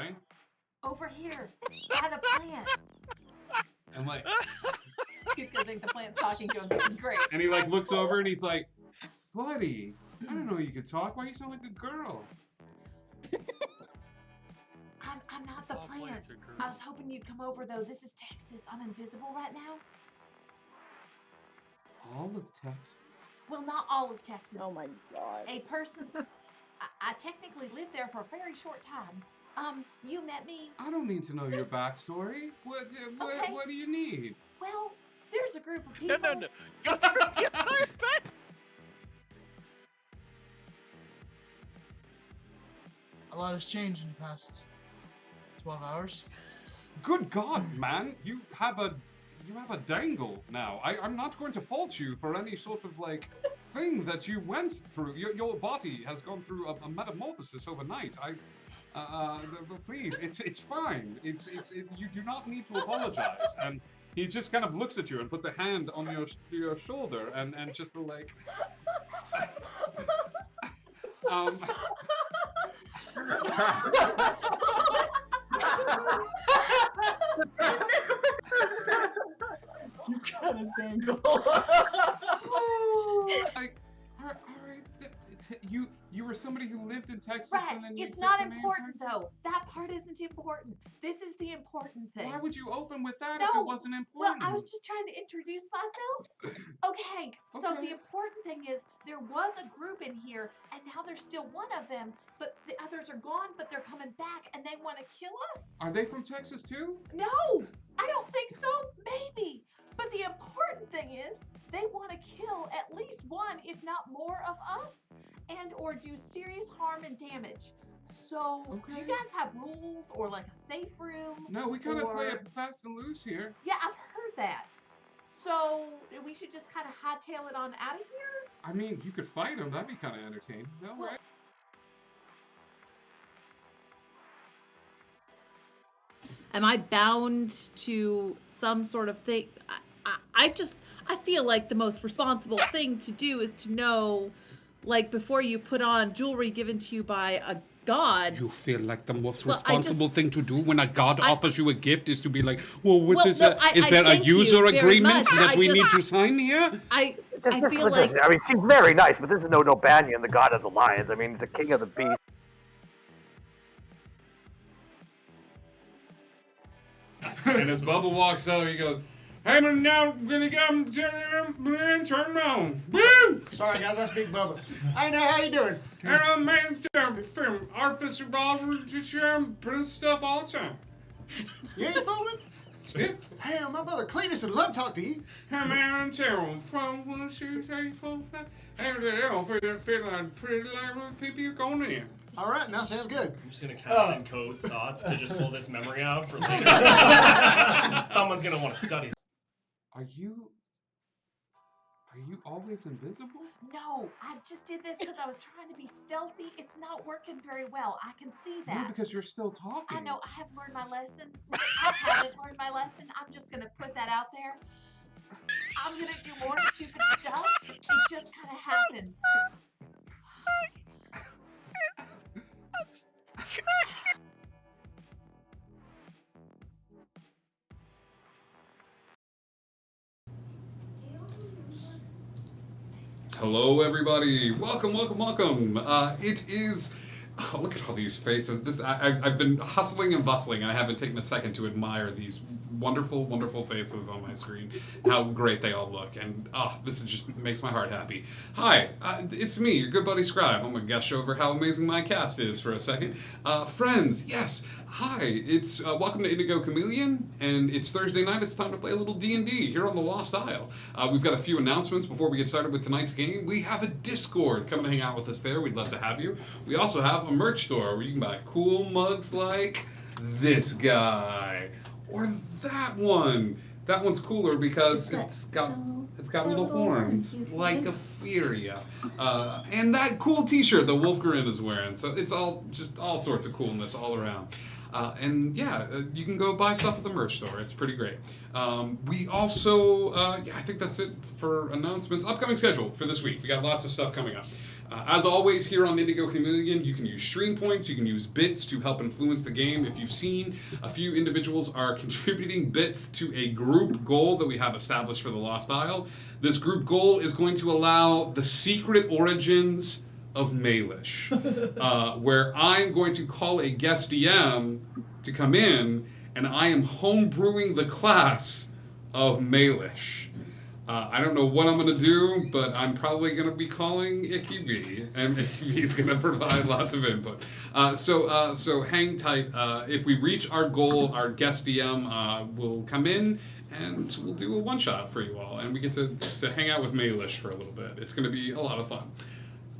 Okay. Over here, by the plant. And like, He's gonna think the plant's talking to him. This is great. and he like looks over and he's like, buddy, I don't know you could talk. Why you sound like a girl? I'm not the All plant. plants are girls. I was hoping you'd come over though. This is Texas. I'm invisible right now. All of Texas. Well, not all of Texas. Oh my god. A person. I technically lived there for a very short time. You met me. I don't need to know your backstory. What Okay. what do you need? Well, there's a group of people. No. Go through the entire fence. A lot has changed in the past 12 hours. Good God, man! You have a dangle now. I'm not going to fault you for any sort of like thing that you went through. Your body has gone through a metamorphosis overnight. Please, it's fine. You do not need to apologize. And he just kind of looks at you and puts a hand on your shoulder and just like. You got a dangle. Like, all right, you were somebody who lived in Texas, Right. and then you It's took not the name important Texas? though. That part isn't important. This is the important thing. Why would you open with that if No. it wasn't Well, important? I was just trying to introduce myself. Okay, so Okay. the important thing is there was a group in here, and now there's still one of them, but the others are gone, but they're coming back, and they want to kill us? Are they from Texas too? No, I don't think so. Maybe. But the important thing is they want to kill at least one, if not more, of us, and or do serious harm and damage. So, do Okay. you guys have rules or like a safe room? No, we kind of play Or- it fast and loose here. Yeah, I've heard that. So we should just kind of hightail it on out of here? I mean, you could fight them. That'd be kind of entertaining. No, Well- right? Am I bound to some sort of thing? I feel like the most responsible thing to do is to know, like, before you put on jewelry given to you by a god. You feel like the most Well, I responsible just- thing to do when a god I- offers you a gift is to be like, well, what Well, is no, that? Is I there a thank you user very agreement much. that I we need just- to sign here? I feel Listen, like I mean, she's very nice, but this is no Banyan, the god of the lions. I mean, he's the king of the beasts. And as Bubba walks out, he goes, "Hey, man, now I'm gonna get him turn on. Woo! Sorry, guys, I speak Bubba. I know how you doing. And man, film artificer, Robert, just putting stuff all the time. You ain't fooling? Hell, my brother Cletus would love to talk to you. Hey, man, I'm terrible. From 1, 2, 3, 4, 5. Hey, they're feel like pretty like people you're going in. All right, now sounds good. I'm just gonna cast in code thoughts to just pull this memory out for later. Someone's gonna want to study. Are you always invisible? No, I just did this because I was trying to be stealthy. It's not working very well. I can see that. No, because you're still talking. I know, I have learned my lesson. I haven't learned my lesson. I'm just going to put that out there. I'm going to do more stupid stuff. It just kind of happens. Hello, everybody. Welcome. It is. Oh, look at all these faces. I've been hustling and bustling, and I haven't taken a second to admire these wonderful, wonderful faces on my screen. How great they all look, and this just makes my heart happy. Hi, it's me, your good buddy Scribe. I'm gonna gush over how amazing my cast is for a second. Friends, yes. Hi, it's welcome to Indigo Chameleon, and it's Thursday night. It's time to play a little D&D here on the Lost Isle. We've got a few announcements before we get started with tonight's game. We have a Discord. Come and hang out with us there. We'd love to have you. We also have a merch store where you can buy cool mugs like this guy or that one. That one's cooler because it's got little horns like a Furia. And that cool T-shirt that Wolfgren is wearing. So it's all sorts of coolness all around. And yeah, you can go buy stuff at the merch store. It's pretty great. We also, I think that's it for announcements. Upcoming schedule for this week. We got lots of stuff coming up. As always, here on Indigo Chameleon, you can use stream points, you can use bits to help influence the game. If you've seen, a few individuals are contributing bits to a group goal that we have established for the Lost Isle. This group goal is going to allow the secret origins of Malish, where I'm going to call a guest DM to come in, and I am homebrewing the class of Malish. I don't know what I'm going to do, but I'm probably going to be calling Icky V, and Icky V is going to provide lots of input. So hang tight. If we reach our goal, our guest DM will come in, and we'll do a one-shot for you all, and we get to hang out with Malish for a little bit. It's going to be a lot of fun.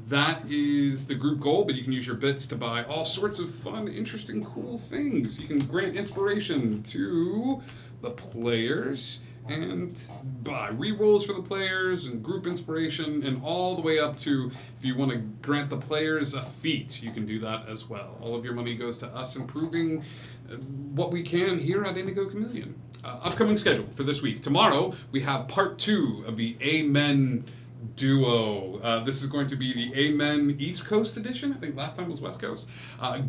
That is the group goal, but you can use your bits to buy all sorts of fun, interesting, cool things. You can grant inspiration to the players, and buy rerolls for the players and group inspiration, and all the way up to, if you want to grant the players a feat, you can do that as well. All of your money goes to us improving what we can here at Indigo Chameleon. Upcoming schedule for this week. Tomorrow, we have part 2 of the Amen duo. This is going to be the Amen East Coast edition. I think last time was West Coast.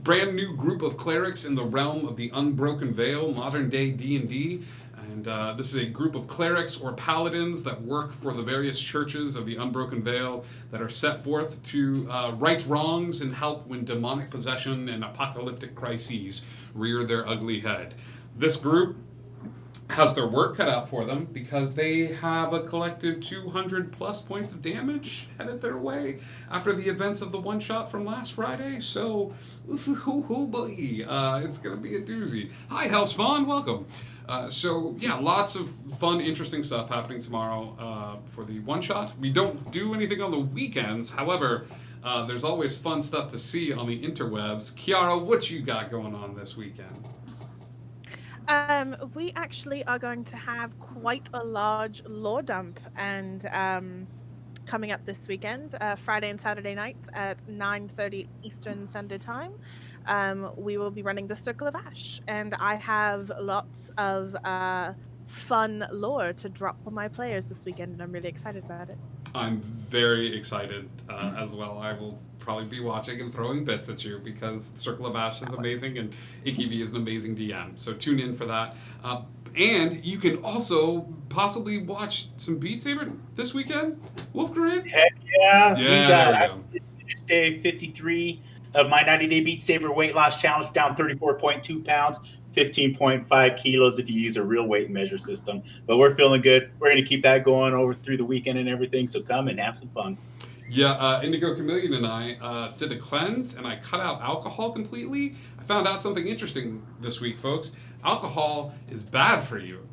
Brand new group of clerics in the realm of the Unbroken Veil, modern day D&D. And this is a group of clerics or paladins that work for the various churches of the Unbroken Veil that are set forth to right wrongs and help when demonic possession and apocalyptic crises rear their ugly head. This group has their work cut out for them because they have a collective 200 plus points of damage headed their way after the events of the one shot from last Friday. So, boy, it's going to be a doozy. Hi, Hellspawn, welcome. So yeah, lots of fun, interesting stuff happening tomorrow for the one shot. We don't do anything on the weekends. However, there's always fun stuff to see on the interwebs. Kiara, what you got going on this weekend? We actually are going to have quite a large lore dump and coming up this weekend, Friday and Saturday nights at 9:30 Eastern Standard Time. We will be running the Circle of Ash, and I have lots of fun lore to drop on my players this weekend, and I'm really excited about it. I'm very excited as well. I will probably be watching and throwing bits at you because Circle of Ash is amazing and Icky V is an amazing DM. So tune in for that. And you can also possibly watch some Beat Saber this weekend. Wolfgren? Heck yeah. Yeah, there we go. Day 53 of my 90-day Beat Saber weight loss challenge, down 34.2 pounds, 15.5 kilos if you use a real weight measure system. But we're feeling good. We're going to keep that going over through the weekend and everything, so come and have some fun. Yeah, Indigo Chameleon and I did a cleanse, and I cut out alcohol completely. I found out something interesting this week, folks. Alcohol is bad for you.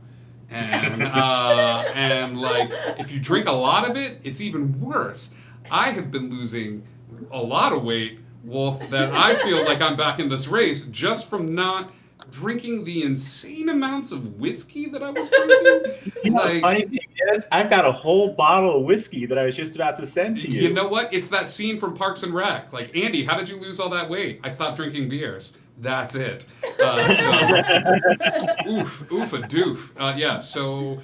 And, and like, if you drink a lot of it, it's even worse. I have been losing a lot of weight, Wolf, that I feel like I'm back in this race just from not drinking the insane amounts of whiskey that I was drinking. You know, the funny thing is, I've got a whole bottle of whiskey that I was just about to send to you. You know what? It's that scene from Parks and Rec. Like, Andy, how did you lose all that weight? I stopped drinking beers. That's it. Oof a doof. Yeah, so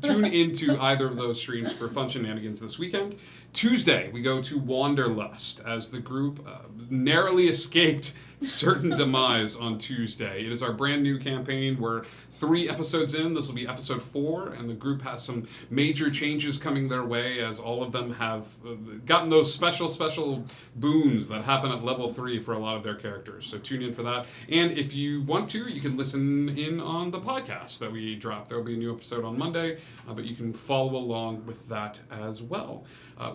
tune into either of those streams for fun shenanigans this weekend. Tuesday, we go to Wanderlust as the group narrowly escaped certain demise on Tuesday. It is our brand new campaign. We're 3 episodes in. This will be episode 4, and the group has some major changes coming their way as all of them have gotten those special boons that happen at level 3 for a lot of their characters. So tune in for that. And if you want to, you can listen in on the podcast that we drop. There will be a new episode on Monday, but you can follow along with that as well.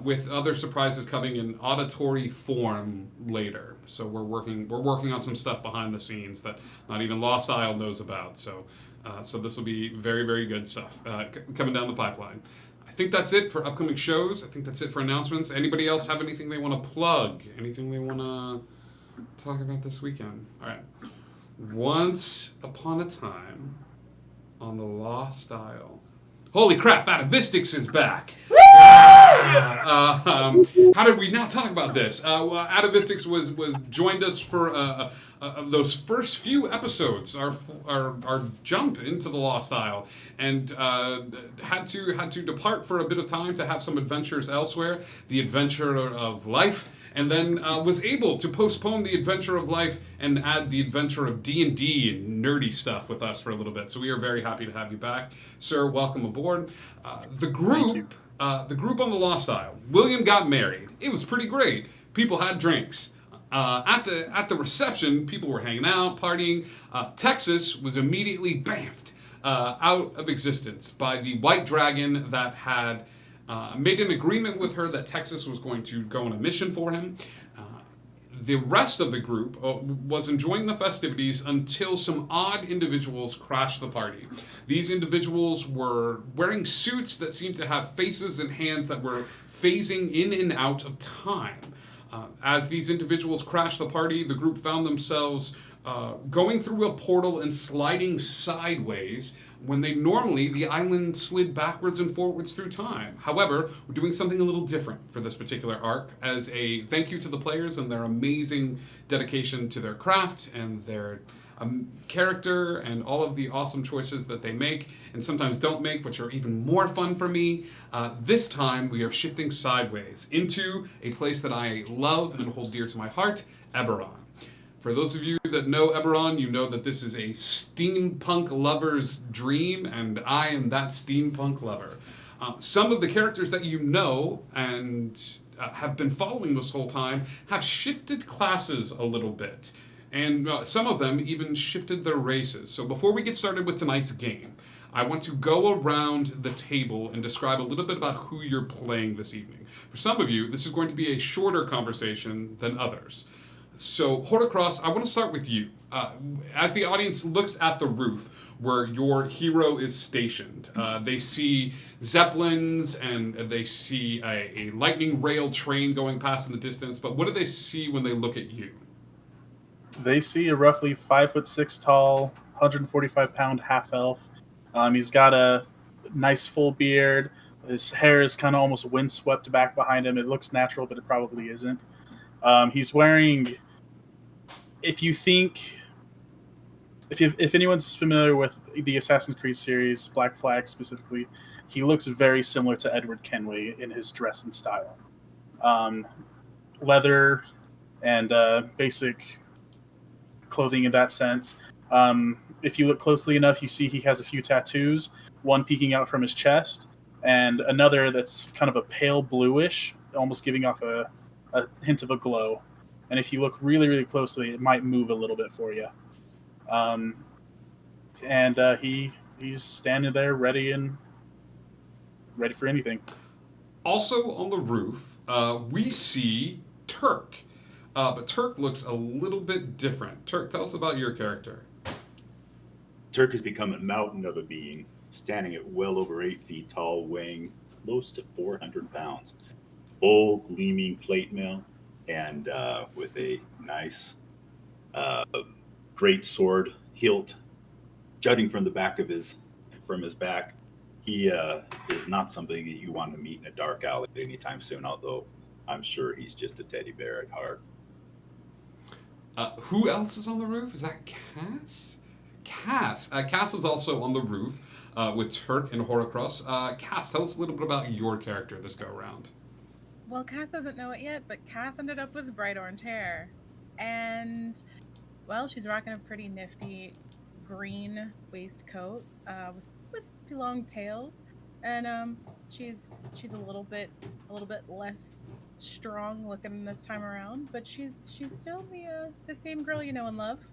With other surprises coming in auditory form later. So we're working on some stuff behind the scenes that not even Lost Isle knows about. So this will be very, very good stuff coming down the pipeline. I think that's it for upcoming shows. I think that's it for announcements. Anybody else have anything they want to plug? Anything they want to talk about this weekend? All right. Once upon a time on the Lost Isle. Holy crap, Atavistix is back! How did we not talk about this? Atavistics was joined us for those first few episodes, our jump into the Lost Isle, and had to depart for a bit of time to have some adventures elsewhere, the adventure of life, and then was able to postpone the adventure of life and add the adventure of D&D and nerdy stuff with us for a little bit. So we are very happy to have you back, sir. Welcome aboard. The group on the Lost Isle. William got married. It was pretty great. People had drinks. At the reception, people were hanging out, partying. Texas was immediately bamfed out of existence by the White Dragon that had made an agreement with her that Texas was going to go on a mission for him. The rest of the group was enjoying the festivities until some odd individuals crashed the party. These individuals were wearing suits that seemed to have faces and hands that were phasing in and out of time. As these individuals crashed the party, the group found themselves going through a portal and sliding sideways when the island slid backwards and forwards through time. However, we're doing something a little different for this particular arc as a thank you to the players and their amazing dedication to their craft and their character and all of the awesome choices that they make and sometimes don't make, which are even more fun for me. This time, we are shifting sideways into a place that I love and hold dear to my heart, Eberron. For those of you that know Eberron, you know that this is a steampunk lover's dream, and I am that steampunk lover. Some of the characters that you know and have been following this whole time have shifted classes a little bit, and some of them even shifted their races. So before we get started with tonight's game, I want to go around the table and describe a little bit about who you're playing this evening. For some of you, this is going to be a shorter conversation than others. So, Hortocross, I want to start with you. As the audience looks at the roof where your hero is stationed, they see zeppelins and they see a lightning rail train going past in the distance, but what do they see when they look at you? They see a roughly 5'6" tall, 145-pound half-elf. He's got a nice full beard. His hair is kind of almost windswept back behind him. It looks natural, but it probably isn't. He's wearing, if anyone's familiar with the Assassin's Creed series, Black Flag specifically, he looks very similar to Edward Kenway in his dress and style. Leather and basic clothing in that sense. If you look closely enough, you see he has a few tattoos, one peeking out from his chest, and another that's kind of a pale bluish, almost giving off a hint of a glow. And if you look really, really closely, it might move a little bit for you. He's standing there ready for anything. Also on the roof, we see Turk. But Turk looks a little bit different. Turk, tell us about your character. Turk has become a mountain of a being, standing at well over 8 feet tall, weighing close to 400 pounds. Full gleaming plate mail, and with a nice great sword hilt jutting from the back of his back. He is not something that you want to meet in a dark alley anytime soon, although I'm sure he's just a teddy bear at heart. Who else is on the roof? Is that Cass? Cass is also on the roof with Turk and Horocross. Cass, tell us a little bit about your character this go around. Well, Cass doesn't know it yet, but Cass ended up with bright orange hair. And, well, she's rocking a pretty nifty green waistcoat with long tails. And she's a little bit less strong looking this time around, but she's still the same girl you know and love.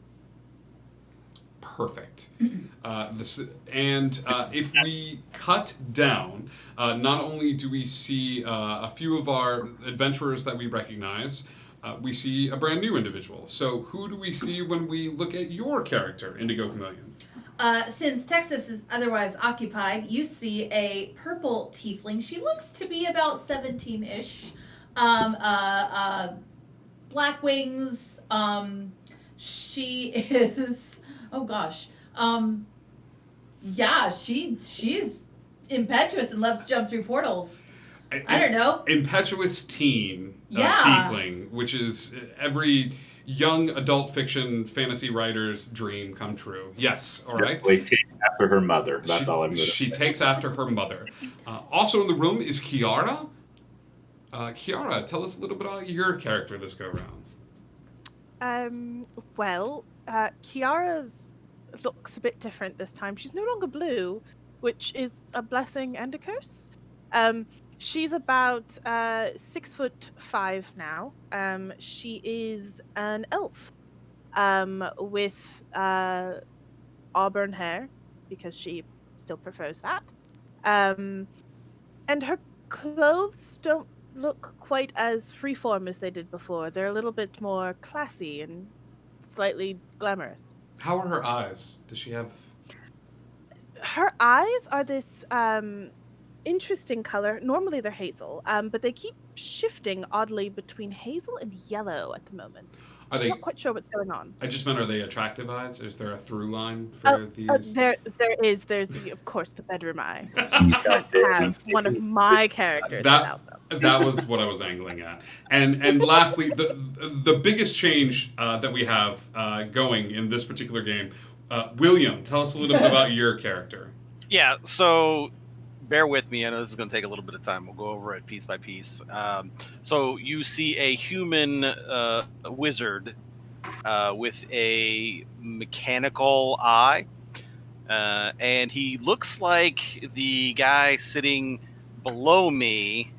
Perfect. If we cut down, not only do we see a few of our adventurers that we recognize, we see a brand new individual. So who do we see when we look at your character, Indigo Chameleon? Since Texas is otherwise occupied, you see a purple tiefling. She looks to be about 17-ish. Black wings. She is... Oh gosh. Yeah, she's impetuous and loves to jump through portals. I don't know. Impetuous teen Yeah. tiefling, which is every young adult fiction fantasy writer's dream come true. Yes, all right. Definitely takes after her mother. That's all I'm going to say. She takes after her mother. Also in the room is Kiara. Kiara, tell us a little bit about your character this go round. Well, Kiara's looks a bit different this time. She's no longer blue, which is a blessing and a curse. She's about 6'5" now. She is an elf, with auburn hair, because she still prefers that. And her clothes don't look quite as freeform as they did before. They're a little bit more classy and slightly glamorous. How are her eyes? Does she have... Her eyes are this interesting color. Normally they're hazel, but they keep shifting oddly between hazel and yellow at the moment. I'm not quite sure what's going on. I just meant, are they attractive eyes? Is there a through line for these? There is. There's, of course, the bedroom eye. You can't have one of my characters without them. That was what I was angling at. And lastly, the biggest change that we have going in this particular game, William, tell us a little bit about your character. Yeah, so bear with me. I know this is going to take a little bit of time. We'll go over it piece by piece. So you see a human wizard with a mechanical eye. And he looks like the guy sitting below me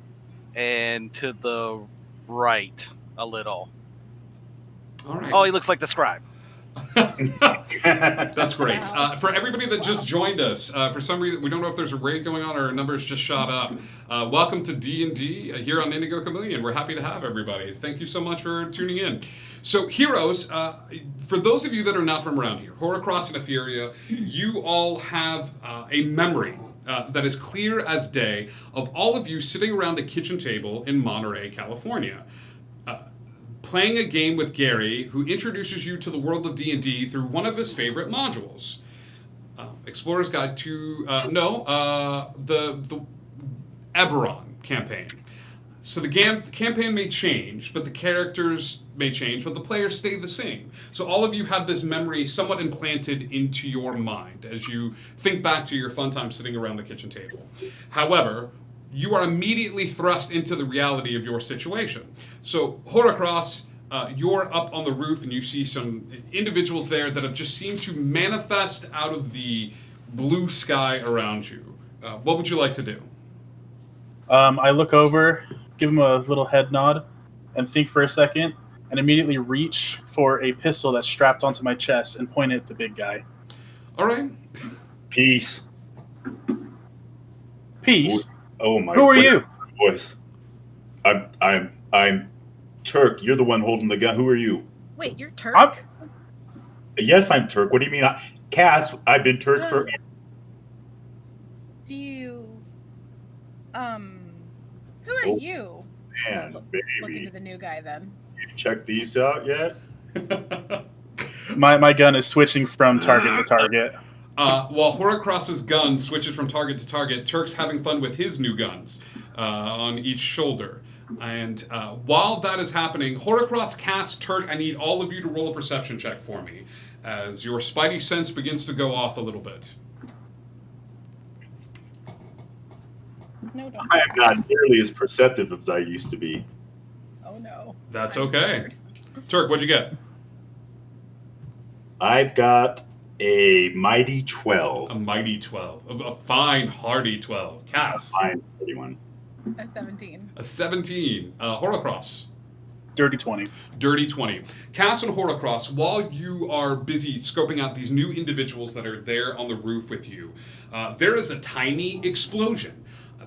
and to the right a little. All right. Oh, he looks like the scribe. That's great. For everybody that just joined us, for some reason, we don't know if there's a raid going on or our numbers just shot up. Welcome to D&D here on Indigo Chameleon. We're happy to have everybody. Thank you so much for tuning in. So, heroes, for those of you that are not from around here, Horrocross and Etheria, you all have a memory that is clear as day of all of you sitting around a kitchen table in Monterey, California. Playing a game with Gary, who introduces you to the world of D&D through one of his favorite modules. Explorer's Guide to... the Eberron campaign. So the campaign may change, but the characters may change, but the players stay the same. So all of you have this memory somewhat implanted into your mind as you think back to your fun time sitting around the kitchen table. However, you are immediately thrust into the reality of your situation. So, Horrocross, you're up on the roof and you see some individuals there that have just seemed to manifest out of the blue sky around you. What would you like to do? I look over, give him a little head nod, and think for a second, and immediately reach for a pistol that's strapped onto my chest and point it at the big guy. All right. Peace. Peace? Oh my! Who are you? Voice. I'm Turk. You're the one holding the gun. Who are you? Wait, you're Turk? Yes, I'm Turk. What do you mean? Cass, I've been Turk for... Do you... Who are you? Man, Look into the new guy, then. You check these out yet? My gun is switching from target to target. While Horrocross's gun switches from target to target, Turk's having fun with his new guns on each shoulder. And while that is happening, Horrocross casts Turk. I need all of you to roll a perception check for me as your spidey sense begins to go off a little bit. No, don't. I am not nearly as perceptive as I used to be. Oh, no. That's okay. Turk, what'd you get? I've got a mighty 12. A mighty 12. A fine, hearty 12. Cass. A fine 31. A 17. A 17. Horrocross. Dirty 20. Dirty 20. Cass and Horrocross, while you are busy scoping out these new individuals that are there on the roof with you, there is a tiny explosion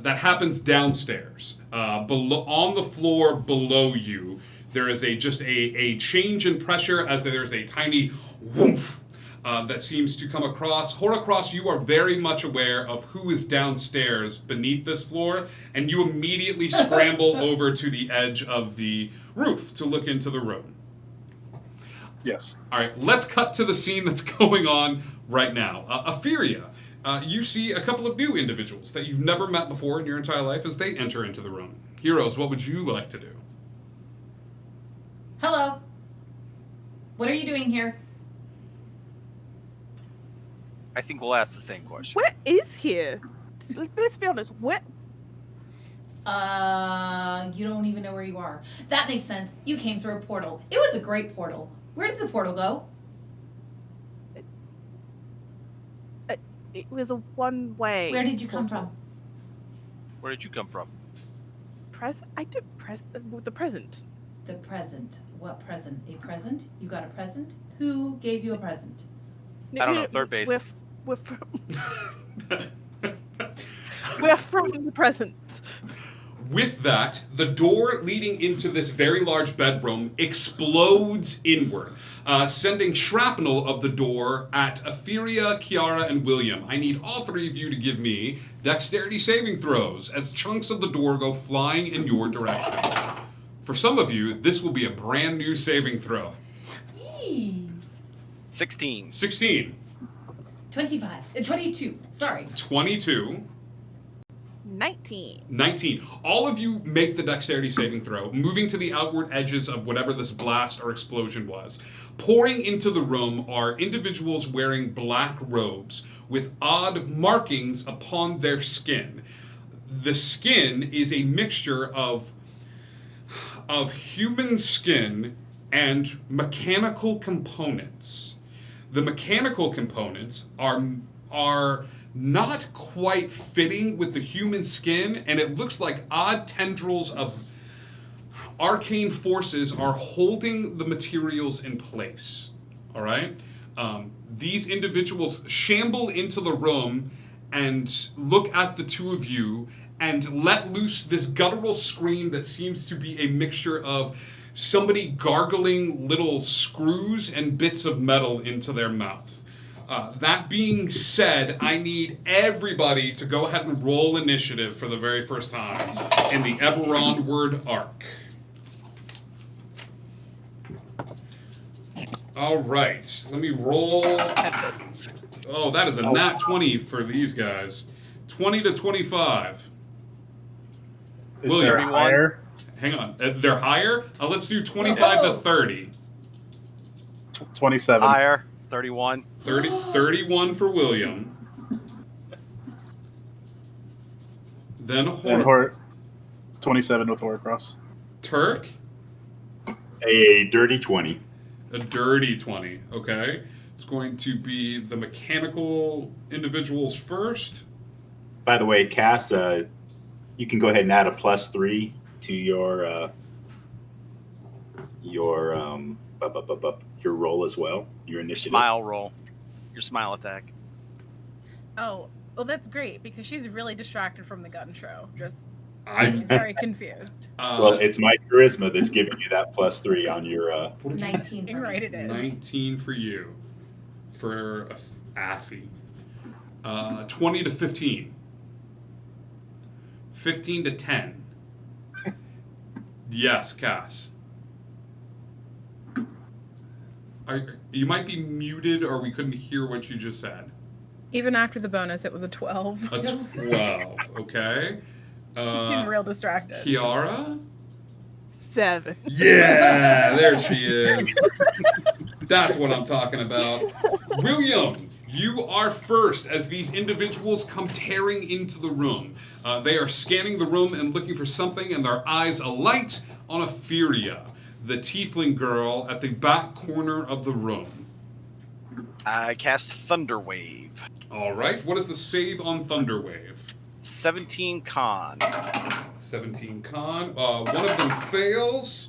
that happens downstairs. On the floor below you, there is just a change in pressure as there is a tiny whoomph that seems to come across. Horrocross, you are very much aware of who is downstairs beneath this floor, and you immediately scramble over to the edge of the roof to look into the room. Yes. All right, let's cut to the scene that's going on right now. Etheria, you see a couple of new individuals that you've never met before in your entire life as they enter into the room. Heroes, what would you like to do? Hello. What are you doing here? I think we'll ask the same question. Where is here? Let's be honest. Where? You don't even know where you are. That makes sense. You came through a portal. It was a great portal. Where did the portal go? It was a one-way. Where did you come from? Where did you come from? I did the present. The present. What present? A present? You got a present? Who gave you a present? I don't know. Third base. We're from. We're from the present. With that, the door leading into this very large bedroom explodes inward, sending shrapnel of the door at Etheria, Kiara, and William. I need all three of you to give me dexterity saving throws as chunks of the door go flying in your direction. For some of you, this will be a brand new saving throw. 16. 16. 25. 22. Sorry. 22. 19. 19. All of you make the dexterity saving throw, moving to the outward edges of whatever this blast or explosion was. Pouring into the room are individuals wearing black robes with odd markings upon their skin. The skin is a mixture of human skin and mechanical components. The mechanical components are not quite fitting with the human skin, and it looks like odd tendrils of arcane forces are holding the materials in place. All right? These individuals shamble into the room and look at the two of you and let loose this guttural scream that seems to be a mixture of somebody gargling little screws and bits of metal into their mouth. That being said, I need everybody to go ahead and roll initiative for the very first time in the Eberron-ward arc. All right, let me roll. Oh, that is a nat 20 for these guys. 20 to 25. Is there higher? Hang on. They're higher? Let's do 25 to 30. 27. Higher. 31. 31 for William. Then And 27 with Horcross. Turk? A dirty 20. A dirty 20. Okay. It's going to be the mechanical individuals first. By the way, Cass, you can go ahead and add a +3 to your roll as well. Your initiative. Smile roll. Your smile attack. Oh, well, that's great because she's really distracted from the gun show. I'm She's very confused. Well, it's my charisma that's giving you that +3 on your. 19. You're right, it is. 19 for you. For Affy. 20 to 15. 15 to 10. Yes, Cass. You might be muted or we couldn't hear what you just said. Even after the bonus, it was a 12. A 12, okay. She's real distracted. Kiara? 7. Yeah, there she is. That's what I'm talking about. William, you are first as these individuals come tearing into the room. They are scanning the room and looking for something, and their eyes alight on Etheria, the tiefling girl at the back corner of the room. I cast Thunder Wave. All right, what is the save on Thunder Wave? 17 con. 17 con. One of them fails.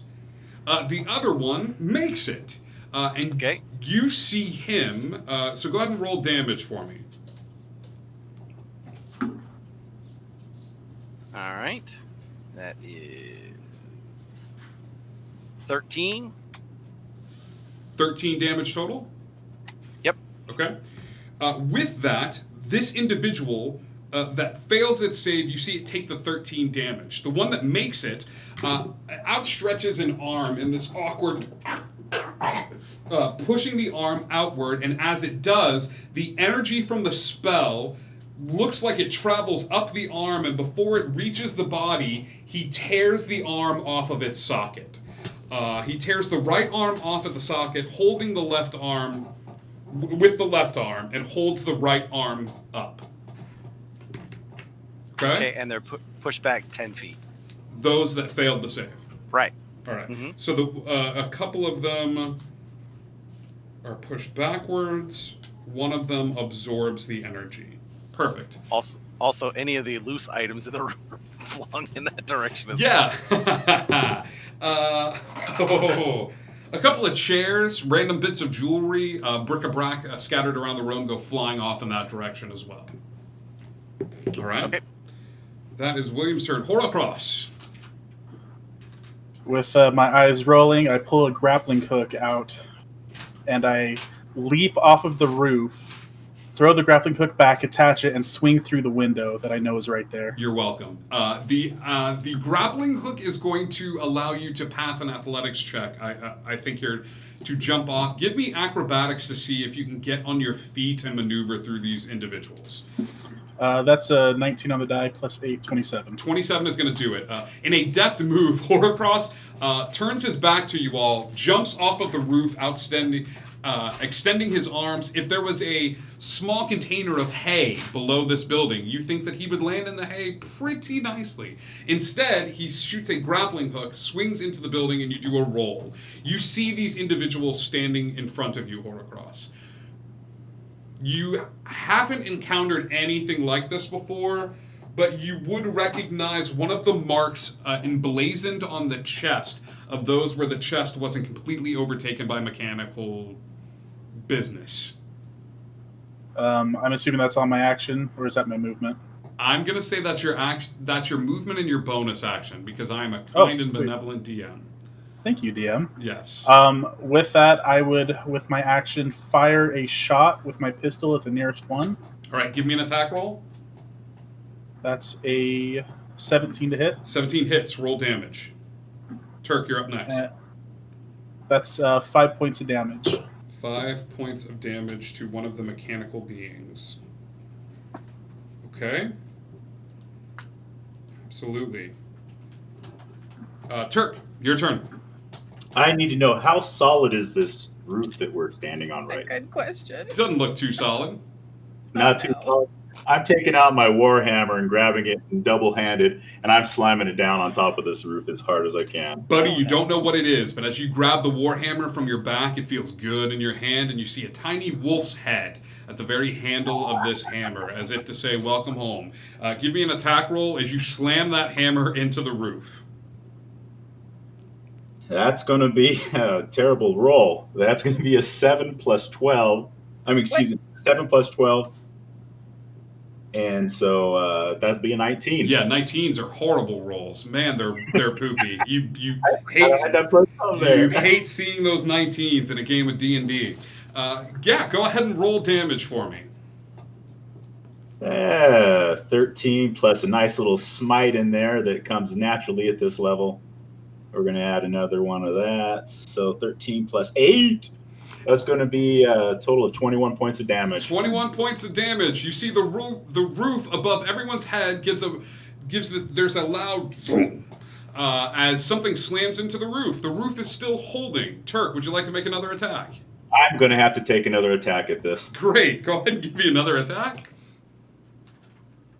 The other one makes it. And Okay. you see him. So go ahead and roll damage for me. All right. That is 13. 13 damage total? Yep. Okay. With that, this individual that fails its save, you see it take the 13 damage. The one that makes it outstretches an arm in this awkward, pushing the arm outward, and as it does, the energy from the spell looks like it travels up the arm, and before it reaches the body, he tears the arm off of its socket. He tears the right arm off at the socket, holding the left arm with the left arm, and holds the right arm up. Okay? And they're pushed back 10 feet. Those that failed the save. Right. All right. So a couple of them are pushed backwards. One of them absorbs the energy. Perfect. Also, any of the loose items in the room are flung in that direction as well. A couple of chairs, random bits of jewelry, bric-a-brac scattered around the room go flying off in that direction as well. All right. Okay. That is William's turn. Horacross. With my eyes rolling, I pull a grappling hook out, and I leap off of the roof, throw the grappling hook back, attach it, and swing through the window that I know is right there. You're welcome. The grappling hook is going to allow you to pass an athletics check. I think you're to jump off. Give me acrobatics to see if you can get on your feet and maneuver through these individuals. That's a 19 on the die, plus 8, 27. 27 is going to do it. In a deft move, Horacross turns his back to you all, jumps off of the roof, extending his arms. If there was a small container of hay below this building, you think that he would land in the hay pretty nicely. Instead, he shoots a grappling hook, swings into the building, and you do a roll. You see these individuals standing in front of you, Horacross. You haven't encountered anything like this before, but you would recognize one of the marks emblazoned on the chest of those where the chest wasn't completely overtaken by mechanical business. I'm assuming that's on my action, or is that my movement? I'm going to say that's your action. That's your movement and your bonus action, because I am a kind and benevolent DM. Thank you, DM. Yes. With that, I would, with my action, fire a shot with my pistol at the nearest one. All right, give me an attack roll. That's a 17 to hit. 17 hits. Roll damage. Turk, you're up next. That's 5 points of damage. 5 points of damage to one of the mechanical beings. Okay. Absolutely. Turk, your turn. I need to know, how solid is this roof that we're standing on right now? Good question. It doesn't look too solid. Not too solid. I'm taking out my warhammer and grabbing it double-handed, and I'm slamming it down on top of this roof as hard as I can. Buddy, you don't know what it is, but as you grab the warhammer from your back, it feels good in your hand, and you see a tiny wolf's head at the very handle of this hammer, as if to say, welcome home. Give me an attack roll as you slam that hammer into the roof. That's going to be a terrible roll. That's going to be a 7 plus 12. 7 plus 12. And so that'd be a 19. Yeah, 19s are horrible rolls. Man, they're poopy. You hate seeing those 19s in a game of D&D. Yeah, go ahead and roll damage for me. 13 plus a nice little smite in there that comes naturally at this level. We're going to add another one of that. So 13 plus 8. That's going to be a total of 21 points of damage. 21 points of damage. You see the roof above everyone's head there's a loud boom as something slams into the roof. The roof is still holding. Turk, would you like to make another attack? I'm going to have to take another attack at this. Great. Go ahead and give me another attack.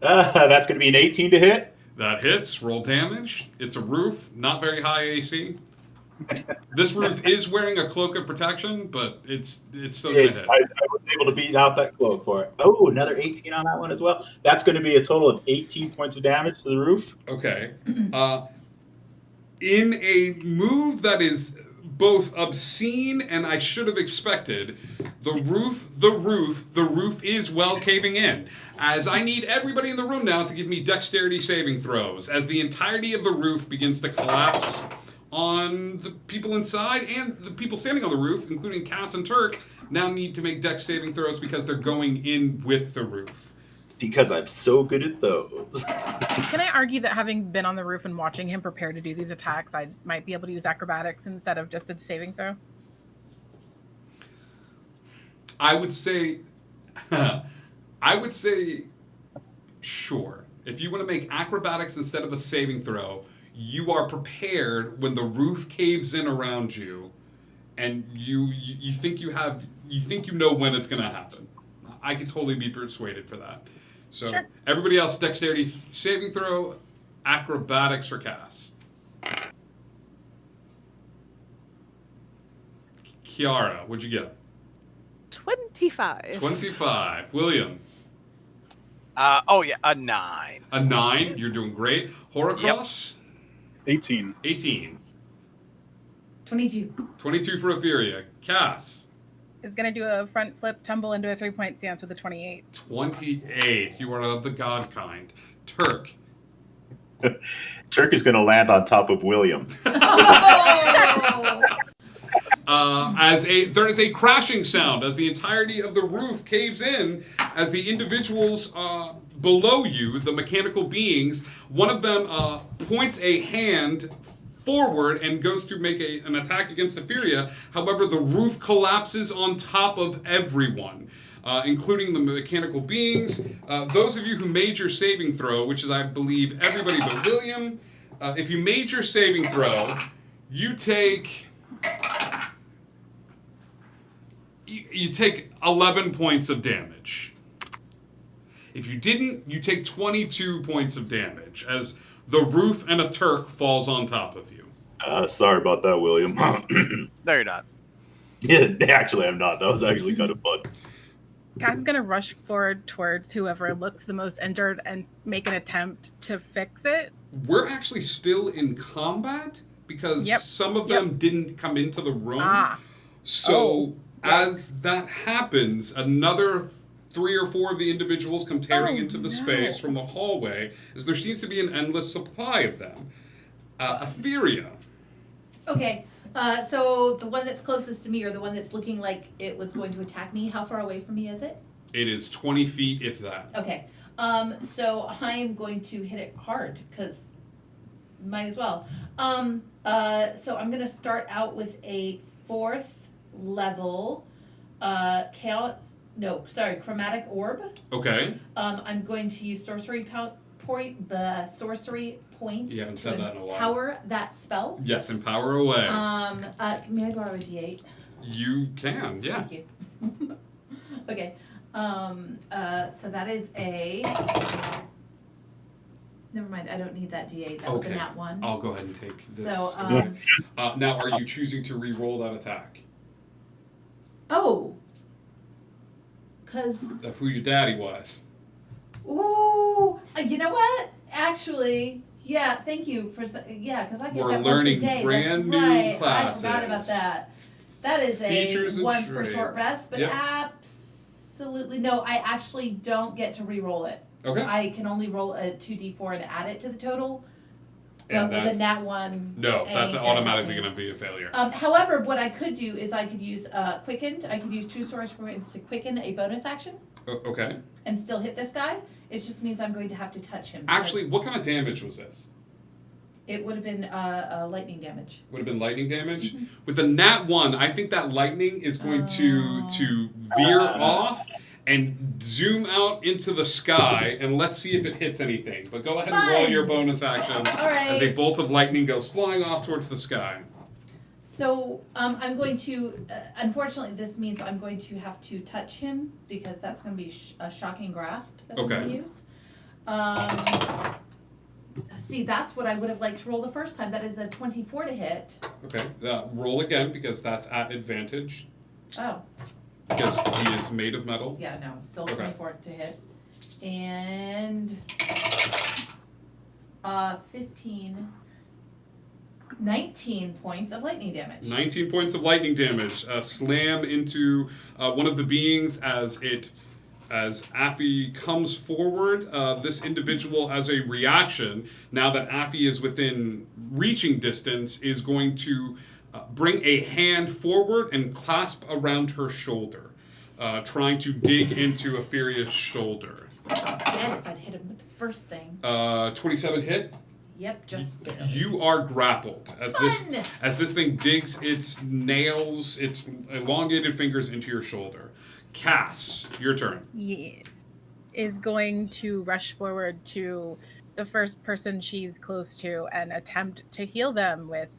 That's going to be an 18 to hit. That hits. Roll damage. It's a roof, not very high AC. This roof is wearing a cloak of protection, but it's still going to hit. I was able to beat out that cloak for it. Oh, another 18 on that one as well. That's going to be a total of 18 points of damage to the roof. Okay. In a move that is both obscene and I should have expected, the roof is well caving in. As I need everybody in the room now to give me dexterity saving throws, as the entirety of the roof begins to collapse on the people inside, and the people standing on the roof, including Cass and Turk, now need to make dex saving throws because they're going in with the roof. Because I'm so good at those. Can I argue that having been on the roof and watching him prepare to do these attacks, I might be able to use acrobatics instead of just a saving throw? I would say Sure. If you want to make acrobatics instead of a saving throw, you are prepared when the roof caves in around you, and you think you know when it's going to happen. I could totally be persuaded for that. So Sure. Everybody else, dexterity saving throw, acrobatics for Cass. Kiara, what'd you get? 25. 25. William. A 9. A 9. You're doing great. Horacross. 18. 18. 22. 22 for Ophelia. Cass. Is going to do a front flip, tumble into a 3-point stance with a 28. 28. You are of the god kind. Turk. Turk is going to land on top of William. There is a crashing sound as the entirety of the roof caves in as the individuals below you, the mechanical beings, one of them points a hand forward and goes to make an attack against Ophelia. However, the roof collapses on top of everyone, including the mechanical beings. Those of you who made your saving throw, which is, I believe, everybody but William, if you made your saving throw, you take 11 points of damage. If you didn't, you take 22 points of damage as the roof and a Turk falls on top of you. Sorry about that, William. No, you're not. Yeah, actually, I'm not. That was actually kind of fun. Cass is going to rush forward towards whoever looks the most injured and make an attempt to fix it. We're actually still in combat because some of them didn't come into the room. So as that happens, another 3 or 4 of the individuals come tearing into the space from the hallway, as there seems to be an endless supply of them. Ophelia. Okay, so the one that's closest to me, or the one that's looking like it was going to attack me, how far away from me is it? It is 20 feet, if that. Okay, so I'm going to hit it hard, because might as well. So I'm going to start out with a 4th level chromatic orb. Okay. I'm going to use sorcery points You haven't said that in a while. Power that spell. Yes, empower away. May I borrow a D8? You can, yeah. Thank you. Okay. So that is a. Never mind. I don't need that D8. That was a nat 1. I'll go ahead and take this. So now, are you choosing to re-roll that attack? Oh. Cause. Of who your daddy was. Ooh. You know what? Actually. Yeah, thank you for because I get We're that learning once a day. brand That's new right. classes. I forgot about that. That is Features a and once per traits. short rest, but absolutely no. I actually don't get to re-roll it. Okay. I can only roll a 2d4 and add it to the total. And But with a nat 1. No, that's ain't automatically gonna going to be a failure. However, what I could do is I could use quickened. I could use 2 sorcery points to quicken a bonus action. Okay. And still hit this guy. It just means I'm going to have to touch him. Actually, what kind of damage was this? It would have been lightning damage. Would have been lightning damage? Mm-hmm. With the nat 1, I think that lightning is going to veer off and zoom out into the sky, and let's see if it hits anything. But go ahead and roll your bonus action as a bolt of lightning goes flying off towards the sky. So I'm going to, unfortunately, this means I'm going to have to touch him because that's going to be a shocking grasp that I'm going to use. See, that's what I would have liked to roll the first time. That is a 24 to hit. Okay, roll again because that's at advantage. Oh. Because he is made of metal. Yeah, no, still 24 to hit. And 19 points of lightning damage. 19 points of lightning damage. Slam into one of the beings as Affy comes forward. This individual, as a reaction, now that Affy is within reaching distance, is going to bring a hand forward and clasp around her shoulder, trying to dig into Ophelia's shoulder. Dead if I'd hit him with the first thing. 27 hit. Yep, just barely. You are grappled as this thing digs its nails, its elongated fingers into your shoulder. Cass, your turn. Yes. is going to rush forward to the first person she's close to and attempt to heal them with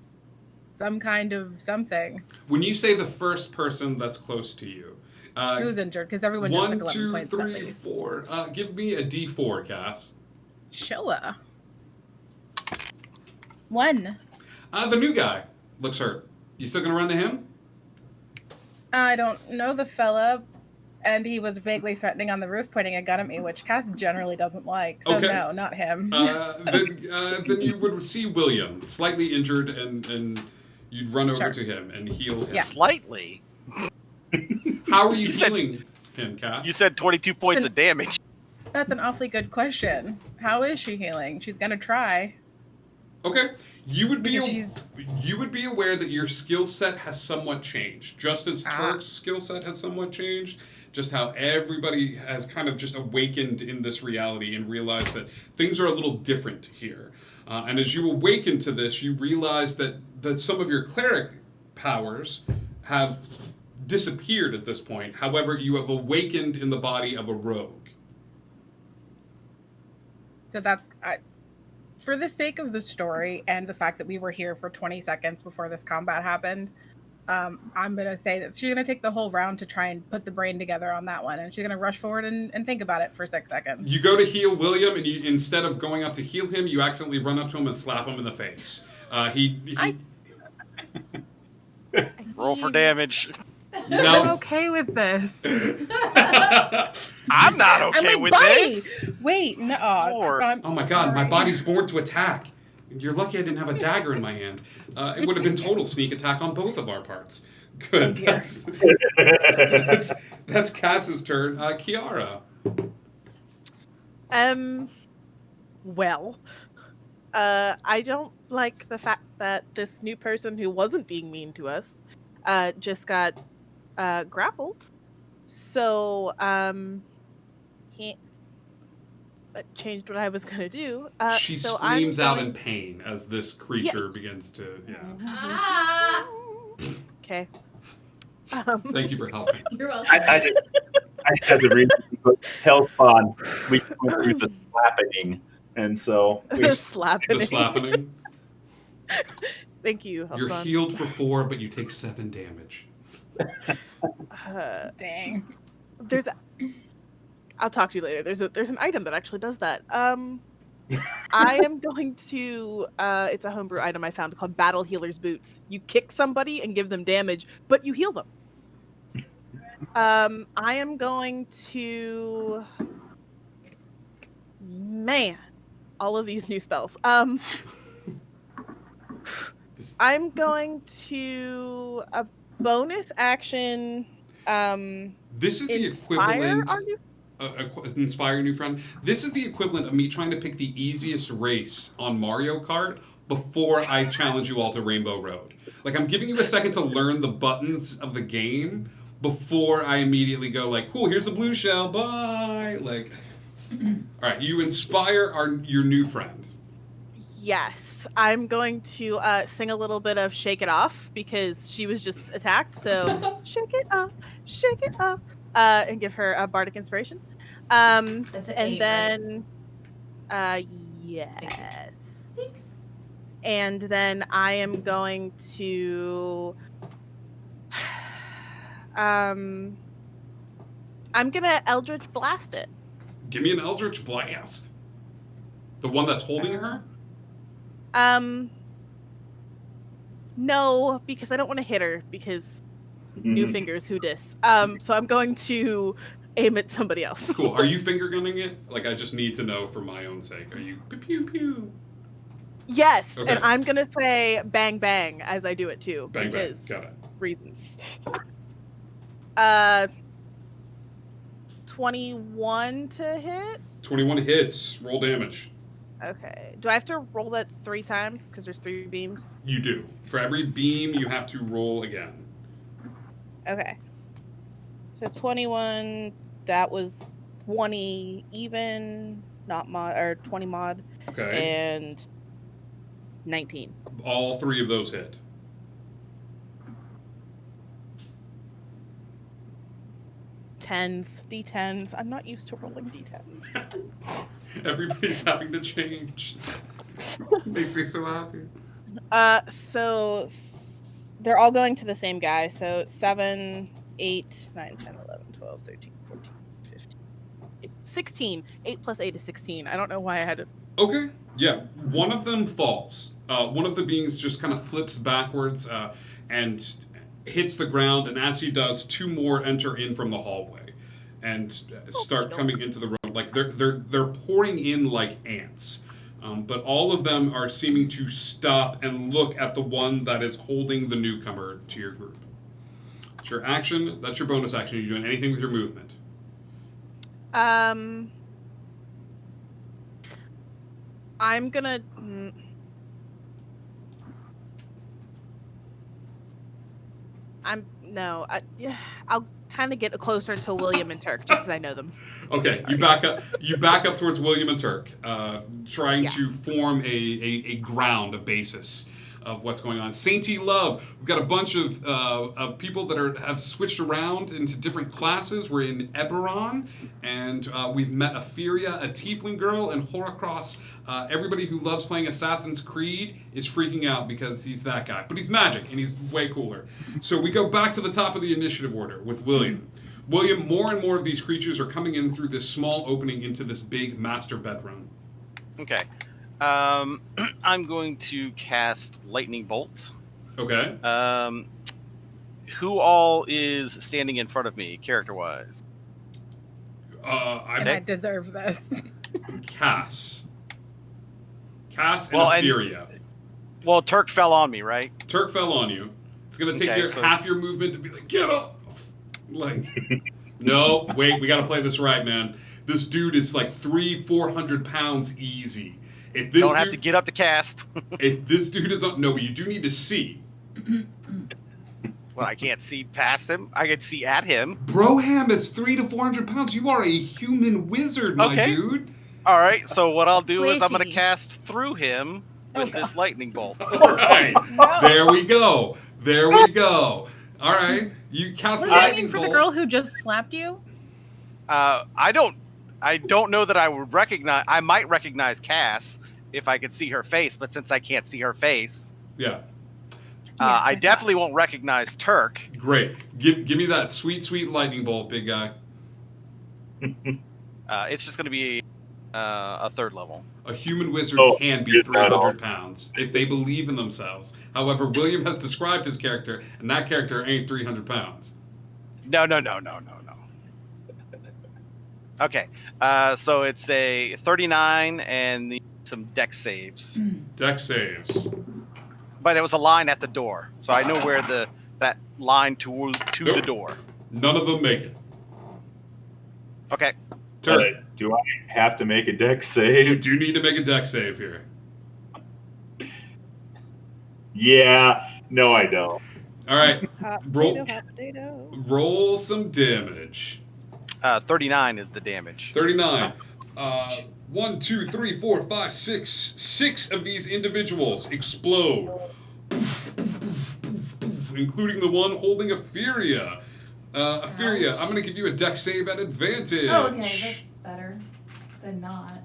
some kind of something. When you say the first person that's close to you, Who's injured? Because everyone just took 1, 11 2, points at 3, least. 4. Give me a D4, Cass. Sure. 1. The new guy looks hurt. You still gonna run to him? I don't know the fella, and he was vaguely threatening on the roof, pointing a gun at me, which Cass generally doesn't like. So Okay. no, not him. Then you would see William, slightly injured, and you'd run over Sure. to him and heal him. Yeah. Slightly. How are you healing him, Cass? You said 22 points of damage. That's an awfully good question. How is she healing? She's gonna try. Okay. You would be Because she's- you would be aware that your skill set has somewhat changed, just as Ah. Turk's skill set has somewhat changed. Just how everybody has kind of just awakened in this reality and realized that things are a little different here. And as you awaken to this, you realize that some of your cleric powers have disappeared at this point. However, you have awakened in the body of a rogue. So that's for the sake of the story and the fact that we were here for 20 seconds before this combat happened. I'm gonna say that she's gonna take the whole round to try and put the brain together on that one, and she's gonna rush forward and think about it for 6 seconds. You go to heal William, and you, instead of going up to heal him, you accidentally run up to him and slap him in the face. Roll for damage. I'm No. okay with this. I'm not I'm okay like, with buddy! this. Wait, no. Oh my god, my sorry. body's born to attack. You're lucky I didn't have a dagger in my hand. It would have been total sneak attack on both of our parts. Good. That's Cass's turn. Kiara. Well, I don't like the fact that this new person who wasn't being mean to us just got grappled. So, can't changed what I was gonna do. She so screams out going... in pain as this creature begins to. Yeah. Ah! Okay. Thank you for helping. You're welcome. I just had to read health on. We went through the slapping, and so The slapping. The slapping. Thank you. You're Husband. healed for 4, but you take 7 damage. Dang. I'll talk to you later. There's an item that actually does that. I am going to. It's a homebrew item I found called Battle Healer's Boots. You kick somebody and give them damage, but you heal them. I am going to. Man, all of these new spells. I'm going to a bonus action. This is the equivalent. Inspire your new friend. This is the equivalent of me trying to pick the easiest race on Mario Kart before I challenge you all to Rainbow Road. Like, I'm giving you a second to learn the buttons of the game before I immediately go like, cool, here's a blue shell, bye. Like, all right, you inspire your new friend. Yes, I'm going to sing a little bit of Shake It Off because she was just attacked. So shake it off, and give her a bardic inspiration. That's an and 8, then, yes. And then I am going to, I'm gonna Eldritch Blast it. Give me an Eldritch Blast. The one that's holding her? No, because I don't want to hit her because new fingers, who dis? So I'm going to aim at somebody else. Cool. Are you finger gunning it? Like, I just need to know for my own sake. Are you pew pew? Yes, Okay. and I'm gonna say bang bang as I do it too. Bang, bang. because Got it. reasons. 21 to hit. 21 hits. Roll damage. Okay. Do I have to roll that 3 times? Because there's 3 beams. You do. For every beam, you have to roll again. Okay. So 21. That was 20 even, not mod, or 20 mod. Okay. And 19. All 3 of those hit. D10s. D10s. I'm not used to rolling D10s. Everybody's having to change. Makes me so happy. So they're all going to the same guy. So 7, 8, 9, 10, 11, 12, 13, 14, 15, 16. 8 plus 8 is 16. I don't know why I had to. Okay. Yeah. One of them falls. One of the beings just kind of flips backwards and hits the ground. And as he does, 2 more enter in from the hallway and start coming into the room. Like they're pouring in like ants. But all of them are seeming to stop and look at the one that is holding the newcomer to your group. It's your action. That's your bonus action. Are you doing anything with your movement? I'm gonna. I'll kind of get closer to William and Turk just because I know them. Okay, you back up. You back up towards William and Turk, trying to form a ground, a basis of what's going on. Sainty Love, we've got a bunch of people that have switched around into different classes. We're in Eberron, and we've met Etheria, a tiefling girl, and Horacross. Everybody who loves playing Assassin's Creed is freaking out because he's that guy. But he's magic, and he's way cooler. So we go back to the top of the initiative order with William. William, more and more of these creatures are coming in through this small opening into this big master bedroom. Okay. I'm going to cast Lightning Bolt. Okay. Who all is standing in front of me, character-wise? I deserve this. Cass and Etheria. Well, Turk fell on me, right? Turk fell on you. It's going to take half your movement to be like, get up! Like, no, wait, we got to play this right, man. This dude is like 300-400 pounds easy. If this have to get up to cast. If this dude is on, no, but you do need to see. Well, I can't see past him. I can see at him. Broham is 300 to 400 pounds. You are a human wizard, my dude. All right, so what I'll do is I'm going to cast through him with this lightning bolt. All right, there we go. There we go. All right, you cast what the does that lightning mean for bolt. the girl who just slapped you? I don't know that I would recognize. I might recognize Cass if I could see her face, but since I can't see her face, I definitely won't recognize Turk. Great. Give me that sweet lightning bolt, big guy. It's just going to be a 3rd level. A human wizard can be 300 pounds if they believe in themselves. However, William has described his character, and that character ain't 300 pounds. No. Okay, so it's a 39 and some dex saves. Dex saves. But it was a line at the door, so I know where that line to the door. None of them make it. Okay. Turk. Do I have to make a dex save? You do need to make a dex save here. Yeah. No, I don't. All right. Roll some damage. 39 is the damage. 39. 1, 2, 3, 4, 5, 6. 6 of these individuals explode. Including the one holding Etheria. Etheria, I'm going to give you a dex save at advantage. Oh, okay, that's better than not.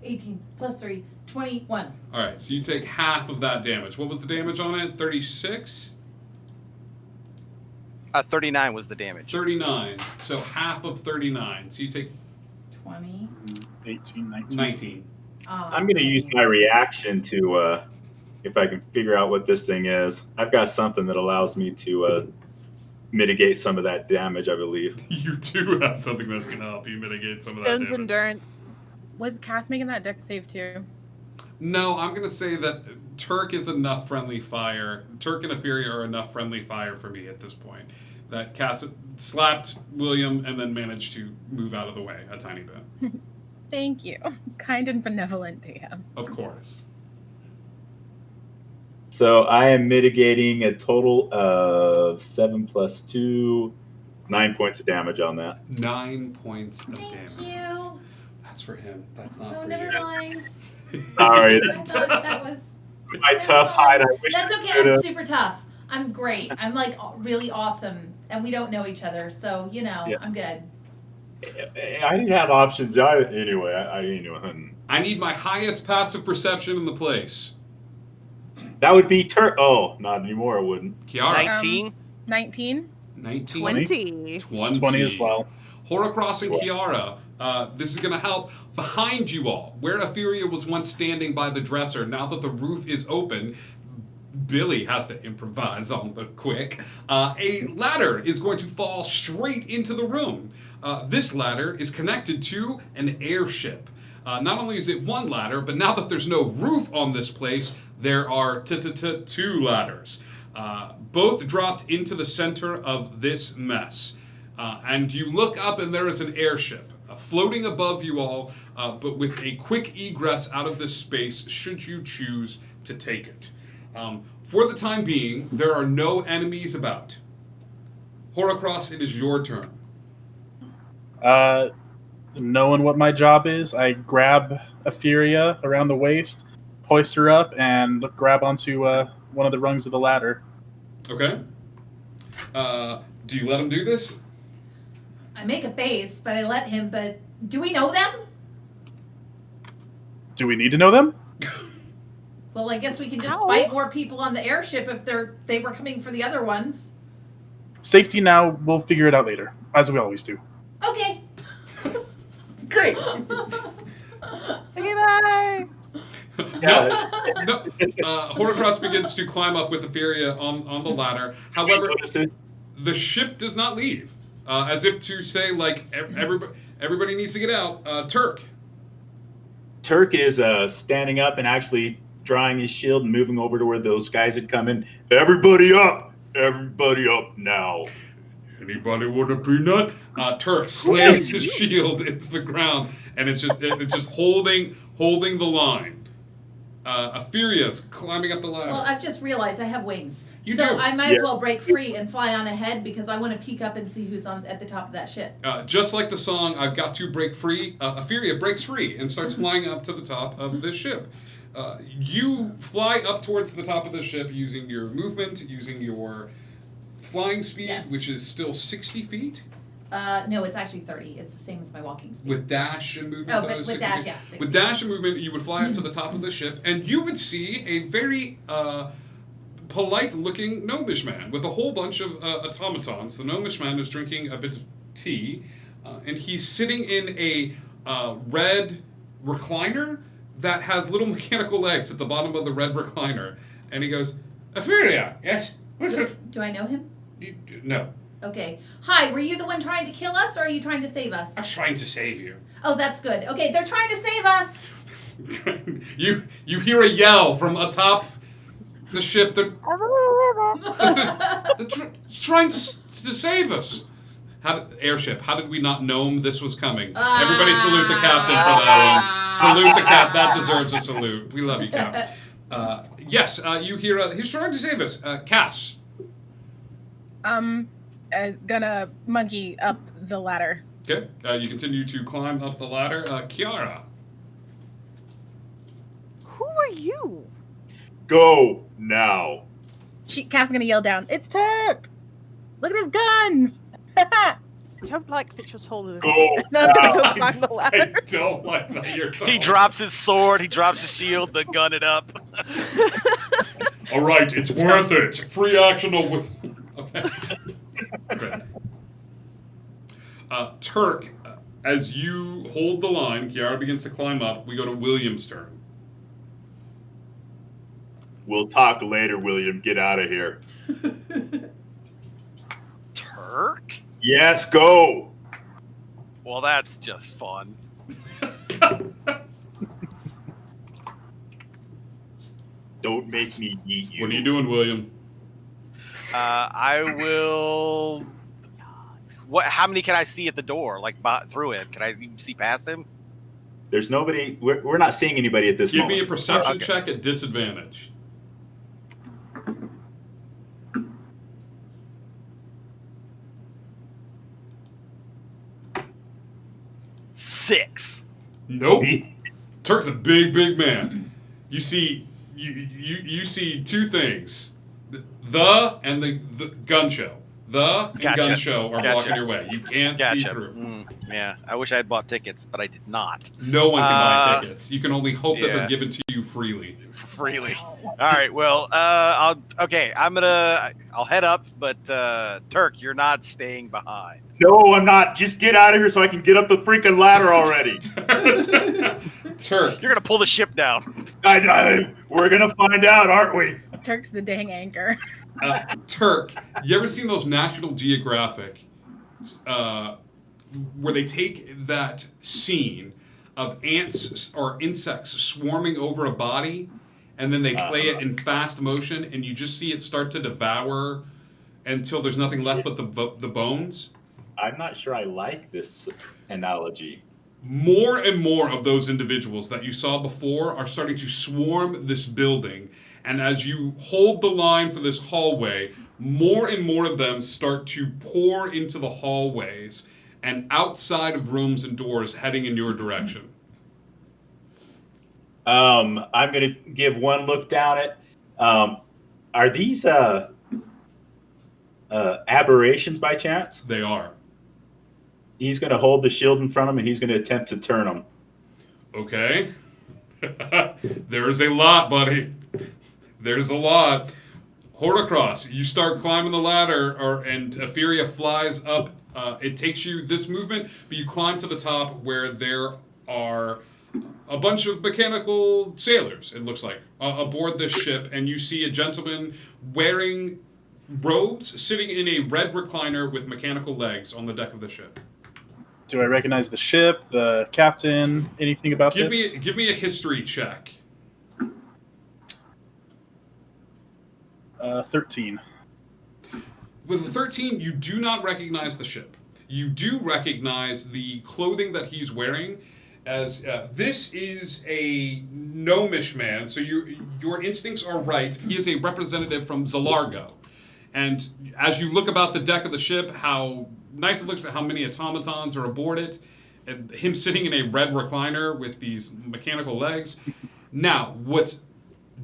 18 plus 3, 21. All right, so you take half of that damage. What was the damage on it? 36? 39 was the damage. 39. So half of 39. So you take 20. 18, 19. 19. I'm going to use my reaction to, if I can figure out what this thing is. I've got something that allows me to mitigate some of that damage, I believe. You do have something that's going to help you mitigate some of that damage. Endurance. Was Cass making that deck save too? No, I'm going to say that Turk is enough friendly fire. Turk and Etheria are enough friendly fire for me at this point. That Cass slapped William and then managed to move out of the way a tiny bit. Thank you. Kind and benevolent to him. Of course. So I am mitigating a total of 7 plus 2, 9 points of damage on that. 9 points of damage. Thank you. That's for him. That's not Oh, for never you. mind. Sorry. I thought that was... My tough hide, I wish That's I okay, could've. I'm super tough. I'm great. I'm like really awesome, and we don't know each other, so you know, Yeah. I'm good. I didn't have options. Anyway, I ain't doing hunting. I need my highest passive perception in the place. That would be Oh, not anymore. I wouldn't. Kiara. 19. 19. 19. 20. 20 as well. Horacross and 12. Kiara, this is going to help behind you all. Where Etheria was once standing by the dresser, now that the roof is open, Billy has to improvise on the quick. A ladder is going to fall straight into the room. This ladder is connected to an airship. Not only is it one ladder, but now that there's no roof on this place, there are two ladders. Both dropped into the center of this mess. And you look up and there is an airship floating above you all, but with a quick egress out of this space should you choose to take it. For the time being, there are no enemies about. Horacross, it is your turn. Knowing what my job is, I grab Etheria around the waist, hoist her up, and grab onto one of the rungs of the ladder. Okay. Do you let him do this? I make a face, but I let him. But do we know them? Do we need to know them? Well, I guess we can just fight more people on the airship if they were coming for the other ones. Safety now, we'll figure it out later, as we always do. Okay. Great. Okay, bye. No. Horacross begins to climb up with Etheria on the ladder. However, the ship does not leave. As if to say, like, everybody needs to get out. Turk. Turk is standing up and actually drawing his shield and moving over to where those guys had come in. Everybody up! Everybody up now. Anybody want a peanut? Turk slams his shield into the ground, and it's just holding the line. Epheria's climbing up the ladder. Well, I've just realized I have wings. You so do. I might as well break free and fly on ahead because I want to peek up and see who's at the top of that ship. Just like the song, I've got to break free, Etheria breaks free and starts flying up to the top of this ship. You fly up towards the top of the ship using your movement, using your flying speed, which is still 60 feet. No, it's actually 30. It's the same as my walking speed. With dash and movement? Oh, with dash, yeah. 60. With dash and movement, you would fly up to the top of the ship, and you would see a very polite-looking gnomish man with a whole bunch of automatons. The gnomish man is drinking a bit of tea, and he's sitting in a red recliner that has little mechanical legs at the bottom of the red recliner. And he goes, Etheria, yes? Do I know him? No. Okay. Hi, were you the one trying to kill us, or are you trying to save us? I was trying to save you. Oh, that's good. Okay, they're trying to save us. You hear a yell from atop the ship. They're trying to save us. Airship, how did we not know this was coming? Everybody salute the captain for that one. Salute the cap. That deserves a salute. We love you, Cap. Yes, you hear, he's trying to save us. Cass. Is gonna monkey up the ladder. Okay, you continue to climb up the ladder. Kiara. Who are you? Go now. Cass gonna yell down, "It's Turk! Look at his guns!" I don't like that you're taller than Go me. No, I'm gonna go climb the ladder. I don't like that you're taller. He drops his sword, he drops his shield, the gun it up. All right, it's worth it. Free actional with... Okay. Good. Turk, as you hold the line, Kiara begins to climb up. We go to William's turn. We'll talk later, William. Get out of here. Turk? Yes, go. Well, that's just fun. Don't make me eat you. What are you doing, William? I will... What? How many can I see at the door? Like, through it? Can I even see past him? There's nobody. We're not seeing anybody at this Give moment. me a perception check at disadvantage. Six. Nope. Turk's a big man. You see, you see two things. The and the gun show. The and Gotcha. gun show are Gotcha. blocking your way. You can't see Gotcha. through. Yeah, I wish I had bought tickets, but I did not. No one can buy tickets. You can only hope that yeah. they're given to you freely. Freely. All right. Well, I'll head up, but Turk, you're not staying behind. No, I'm not. Just get out of here so I can get up the freaking ladder already. Turk, you're gonna pull the ship down. We're gonna find out, aren't we? Turk's the dang anchor. Turk, you ever seen those National Geographic where they take that scene of ants or insects swarming over a body and then they play it in fast motion and you just see it start to devour until there's nothing left but the bones? I'm not sure I like this analogy. More and more of those individuals that you saw before are starting to swarm this building. And as you hold the line for this hallway, more and more of them start to pour into the hallways and outside of rooms and doors heading in your direction. I'm going to give one look down at are these aberrations by chance? They are. He's going to hold the shield in front of him and he's going to attempt to turn them. Okay. There's a lot, buddy. There's a lot. Hortocross, you start climbing the ladder, and Etheria flies up. It takes you this movement, but you climb to the top where there are a bunch of mechanical sailors, it looks like, aboard this ship, and you see a gentleman wearing robes sitting in a red recliner with mechanical legs on the deck of the ship. Do I recognize the ship, the captain, anything about this? Give me a history check. 13. With a 13, you do not recognize the ship. You do recognize the clothing that he's wearing, as this is a gnomish man, so your instincts are right. He is a representative from Zalargo. And as you look about the deck of the ship, how nice it looks at how many automatons are aboard it, and him sitting in a red recliner with these mechanical legs. Now, what's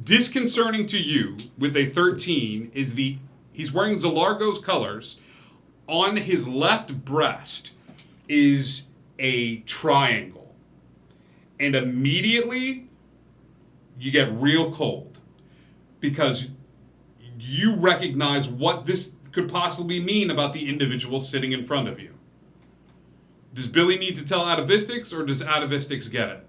disconcerting to you with a 13 is he's wearing Zalargo's colors. On his left breast is a triangle. And immediately, you get real cold. Because you recognize what this could possibly mean about the individual sitting in front of you. Does Billy need to tell Atavistics, or does Atavistics get it?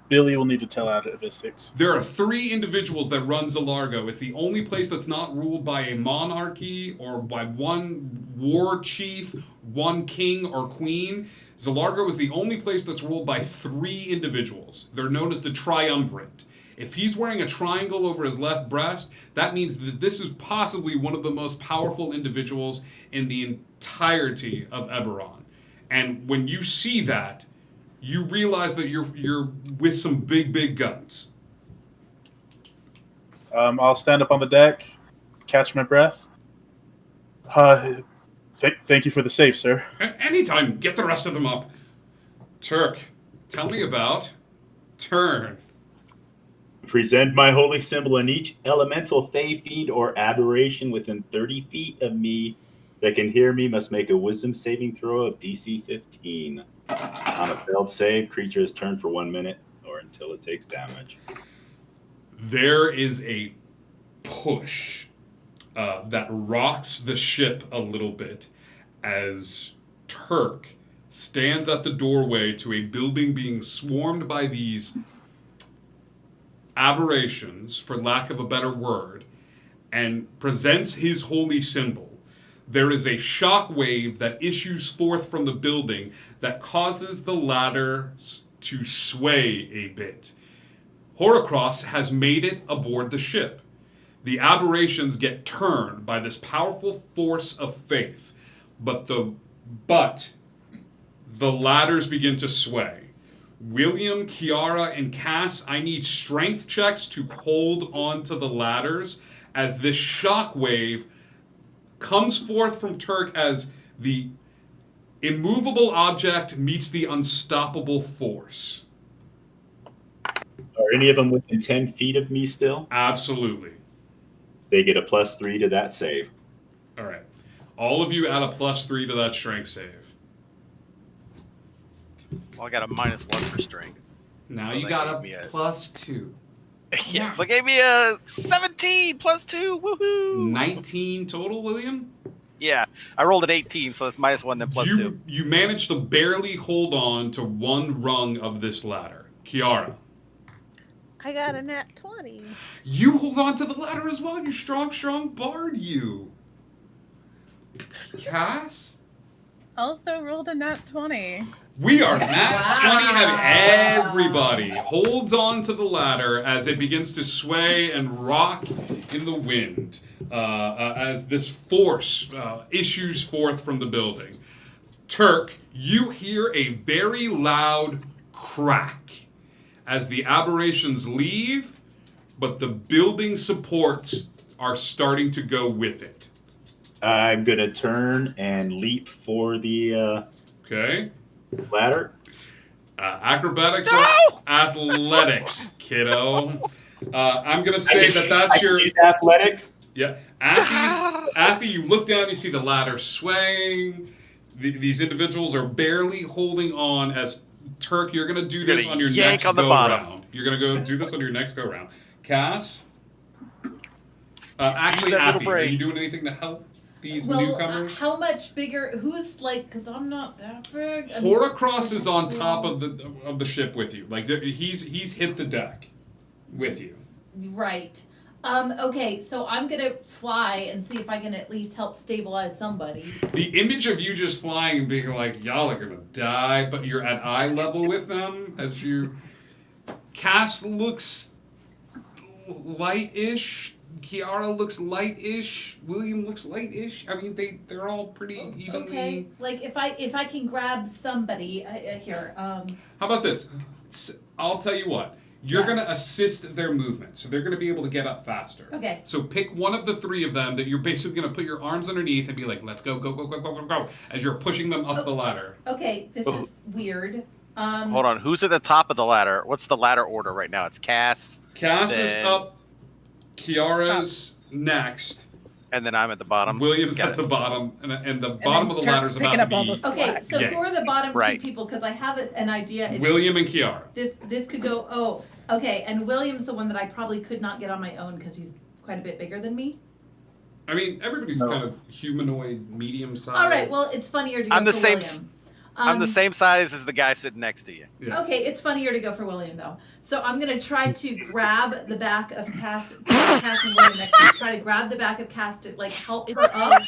Billy will need to tell Atavistics. There are 3 individuals that run Zalargo. It's the only place that's not ruled by a monarchy or by one war chief, one king or queen. Zalargo is the only place that's ruled by 3 individuals. They're known as the Triumvirate. If he's wearing a triangle over his left breast, that means that this is possibly one of the most powerful individuals in the entirety of Eberron. And when you see that, you realize that you're with some big guns. I'll stand up on the deck, catch my breath. Thank you for the save, sir. Anytime. Get the rest of them up. Turk, tell me about Turn. Present my holy symbol, and each elemental, fey, fiend, or aberration within 30 feet of me that can hear me must make a wisdom saving throw of DC 15. On a failed save, creature is turned for 1 minute or until it takes damage. There is a push that rocks the ship a little bit as Turk stands at the doorway to a building being swarmed by these aberrations, for lack of a better word, and presents his holy symbol. There is a shock wave that issues forth from the building that causes the ladders to sway a bit. Hortocross has made it aboard the ship. The aberrations get turned by this powerful force of faith, but the ladders begin to sway. William, Kiara, and Cass, I need strength checks to hold on to the ladders as this shock wave comes forth from Turk as the immovable object meets the unstoppable force. Are any of them within 10 feet of me still? Absolutely. They get a +3 to that save. All right. All of you add a +3 to that strength save. Well, I got a -1 for strength. Now So you that got gave a me +2. Yeah, so it gave me a 17 +2. Woohoo! 19 total, William? Yeah, I rolled an 18, so it's -1 then +2. You managed to barely hold on to one rung of this ladder. Kiara. I got a nat 20. You hold on to the ladder as well, you strong bard, you. Cass? Also rolled a nat 20. We are nat 20 heavy. Everybody holds on to the ladder as it begins to sway and rock in the wind as this force issues forth from the building. Turk, you hear a very loud crack as the aberrations leave, but the building supports are starting to go with it. I'm going to turn and leap for the okay ladder. Acrobatics or athletics, kiddo. I'm going to say that's your... use athletics? Yeah. After you look down, you see the ladder swaying. These individuals are barely holding on as... Turk, you're going to do this on your next go-round. You're going to go do this on your next go-round. Cass? Actually, Affy, are you doing anything to help these newcomers? How much bigger? Who's like? Because I'm not that big. Horacross is on top of the ship with you. Like he's hit the deck with you. Right. Okay, so I'm gonna fly and see if I can at least help stabilize somebody. The image of you just flying and being like, y'all are gonna die, but you're at eye level with them as you... Cass looks light-ish. Kiara looks light-ish. William looks light-ish. I mean, they're all pretty evenly... Okay, like if I can grab somebody here. How about this? I'll tell you what. You're going to assist their movement, so they're going to be able to get up faster. Okay. So pick one of the three of them that you're basically going to put your arms underneath and be like, let's go, go, go, go, go, go, go, as you're pushing them up the ladder. Okay, this is weird. Hold on, who's at the top of the ladder? What's the ladder order right now? It's Cass. Cass is up. Kiara's next. And then I'm at the bottom. William's at the bottom, and the bottom of the ladder is about to be... Okay, so yanked. who are the bottom two people? Because I have an idea. William and Kiara. This could go... Oh, okay, and William's the one that I probably could not get on my own because he's quite a bit bigger than me. I mean, everybody's kind of humanoid, medium size. All right, well, it's funnier to go I'm the for same. William. I'm the same size as the guy sitting next to you. Yeah. Okay, it's funnier to go for William though. So I'm gonna try to grab the back of Cass and William next to me. Try to grab the back of Cass to like help her up.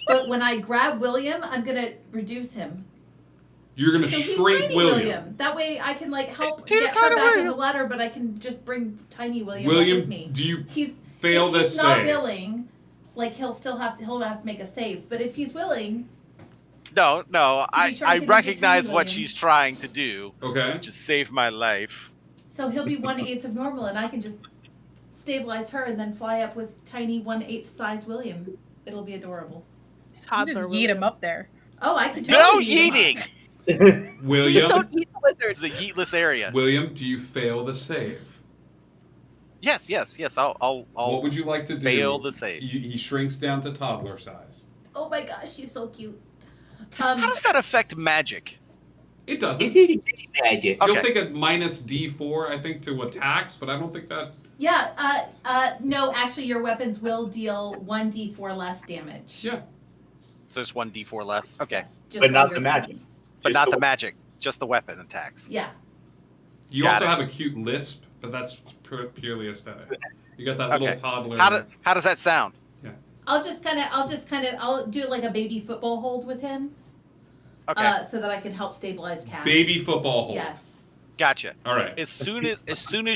But when I grab William, I'm gonna reduce him. You're gonna So he's shrink tiny William. That way I can like help get her back on the ladder, but I can just bring tiny William with me. Do you He's fail if this he's not save? willing, like he'll have to make a save. But if he's willing. No, I shrunken into recognize tiny what William. she's trying to do. Okay. Which is save my life. So he'll be 1/8 of normal, and I can just stabilize her and then fly up with tiny 1/8 size William. It'll be adorable. Toddler just yeet him up there. Oh, I could No totally yeet him yeeting! William. Just don't eat the wizard. It's a yeetless area. William, do you fail the save? Yes. I'll What would you like to do? fail the save. He shrinks down to toddler size. Oh my gosh, she's so cute. How does that affect magic? It doesn't. It's itty bitty magic. You'll Okay. take a minus D4, I think, to attacks, but I don't think that... Yeah, no, actually your weapons will deal 1d4 less damage. Yeah. So there's 1d4 less. Okay. Yes, just But while not you're the magic. attacking. But Just not the- the magic, just the weapon attacks. Yeah. You Got also it. have a cute lisp, but that's purely aesthetic. You got that little Okay. toddler... How does that sound? I'll do like a baby football hold with him. Okay. So that I can help stabilize Cass. Baby football hold. Yes. Gotcha. All right. As soon as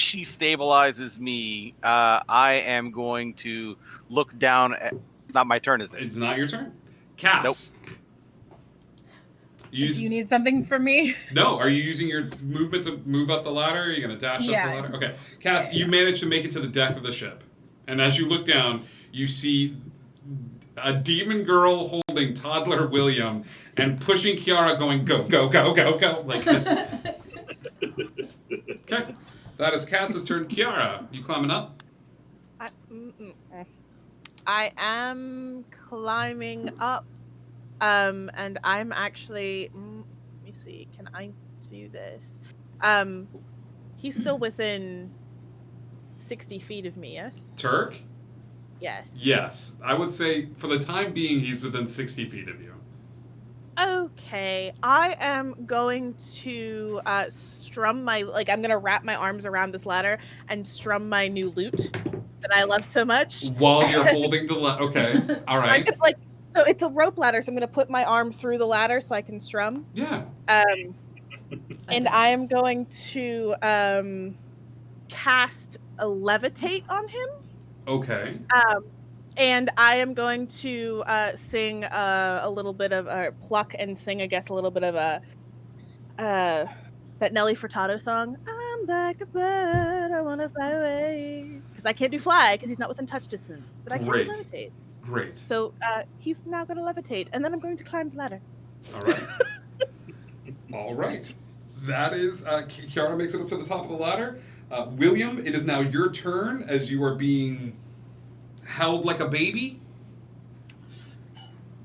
she stabilizes me, I am going to look down at. It's not my turn, is it? It's not your turn. Cass. Nope. Do you need something from me? No, are you using your movement to move up the ladder? Are you going to dash up Yeah. the ladder? Okay. Cass, you manage to make it to the deck of the ship. And as you look down, you see a demon girl holding toddler William and pushing Kiara going, go, go, go, go, go. Like this. Okay. That is Cass's turn. Kiara, you climbing up? I am climbing up, and I'm actually. Let me see. Can I do this? He's still within 60 feet of me. Yes. Turk? Yes. Yes. I would say for the time being, he's within 60 feet of you. Okay, I am going to strum my I'm gonna wrap my arms around this ladder and strum my new lute that I love so much. While you're holding the ladder. Okay. All I'm right. gonna, so it's a rope ladder, so I'm gonna put my arm through the ladder so I can strum. Yeah. And I am going to cast a levitate on him. Okay. And I am going to sing a little bit of pluck and sing, I guess, a little bit of that Nelly Furtado song. I'm like a bird, I want to fly away. Because I can't do fly because he's not within touch distance, but I can Great. levitate. Great. So he's now going to levitate, and then I'm going to climb the ladder. All right. All right. That is, Kiara makes it up to the top of the ladder. William, it is now your turn as you are being held like a baby.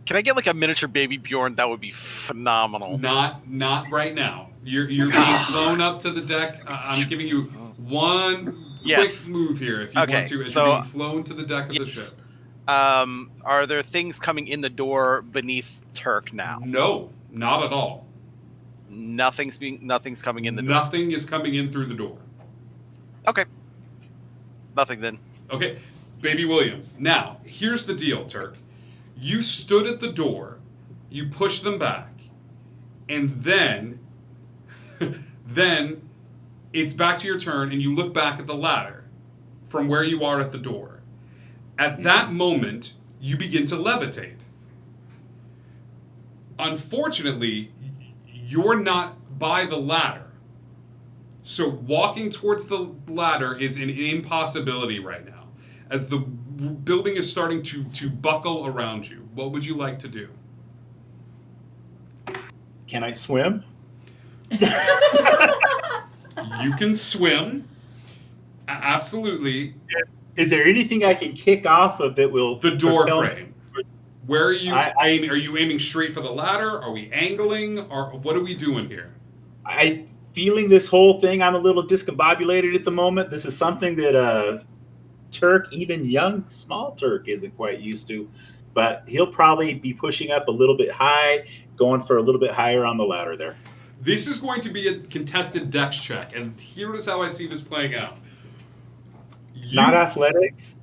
Can I get like a miniature baby Bjorn? That would be phenomenal. Not right now. You're being flown up to the deck. I'm giving you one quick move here if you want to. As you're being flown to the deck of the ship. Are there things coming in the door beneath Turk now? No, not at all. Nothing's coming in the door. Nothing is coming in through the door. Okay. Nothing then. Okay, baby William. Now, here's the deal, Turk. You stood at the door, you pushed them back, and then it's back to your turn and you look back at the ladder from where you are at the door. At that moment, you begin to levitate. Unfortunately, you're not by the ladder. So walking towards the ladder is an impossibility right now. As the building is starting to buckle around you, what would you like to do? Can I swim? You can swim. Absolutely. Is there anything I can kick off of that will... The door frame. Where are you aiming? Are you aiming straight for the ladder? Are we angling? Or what are we doing here? I feeling this whole thing. I'm a little discombobulated at the moment. This is something that Turk, even young, small Turk, isn't quite used to. But he'll probably be pushing up a little bit high, going for a little bit higher on the ladder there. This is going to be a contested dex check, and here is how I see this playing out. Not athletics?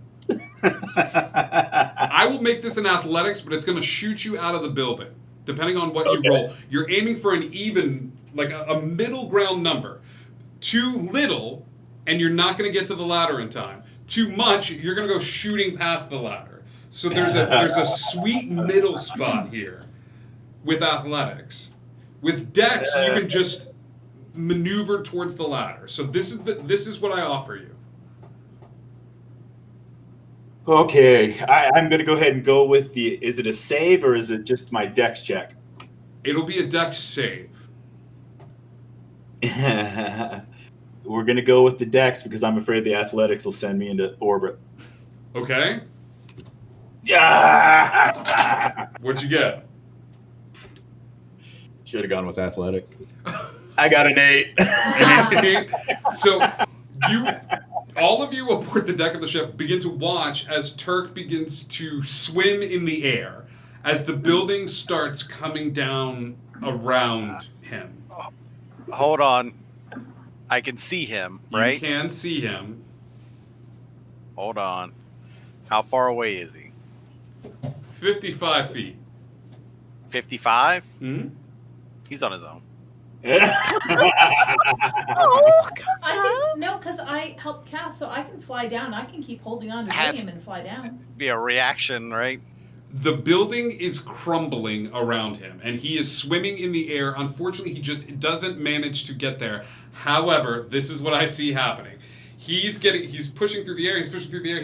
I will make this an athletics, but it's going to shoot you out of the building, depending on what you roll. You're aiming for an even, like a middle ground number. Too little, and you're not going to get to the ladder in time. Too much, you're going to go shooting past the ladder. So there's a sweet middle spot here with athletics. With dex, you can just maneuver towards the ladder. So this is what I offer you. Okay, I'm going to go ahead and go with the... Is it a save or is it just my dex check? It'll be a dex save. We're going to go with the dex because I'm afraid the athletics will send me into orbit. Okay. Yeah. What'd you get? Should have gone with athletics. I got an 8. An 8. So all of you aboard the deck of the ship begin to watch as Turk begins to swim in the air as the building starts coming down around him. Hold on. I can see him, right? You can see him. Hold on. How far away is he? 55 feet. 55? Mm-hmm. He's on his own. Oh, come I can, no, because I help cast, so I can fly down. I can keep holding on to William and fly down. Be a reaction, right? The building is crumbling around him, and he is swimming in the air. Unfortunately, he just doesn't manage to get there. However, this is what I see happening. He's pushing through the air, he's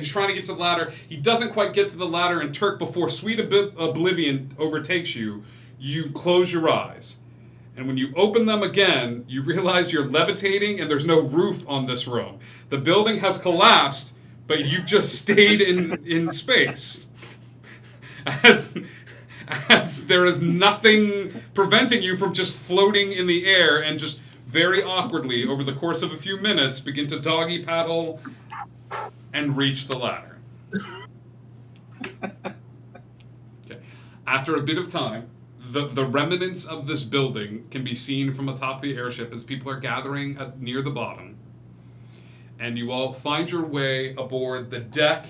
trying to get to the ladder. He doesn't quite get to the ladder, and Turk, before sweet oblivion overtakes you, you close your eyes. And when you open them again, you realize you're levitating and there's no roof on this room. The building has collapsed, but you've just stayed in space. As there is nothing preventing you from just floating in the air and just very awkwardly, over the course of a few minutes, begin to doggy paddle and reach the ladder. Okay. After a bit of time, the remnants of this building can be seen from atop the airship as people are gathering near the bottom. And you all find your way aboard the deck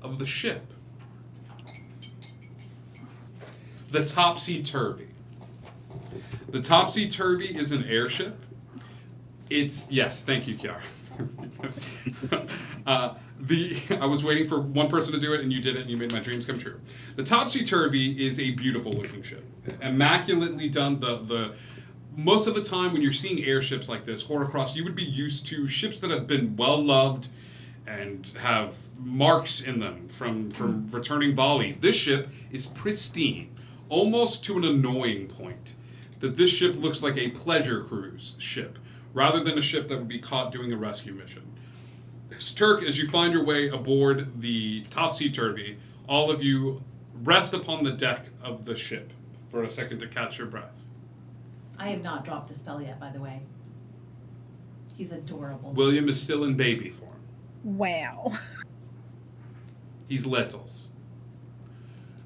of the ship. The Topsy-Turvy. The Topsy-Turvy is an airship. Yes, thank you, Kiara. I was waiting for one person to do it, and you did it, and you made my dreams come true. The Topsy-Turvy is a beautiful-looking ship. Immaculately done. Most of the time when you're seeing airships like this, Horrocross, you would be used to ships that have been well-loved and have marks in them from returning volley. This ship is pristine, almost to an annoying point. That this ship looks like a pleasure cruise ship, rather than a ship that would be caught doing a rescue mission. Turk, as you find your way aboard the Topsy-Turvy, all of you rest upon the deck of the ship for a second to catch your breath. I have not dropped the spell yet, by the way. He's adorable. William is still in baby form. Wow. He's littles.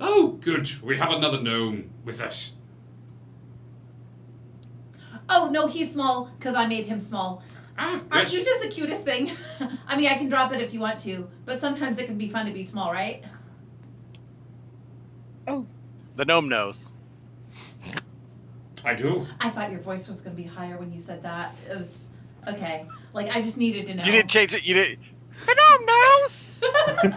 Oh, good. We have another gnome with us. Oh, no, he's small, because I made him small. Aren't you just the cutest thing? I mean, I can drop it if you want to, but sometimes it can be fun to be small, right? Oh. The gnome knows. I do. I thought your voice was going to be higher when you said that. It was... Okay. Like, I just needed to know. You didn't change it. You didn't... The gnome knows!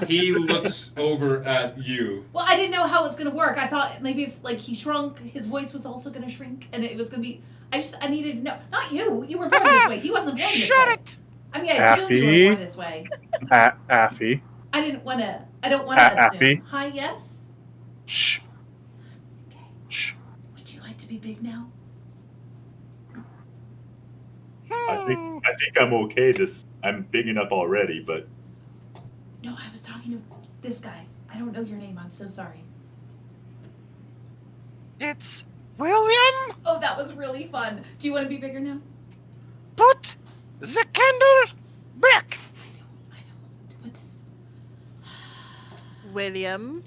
He looks over at you. Well, I didn't know how it was going to work. I thought maybe if, like, he shrunk, his voice was also going to shrink, and it was going to be... I needed to know. Not you. You were born this way. He wasn't born this way. Shut it! I mean, I assumed you were born this way. Affy. I don't want to assume. Affy. Hi, yes? Shh. Okay. Shh. Would you like to be big now? I think I'm okay. I'm big enough already, but No, I was talking to this guy. I don't know your name. I'm so sorry. It's William. Oh, that was really fun. Do you want to be bigger now? Put the candle back. I don't. What is... William.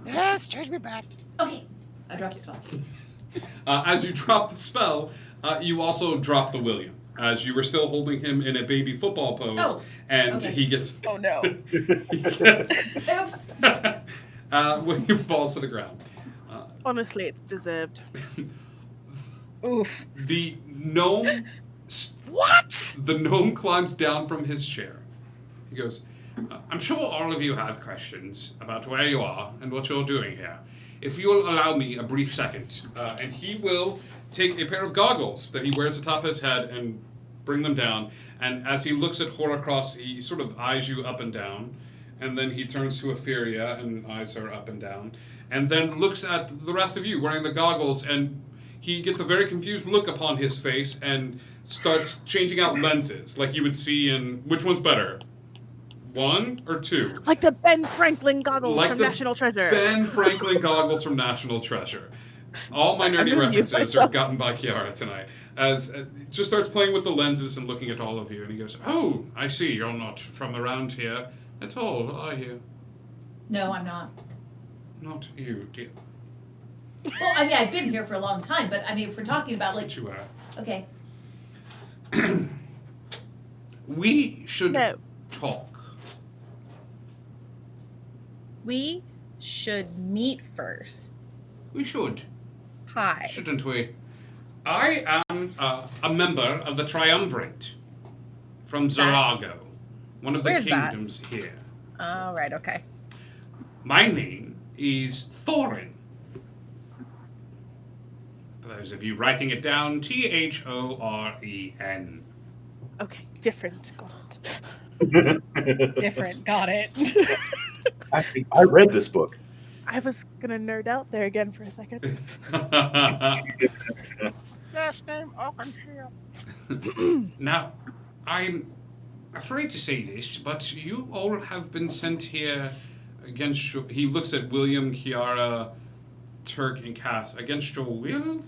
Yes, change me back. Okay. I dropped the spell. As you drop the spell, you also drop the William. As you were still holding him in a baby football pose, and okay. he gets... Oh, no. he gets... Oops. William falls to the ground. Honestly, it's deserved. Oof. The gnome... What? The gnome climbs down from his chair. He goes, I'm sure all of you have questions about where you are and what you're doing here. If you'll allow me a brief second, and he will take a pair of goggles that he wears atop his head and bring them down. And as he looks at Horrocross, he sort of eyes you up and down. And then he turns to Etheria and eyes her up and down. And then looks at the rest of you wearing the goggles, and he gets a very confused look upon his face and starts changing out lenses, like you would see in... Which one's better? 1 or 2? Like the Ben Franklin goggles Like from the National Treasure. Ben Franklin goggles from National Treasure. All my nerdy references are gotten by Kiara tonight. As just starts playing with the lenses and looking at all of you, and he goes, "Oh, I see. You're not from around here at all, are you?" No, I'm not. Not you, dear. Well, I mean, I've been here for a long time, but I mean, if we're talking about like... 2 hours. Okay. We should No. talk. We should meet first. We should. Hi. Shouldn't we? I am a member of the Triumvirate from Zarago, one of the Where's that? kingdoms here. All right, okay. My name is Thorin. For those of you writing it down, Thoren. Okay, different. Got it. Different. Got it. I read this book. I was gonna nerd out there again for a second. Last name Oakenshire. Now, I'm afraid to say this, but you all have been sent here against your... He looks at William, Kiara, Turk, and Cass. Against your will?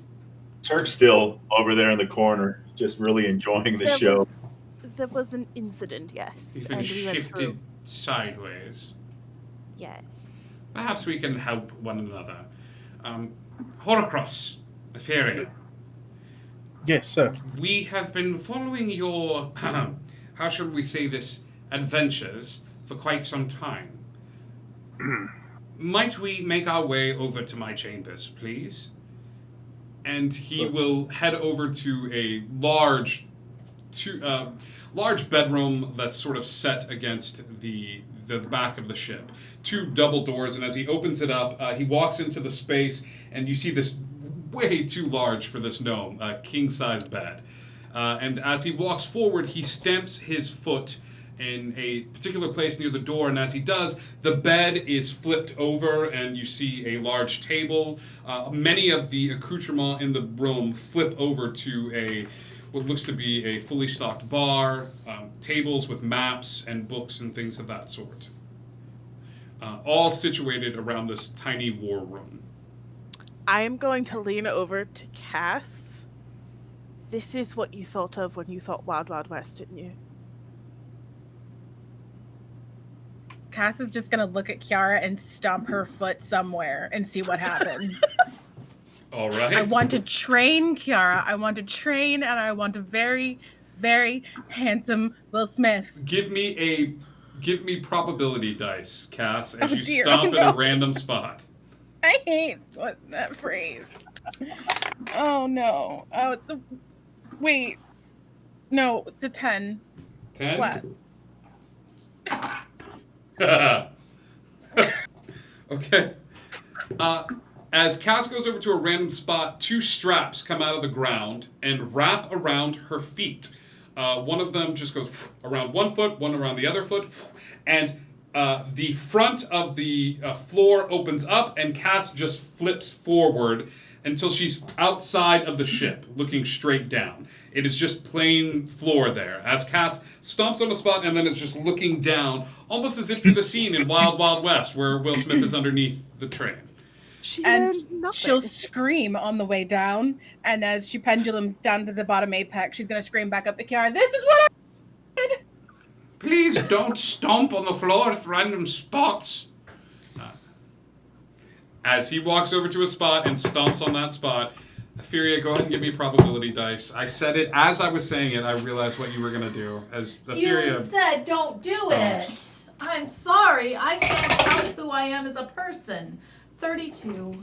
Turk's still over there in the corner, just really enjoying the show. There was an incident, yes. He's been and we went shifted through. sideways. Yes. Perhaps we can help one another. Horcrux, Etheria. Yes, sir. We have been following your, how should we say this, adventures for quite some time. Might we make our way over to my chambers, please? And he will head over to a large bedroom that's sort of set against the back of the ship. 2 double doors, and as he opens it up, he walks into the space, and you see this way too large for this gnome, a king-size bed. And as he walks forward, he stamps his foot in a particular place near the door, and as he does, the bed is flipped over, and you see a large table. Many of the accoutrements in the room flip over to what looks to be a fully stocked bar, tables with maps and books and things of that sort. All situated around this tiny war room. I am going to lean over to Cass. This is what you thought of when you thought Wild Wild West, didn't you? Cass is just gonna look at Kiara and stomp her foot somewhere and see what happens. All right. I want to train Kiara. I want to train, and I want a very, very handsome Will Smith. Give me probability dice, Cass, as Oh, you dear. stomp Oh, in a no. random spot. I hate that phrase. Oh no. Oh, it's a. Wait. No, it's a 10. 10? Flat. Okay. As Cass goes over to a random spot, 2 straps come out of the ground and wrap around her feet. One of them just goes around one foot, one around the other foot, and the front of the floor opens up, and Cass just flips forward until she's outside of the ship, looking straight down. It is just plain floor there, as Cass stomps on a spot and then is just looking down, almost as if you're the scene in Wild Wild West where Will Smith is underneath the train. She'll scream on the way down, and as she pendulums down to the bottom apex, she's gonna scream back up to Kiara, "This is what I did!" Please don't stomp on the floor at random spots. As he walks over to a spot and stomps on that spot, Etheria, go ahead and give me probability dice. I said it as I was saying it. I realized what you were going to do. As Etheria You said don't do it. I'm sorry. I can't tell who I am as a person. 32.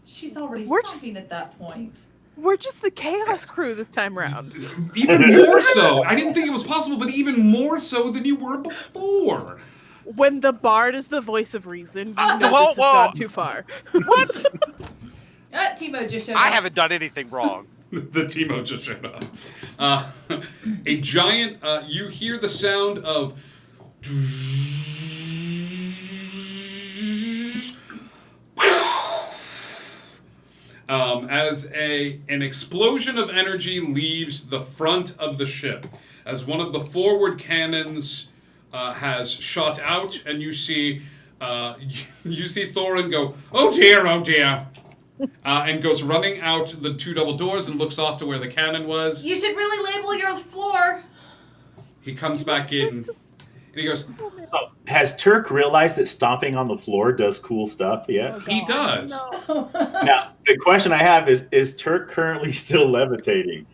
She's already stomping at that point. We're just the Chaos Crew this time around. Even more so. I didn't think it was possible, but even more so than you were before. When the bard is the voice of reason, you know this has gone too far. What? Timo just showed up. I haven't done anything wrong. The Timo just showed up. A giant, you hear the sound of... as an explosion of energy leaves the front of the ship, as one of the forward cannons has shot out, and you see Thorin go, oh dear, and goes running out the 2 double doors and looks off to where the cannon was. You should really label your floor. He comes back in, and he goes, So, has Turk realized that stomping on the floor does cool stuff yet? He does. Now, the question I have is Turk currently still levitating?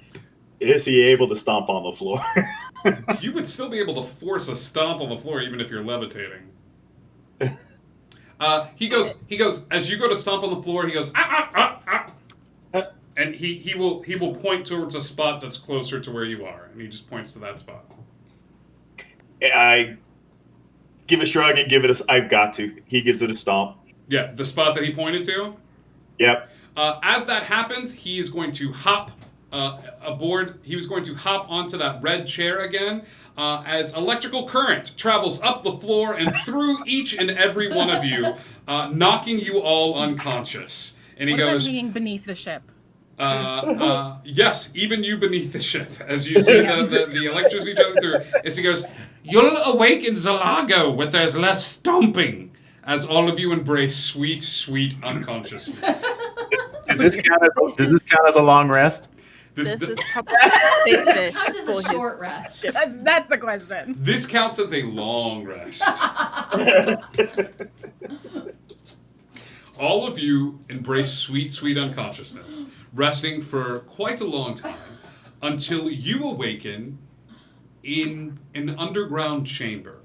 Is he able to stomp on the floor? You would still be able to force a stomp on the floor even if you're levitating. He goes, as you go to stomp on the floor, he goes, and he will point towards a spot that's closer to where you are, and he just points to that spot. I give a shrug and give it I've got to. He gives it a stomp. Yeah, the spot that he pointed to? Yep. As that happens, he is going to hop aboard. He was going to hop onto that red chair again as electrical current travels up the floor and through each and every one of you, knocking you all unconscious. And he What if goes, I'm being beneath the ship? Yes, even you beneath the ship, as you see the electricity coming through, as he goes, "You'll awaken Zalago where there's less stomping," as all of you embrace sweet, sweet unconsciousness. Does this count as a long rest? This is probably How does a short rest? That's the question. This counts as a long rest. All of you embrace sweet, sweet unconsciousness, resting for quite a long time until you awaken in an underground chamber.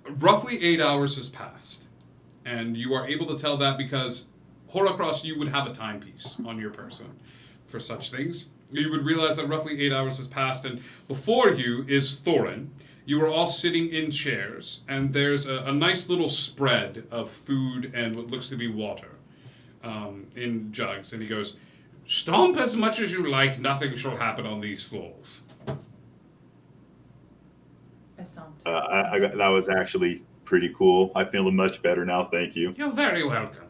Roughly 8 hours has passed, and you are able to tell that because Horacross, you would have a timepiece on your person for such things. You would realize that roughly 8 hours has passed, and before you is Thorin. You are all sitting in chairs, and there's a nice little spread of food and what looks to be water in jugs. And he goes, "Stomp as much as you like, nothing shall happen on these floors." I stomped. That was actually pretty cool. I feel much better now, thank you. You're very welcome.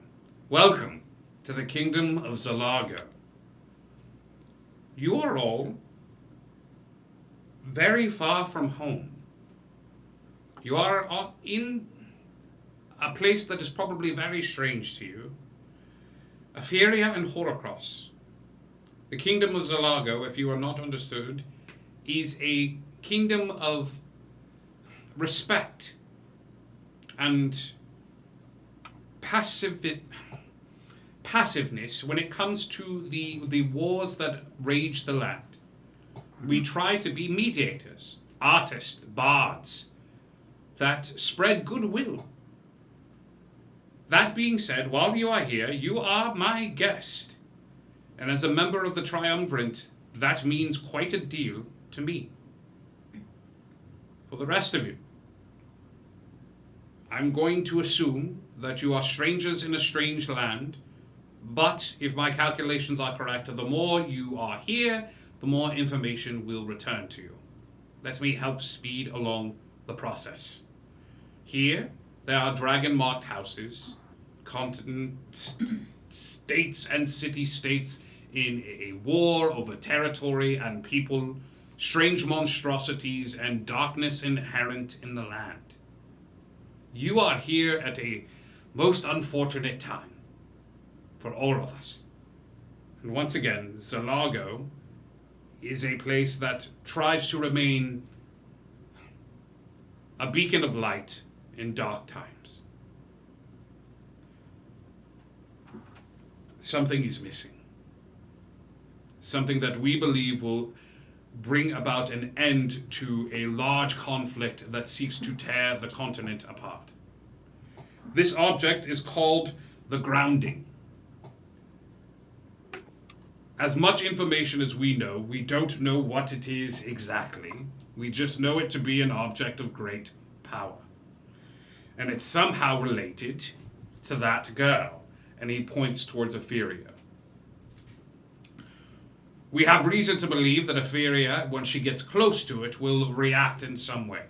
Welcome to the kingdom of Zalago. You are all very far from home. You are in a place that is probably very strange to you. Etheria and Horacross. The kingdom of Zalago, if you are not understood, is a kingdom of respect and passiveness when it comes to the wars that rage the land. We try to be mediators, artists, bards, that spread goodwill. That being said, while you are here, you are my guest. And as a member of the Triumvirate, that means quite a deal to me. For the rest of you, I'm going to assume that you are strangers in a strange land, but if my calculations are correct, the more you are here, the more information will return to you. Let me help speed along the process. Here, there are dragon-marked houses, continent states and city-states in a war over territory and people, strange monstrosities and darkness inherent in the land. You are here at a most unfortunate time for all of us. And once again, Zalago is a place that tries to remain a beacon of light in dark times. Something is missing. Something that we believe will bring about an end to a large conflict that seeks to tear the continent apart. This object is called the grounding. As much information as we know, we don't know what it is exactly. We just know it to be an object of great power. And it's somehow related to that girl. And he points towards Etheria. We have reason to believe that Etheria, when she gets close to it, will react in some way.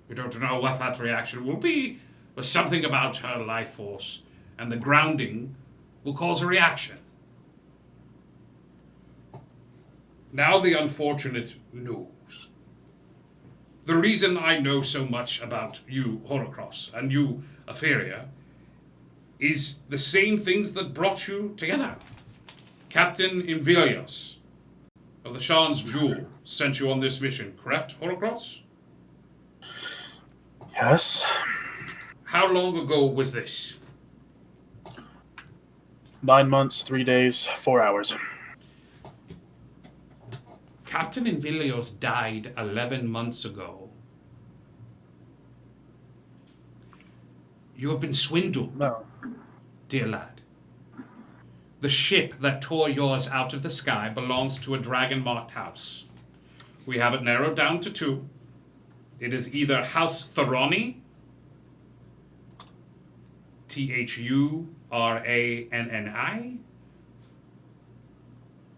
We don't know what that reaction will be, but something about her life force and the grounding will cause a reaction. Now the unfortunate news. The reason I know so much about you, Horacross, and you, Etheria, is the same things that brought you together. Captain Invilios of the Shan's Jewel sent you on this mission, correct, Horacross? Yes. How long ago was this? 9 months, 3 days, 4 hours. Captain Invilios died 11 months ago. You have been swindled, No. dear lad. The ship that tore yours out of the sky belongs to a dragon-marked house. We have it narrowed down to 2. It is either House Tharani, Thuranni,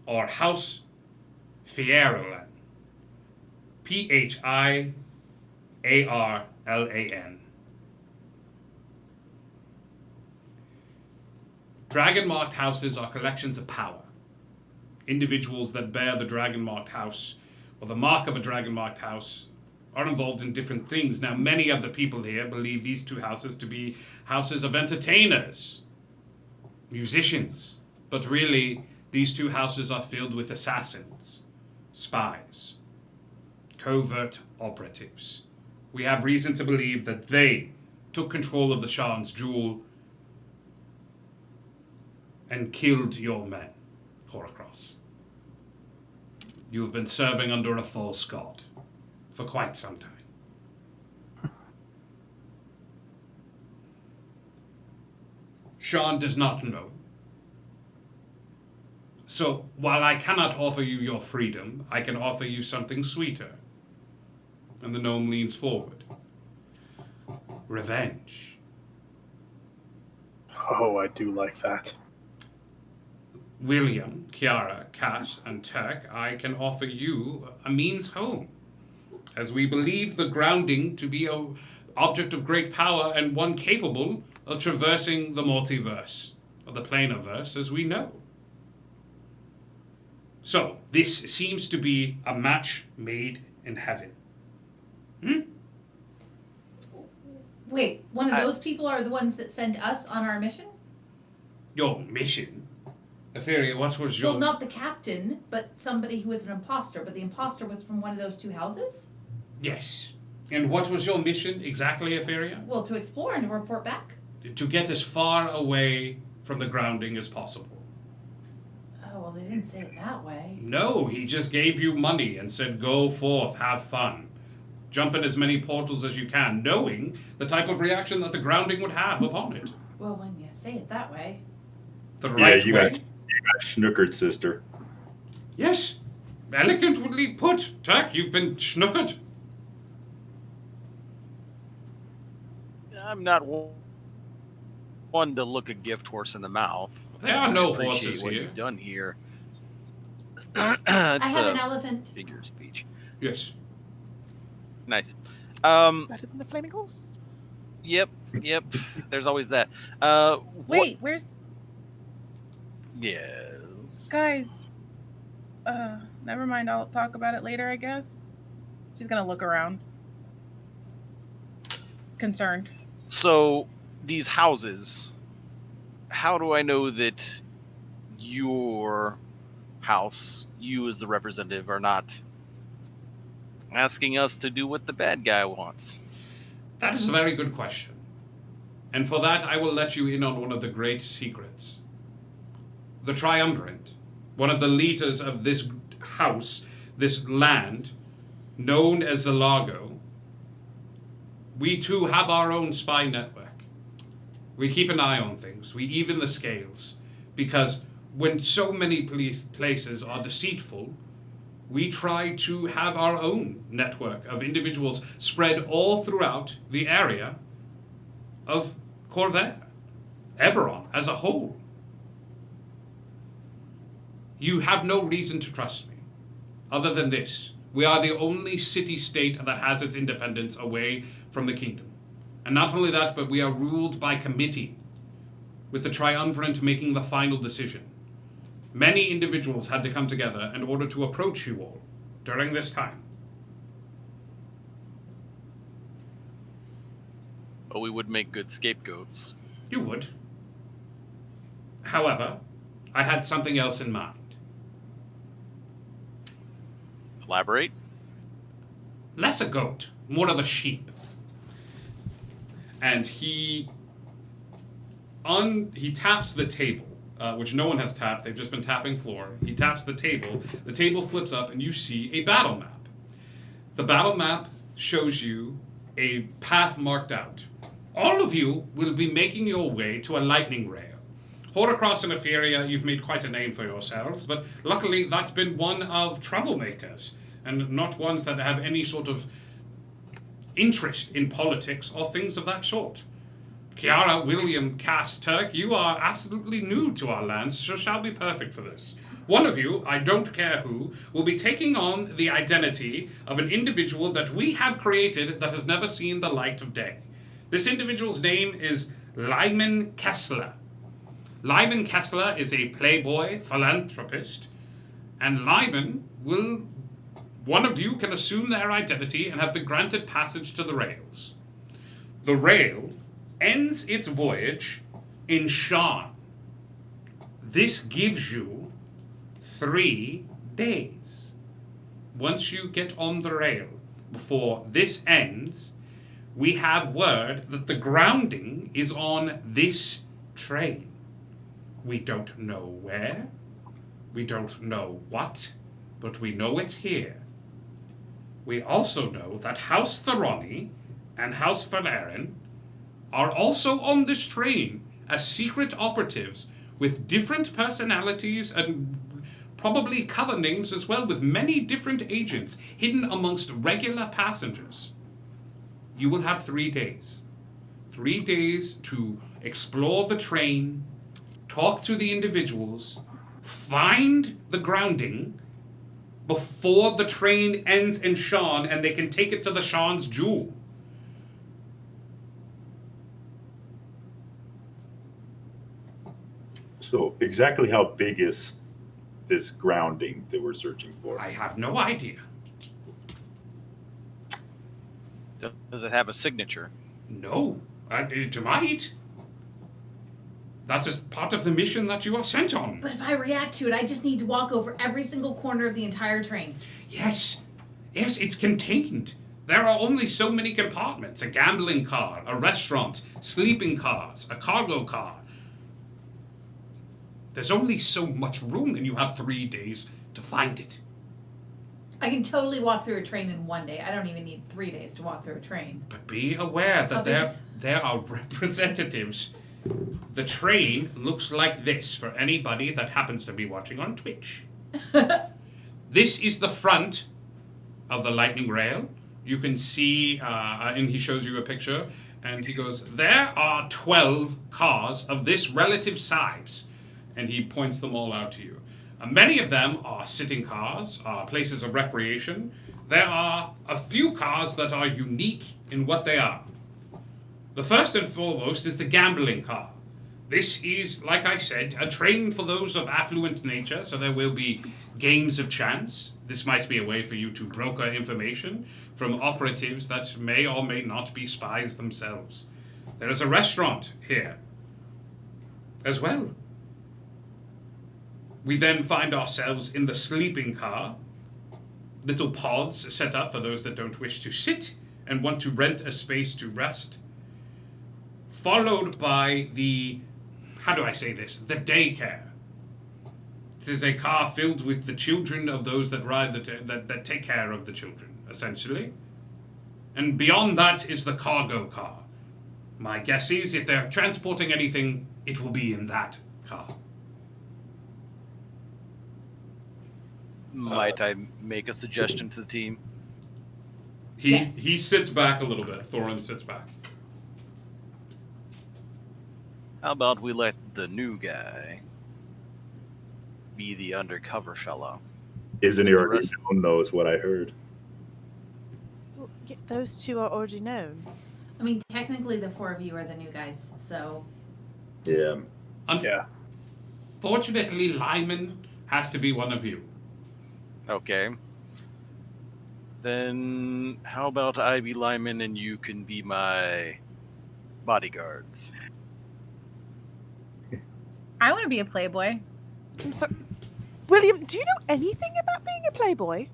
or House Fiarlan, Piarlan. Dragon-marked houses are collections of power. Individuals that bear the dragon-marked house, or the mark of a dragon-marked house, are involved in different things. Now, many of the people here believe these two houses to be houses of entertainers, musicians, but really, these two houses are filled with assassins, spies, covert operatives. We have reason to believe that they took control of the Shan's jewel and killed your men, Horacross. You have been serving under a false god for quite some time. Shan does not know. So, while I cannot offer you your freedom, I can offer you something sweeter. And the gnome leans forward. Revenge. Oh, I do like that. William, Kiara, Cass, and Turk, I can offer you a means home, as we believe the grounding to be an object of great power and one capable of traversing the multiverse, or the planiverse as we know. So, this seems to be a match made in heaven. Wait, one of those people are the ones that sent us on our mission? Your mission? Etheria, what was your... Well, not the captain, but somebody who was an imposter. But the imposter was from one of those two houses? Yes. And what was your mission exactly, Etheria? Well, to explore and to report back. To get as far away from the grounding as possible. Oh, well, they didn't say it that way. No, he just gave you money and said, go forth, have fun. Jump in as many portals as you can, knowing the type of reaction that the grounding would have upon it. Well, when you say it that way. The right you way. got snookered, sister. Yes. Elegantly put. Turk, you've been snookered. I'm not one to look a gift horse in the mouth. There are no Appreciate horses what here. You've done here. I have an elephant. Figure of speech. Yes. Nice. Better than the flaming horse. Yep. There's always that. Wait, where's... Yes. Guys, never mind. I'll talk about it later, I guess. She's gonna look around. Concerned. So, these houses, how do I know that your house, you as the representative, are not asking us to do what the bad guy wants? That is a very good question. And for that, I will let you in on one of the great secrets. The Triumvirate, one of the leaders of this house, this land, known as the Largo, we too have our own spy network. We keep an eye on things. We even the scales. Because when so many places are deceitful, we try to have our own network of individuals spread all throughout the area of Corvair, Eberron as a whole. You have no reason to trust me, other than this. We are the only city-state that has its independence away from the kingdom. And not only that, but we are ruled by committee, with the Triumvirate making the final decision. Many individuals had to come together in order to approach you all during this time. But we would make good scapegoats. You would. However, I had something else in mind. Elaborate? Less a goat, more of a sheep. And he taps the table, which no one has tapped. They've just been tapping floor. He taps the table flips up, and you see a battle map. The battle map shows you a path marked out. All of you will be making your way to a lightning rail. Horacross and Etheria, you've made quite a name for yourselves, but luckily that's been one of troublemakers, and not ones that have any sort of interest in politics or things of that sort. Kiara, William, Cass, Turk, you are absolutely new to our lands, so shall be perfect for this. One of you, I don't care who, will be taking on the identity of an individual that we have created that has never seen the light of day. This individual's name is Lyman Kessler. Lyman Kessler is a playboy philanthropist, and Lyman will... One of you can assume their identity and have been granted passage to the rails. The rail ends its voyage in Shan. This gives you 3 days. Once you get on the rail, before this ends, we have word that the grounding is on this train. We don't know where, we don't know what, but we know it's here. We also know that House Theroni and House Valerian are also on this train as secret operatives with different personalities and probably cover names as well, with many different agents hidden amongst regular passengers. You will have 3 days. 3 days to explore the train, talk to the individuals, find the grounding before the train ends in Shan and they can take it to the Shan's Jewel. So exactly how big is this grounding that we're searching for? I have no idea. Does it have a signature? No, it might. That's just part of the mission that you are sent on. But if I react to it, I just need to walk over every single corner of the entire train. Yes, it's contained. There are only so many compartments. A gambling car, a restaurant, sleeping cars, a cargo car. There's only so much room, and you have 3 days to find it. I can totally walk through a train in 1 day. I don't even need 3 days to walk through a train. But be aware that there are representatives. The train looks like this for anybody that happens to be watching on Twitch. This is the front of the lightning rail. You can see, and he shows you a picture, and he goes, there are 12 cars of this relative size. And he points them all out to you. Many of them are sitting cars, places of recreation. There are a few cars that are unique in what they are. The first and foremost is the gambling car. This is, like I said, a train for those of affluent nature, so there will be games of chance. This might be a way for you to broker information from operatives that may or may not be spies themselves. There is a restaurant here as well. We then find ourselves in the sleeping car. Little pods set up for those that don't wish to sit and want to rent a space to rest. Followed by the, how do I say this, the daycare. It is a car filled with the children of those that ride, that take care of the children, essentially. And beyond that is the cargo car. My guess is if they're transporting anything, it will be in that car. Might I make a suggestion to the team? He sits back a little bit. Thorin sits back. How about we let the new guy be the undercover fellow? Isn't he already knows what I heard? Well, those two are already known. I mean, technically the 4 of you are the new guys, so... Yeah. Fortunately, Lyman has to be one of you. Okay. Then how about I be Lyman and you can be my bodyguards? I want to be a playboy. I'm sorry. William, do you know anything about being a playboy?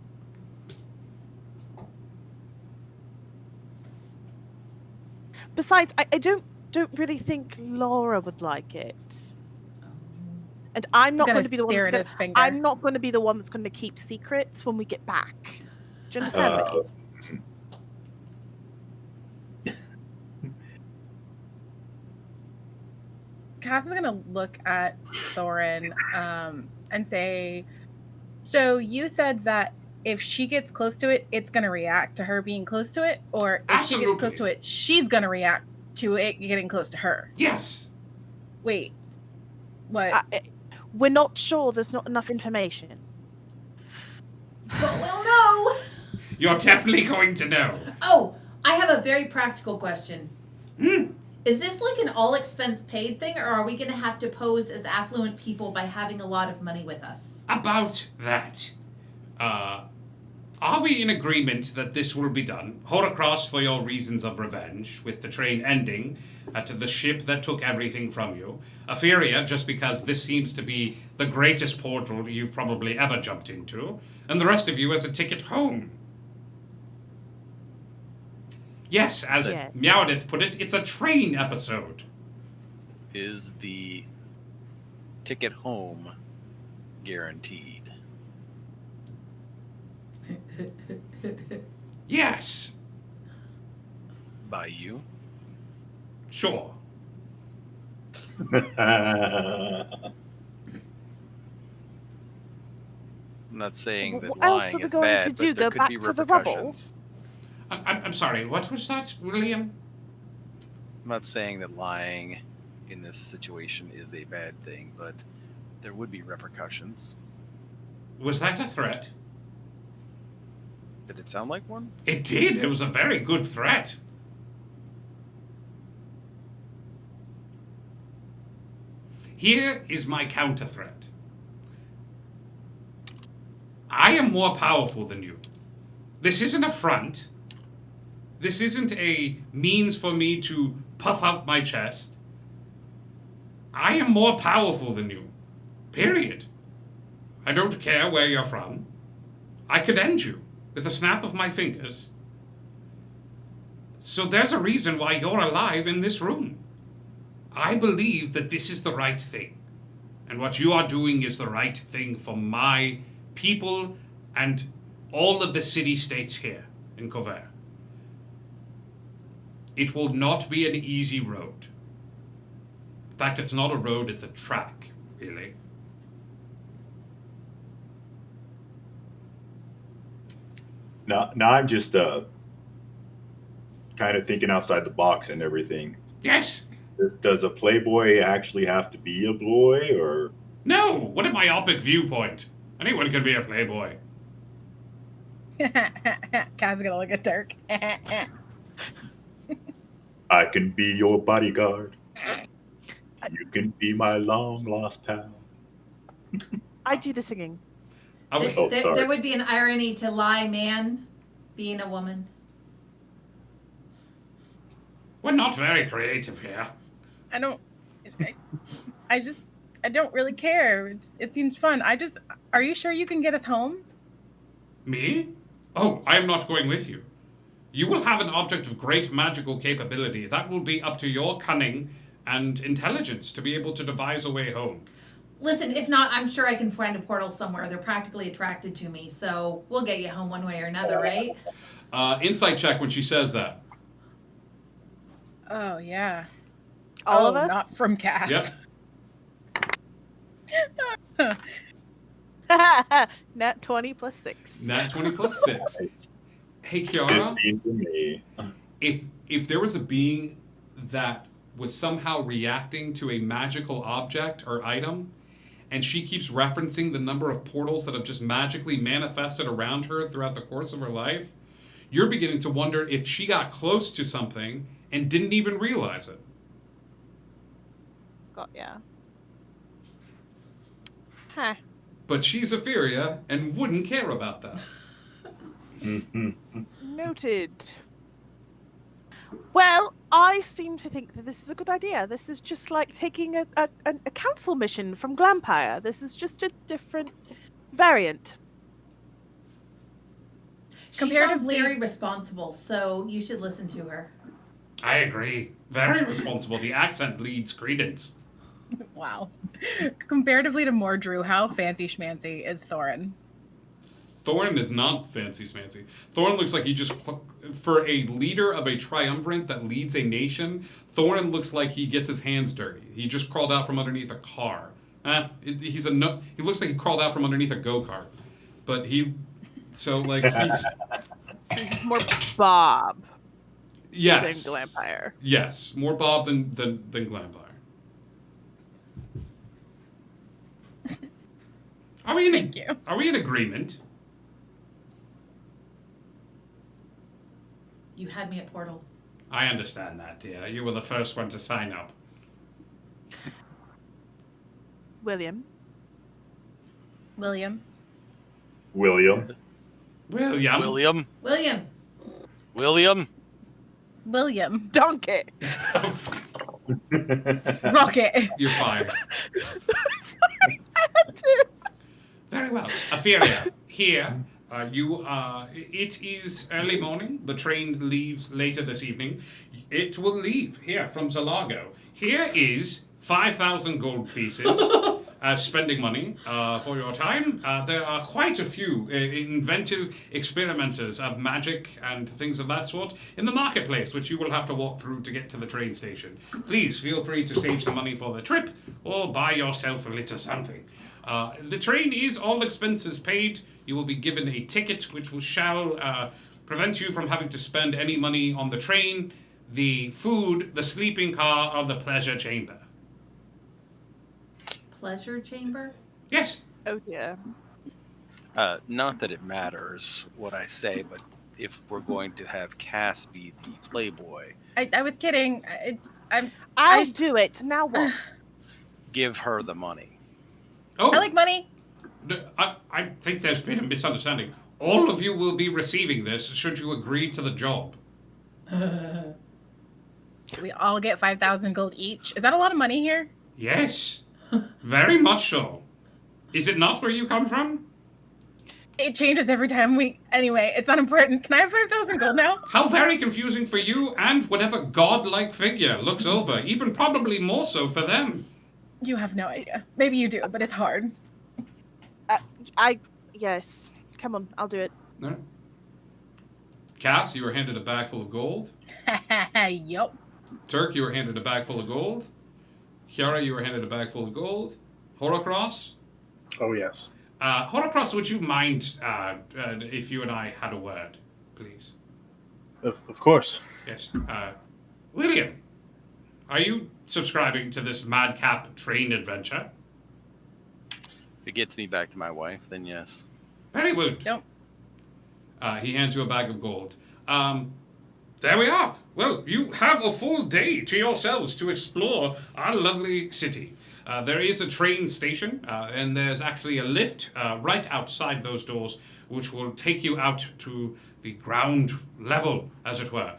Besides, I don't really think Laura would like it. And I'm not going to be the one that's I'm not going to be the one that's going to keep secrets when we get back. Do you understand me? Cass is going to look at Thorin and say, so you said that if she gets close to it, it's going to react to her being close to it? Or if she gets close to it, she's going to react to it getting close to her? Yes. Wait. What? We're not sure. There's not enough information. But we'll know! You're definitely going to know. Oh, I have a very practical question. Is this like an all expense paid thing, or are we going to have to pose as affluent people by having a lot of money with us? About that, are we in agreement that this will be done? Horacross for your reasons of revenge, with the train ending at the ship that took everything from you. Etheria, just because this seems to be the greatest portal you've probably ever jumped into. And the rest of you as a ticket home. Yes, as Meowdith put it, it's a train episode. Is the ticket home guaranteed? Yes. By you? Sure. I'm not saying that What else lying are we is going bad, to do? but there Go could be back to the rubble? repercussions. I'm sorry, what was that, William? I'm not saying that lying in this situation is a bad thing, but there would be repercussions. Was that a threat? Did it sound like one? It did. It was a very good threat. Here is my counter threat. I am more powerful than you. This isn't a front. This isn't a means for me to puff out my chest. I am more powerful than you. Period. I don't care where you're from. I could end you with a snap of my fingers. So there's a reason why you're alive in this room. I believe that this is the right thing. And what you are doing is the right thing for my people and all of the city-states here in Cover. It will not be an easy road. In fact, it's not a road, it's a track, really. Now I'm just kind of thinking outside the box and everything. Yes. Does a playboy actually have to be a boy, or? No. What a myopic viewpoint. Anyone can be a playboy. Kaz gonna look at Dirk. I can be your bodyguard. You can be my long lost pal. I do the singing. There would be an irony to lie man being a woman. We're not very creative here. I don't really care. It seems fun. Are you sure you can get us home? Me? Oh, I am not going with you. You will have an object of great magical capability. That will be up to your cunning and intelligence to be able to devise a way home. Listen, if not, I'm sure I can find a portal somewhere. They're practically attracted to me, so we'll get you home one way or another, right? Insight check when she says that. Oh, yeah. All of us? Not from Cass. Yep. Nat 20 plus 6. Nat 20 plus 6. Hey, Kiara, 15 for me. if there was a being that was somehow reacting to a magical object or item, and she keeps referencing the number of portals that have just magically manifested around her throughout the course of her life, you're beginning to wonder if she got close to something and didn't even realize it. Got ya. Huh. But she's Etheria and wouldn't care about that. Noted. Well, I seem to think that this is a good idea. This is just like taking a council mission from Glampire. This is just a different variant. She sounds very responsible, so you should listen to her. I agree. Very responsible. The accent leads credence. Wow. Comparatively to Mordrew, how fancy schmancy is Thorin? Thorin is not fancy smancy. Thorin looks like he just, for a leader of a triumvirate that leads a nation, Thorin looks like he gets his hands dirty. He just crawled out from underneath a car. He looks like he crawled out from underneath a go-kart. But he's... So he's more Bob. Yes. Than Glampire. Yes, more Bob than Glampire. Are we in agreement? You had me at portal. I understand that, dear. You were the first one to sign up. William. William. William. William. William. Donkey. Rocket. You're fired. Sorry, I had to. Very well. Ophelia, here, it is early morning. The train leaves later this evening. It will leave here from Zalago. Here is 5,000 gold pieces as spending money for your time. There are quite a few inventive experimenters of magic and things of that sort in the marketplace, which you will have to walk through to get to the train station. Please feel free to save some money for the trip or buy yourself a little something. The train is all expenses paid. You will be given a ticket which shall prevent you from having to spend any money on the train, the food, the sleeping car, or the pleasure chamber. Pleasure chamber? Yes. Oh dear. Not that it matters what I say, but if we're going to have Cass be the playboy, I was kidding. I'll do it. Now what? give her the money. Oh. I like money. I think there's been a misunderstanding. All of you will be receiving this should you agree to the job. We all get 5,000 gold each. Is that a lot of money here? Yes. Very much so. Is it not where you come from? It changes every time we... Anyway, it's not important. Can I have 5,000 gold now? How very confusing for you and whatever godlike figure looks over. Even probably more so for them. You have no idea. Maybe you do, but it's hard. Yes. Come on, I'll do it. All right. Cass, you were handed a bag full of gold. Yup. Turk, you were handed a bag full of gold. Kiara, you were handed a bag full of gold. Horocross? Oh, yes. Horocross, would you mind if you and I had a word, please? Of course. Yes. William, are you subscribing to this madcap train adventure? If it gets me back to my wife, then yes. Very good. Don't. He hands you a bag of gold. There we are. Well, you have a full day to yourselves to explore our lovely city. There is a train station, and there's actually a lift right outside those doors, which will take you out to the ground level, as it were.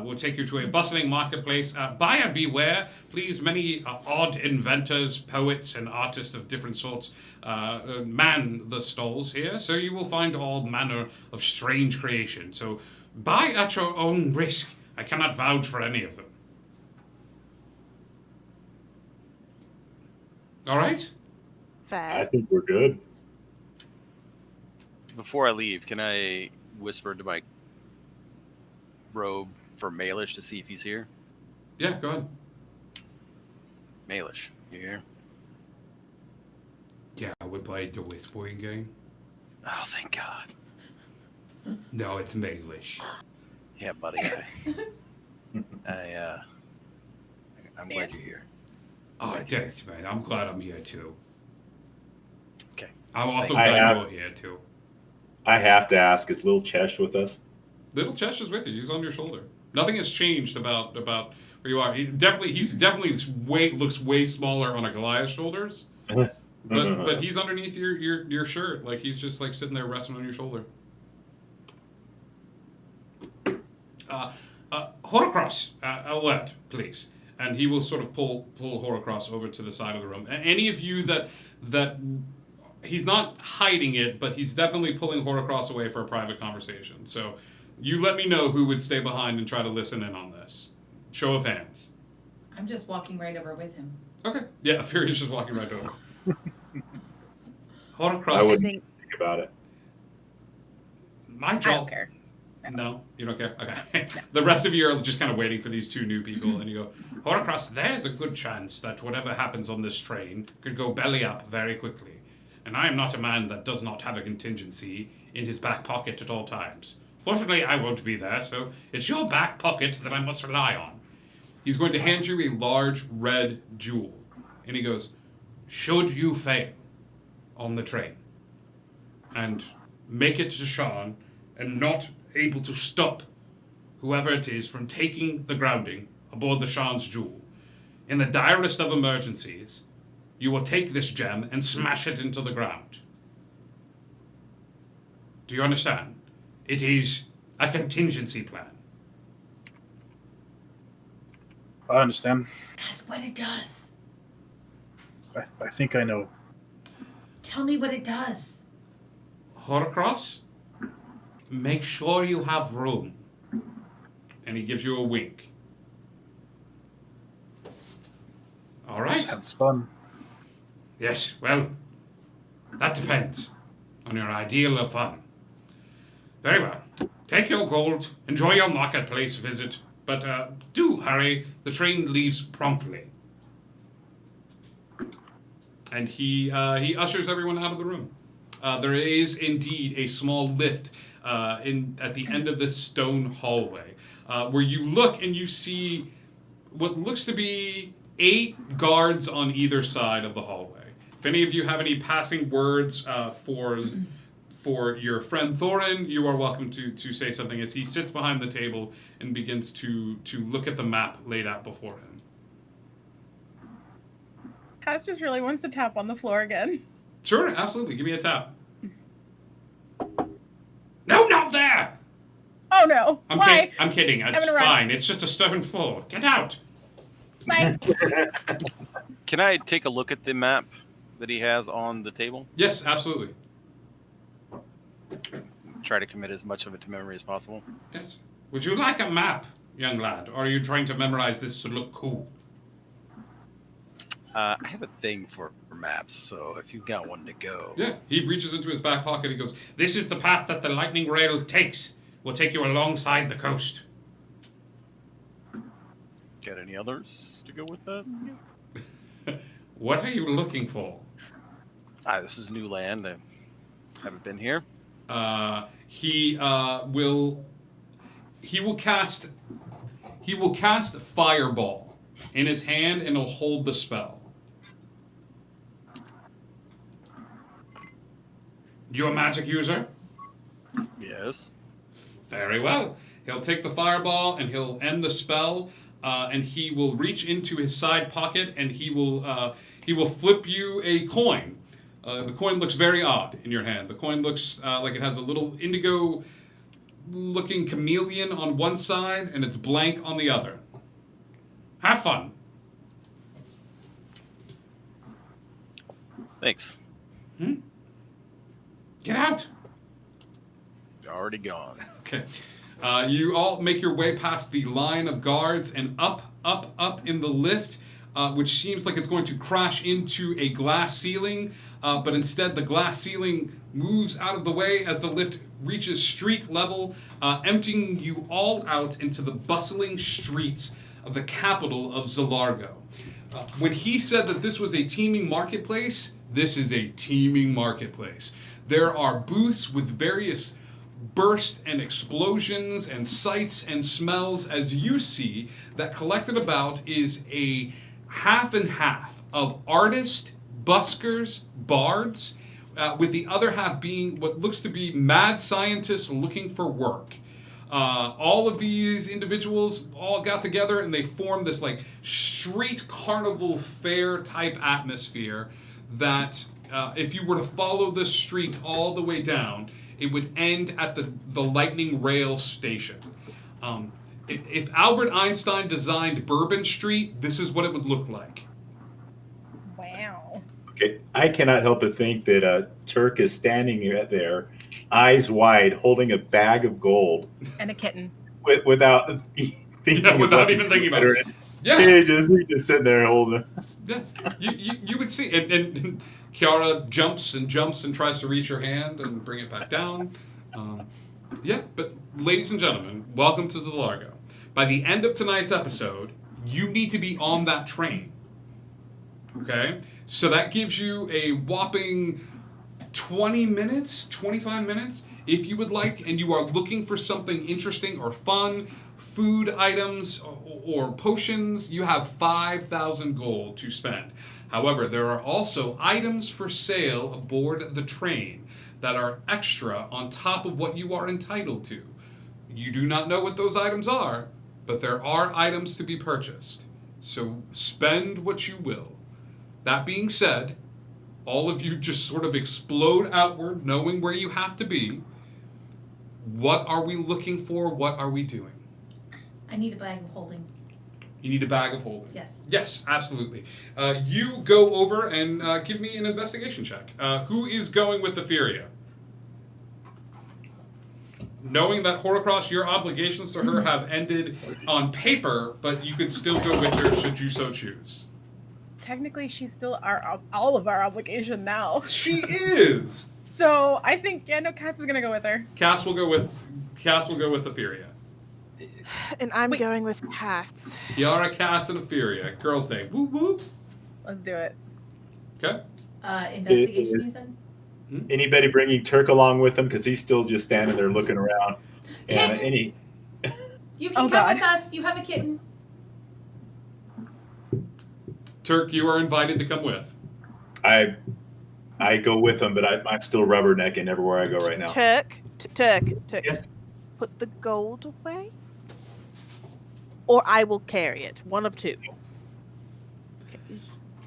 Will take you to a bustling marketplace. Buyer beware, please. Many odd inventors, poets, and artists of different sorts man the stalls here, so you will find all manner of strange creation. So buy at your own risk. I cannot vouch for any of them. All right? Fair. I think we're good. Before I leave, can I whisper to my robe for Malish to see if he's here? Yeah, go ahead. Malish, you here? Yeah, we played the whispering game. Oh, thank God. No, it's Malish. Yeah, buddy. I'm glad you're here. Oh, thanks, man. I'm glad I'm here, too. Okay. I'm also glad you're here, too. I have to ask, is Little Chesh with us? Little Chesh is with you. He's on your shoulder. Nothing has changed about where you are. He's definitely looks way smaller on a Goliath's shoulders. But he's underneath your shirt. Like, he's just, like, sitting there resting on your shoulder. Horocross, a word, please. And he will sort of pull Horocross over to the side of the room. Any of you that he's not hiding it, but he's definitely pulling Horocross away for a private conversation. So you let me know who would stay behind and try to listen in on this. Show of hands. I'm just walking right over with him. Okay. Yeah, Furious just walking right over. Horocross. I wouldn't think about it. My job. I don't care. No, you don't care? Okay. The rest of you are just kind of waiting for these two new people, and you go, Horocross, there's a good chance that whatever happens on this train could go belly up very quickly. And I am not a man that does not have a contingency in his back pocket at all times. Fortunately, I won't be there, so it's your back pocket that I must rely on. He's going to hand you a large red jewel. And he goes, should you fail on the train and make it to Sean and not able to stop whoever it is from taking the grounding aboard the Shan's Jewel. In the direst of emergencies, you will take this gem and smash it into the ground. Do you understand? It is a contingency plan. I understand. Ask what it does. I think I know. Tell me what it does. Horcrux, make sure you have room. And he gives you a wink. All right. Sounds fun. Yes, well, that depends on your ideal of fun. Very well. Take your gold, enjoy your marketplace visit, but do hurry. The train leaves promptly. And he ushers everyone out of the room. There is indeed a small lift at the end of this stone hallway, where you look and you see what looks to be 8 guards on either side of the hallway. If any of you have any passing words for your friend Thorin, you are welcome to say something as he sits behind the table and begins to look at the map laid out before him. Cass just really wants to tap on the floor again. Sure, absolutely. Give me a tap. No, not there! Oh no! Why? I'm kidding. It's fine. It's just a stone floor. Get out! Bye. Can I take a look at the map that he has on the table? Yes, absolutely. Try to commit as much of it to memory as possible. Yes. Would you like a map, young lad, or are you trying to memorize this to look cool? I have a thing for maps, so if you've got one to go. Yeah, he reaches into his back pocket. He goes, "This is the path that the lightning rail takes. Will take you alongside the coast." Got any others to go with that? What are you looking for? This is new land. I haven't been here. He will cast Fireball in his hand, and he'll hold the spell. You a magic user? Yes. Very well. He'll take the fireball and he'll end the spell, and he will reach into his side pocket and he will flip you a coin. The coin looks very odd in your hand. The coin looks like it has a little indigo-looking chameleon on one side and it's blank on the other. Have fun. Thanks. Get out. Already gone. Okay. You all make your way past the line of guards and up in the lift, which seems like it's going to crash into a glass ceiling, but instead the glass ceiling moves out of the way as the lift reaches street level, emptying you all out into the bustling streets of the capital of Zalargo. When he said that this was a teeming marketplace, this is a teeming marketplace. There are booths with various bursts and explosions and sights and smells, as you see, that collected about is a half and half of artists, buskers, bards, with the other half being what looks to be mad scientists looking for work. All of these individuals all got together and they formed this like street carnival fair type atmosphere that if you were to follow this street all the way down, it would end at the lightning rail station. If Albert Einstein designed Bourbon Street, this is what it would look like. Wow. Okay, I cannot help but think that Turk is standing there, eyes wide, holding a bag of gold. And a kitten. Without thinking without even thinking about it. Yeah. He's just sitting there holding. Yeah, you would see, and Kiara jumps and tries to reach her hand and bring it back down. Yeah, but ladies and gentlemen, welcome to Zalargo. By the end of tonight's episode, you need to be on that train. Okay? So that gives you a whopping 20 minutes, 25 minutes, if you would like, and you are looking for something interesting or fun, food items or potions, you have 5,000 gold to spend. However, there are also items for sale aboard the train that are extra on top of what you are entitled to. You do not know what those items are, but there are items to be purchased. So spend what you will. That being said, all of you just sort of explode outward, knowing where you have to be. What are we looking for? What are we doing? I need a bag of holding. You need a bag of holding. Yes. Yes, absolutely. You go over and give me an investigation check. Who is going with Etheria? Knowing that Horcrux, your obligations to her have ended on paper, but you could still go with her should you so choose. Technically, she's still all of our obligation now. She is. So I think Cass is gonna go with her. Cass will go with Etheria. And I'm going with Cass. Kiara, Cass, and Etheria. Girls' day. Woo woo. Let's do it. Okay. Investigation, you said? Anybody bringing Turk along with them? Because he's still just standing there looking around. And You can come with us. You have a kitten. Turk, you are invited to come with. I go with them, but I'm still rubbernecking everywhere I go right now. Turk. Yes. Put the gold away, or I will carry it. One of two. Okay.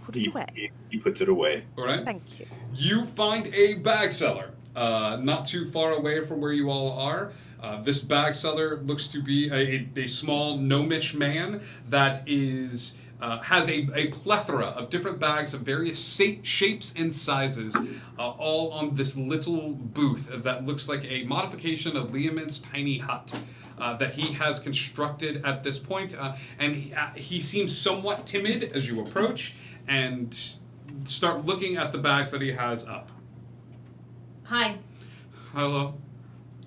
Put it away. He puts it away. All right. Thank you. You find a bag seller, not too far away from where you all are. This bag seller looks to be a small gnomish man that is has a plethora of different bags of various shapes and sizes, all on this little booth that looks like a modification of Liamin's tiny hut that he has constructed at this point. And he seems somewhat timid as you approach and start looking at the bags that he has up. Hi. Hello.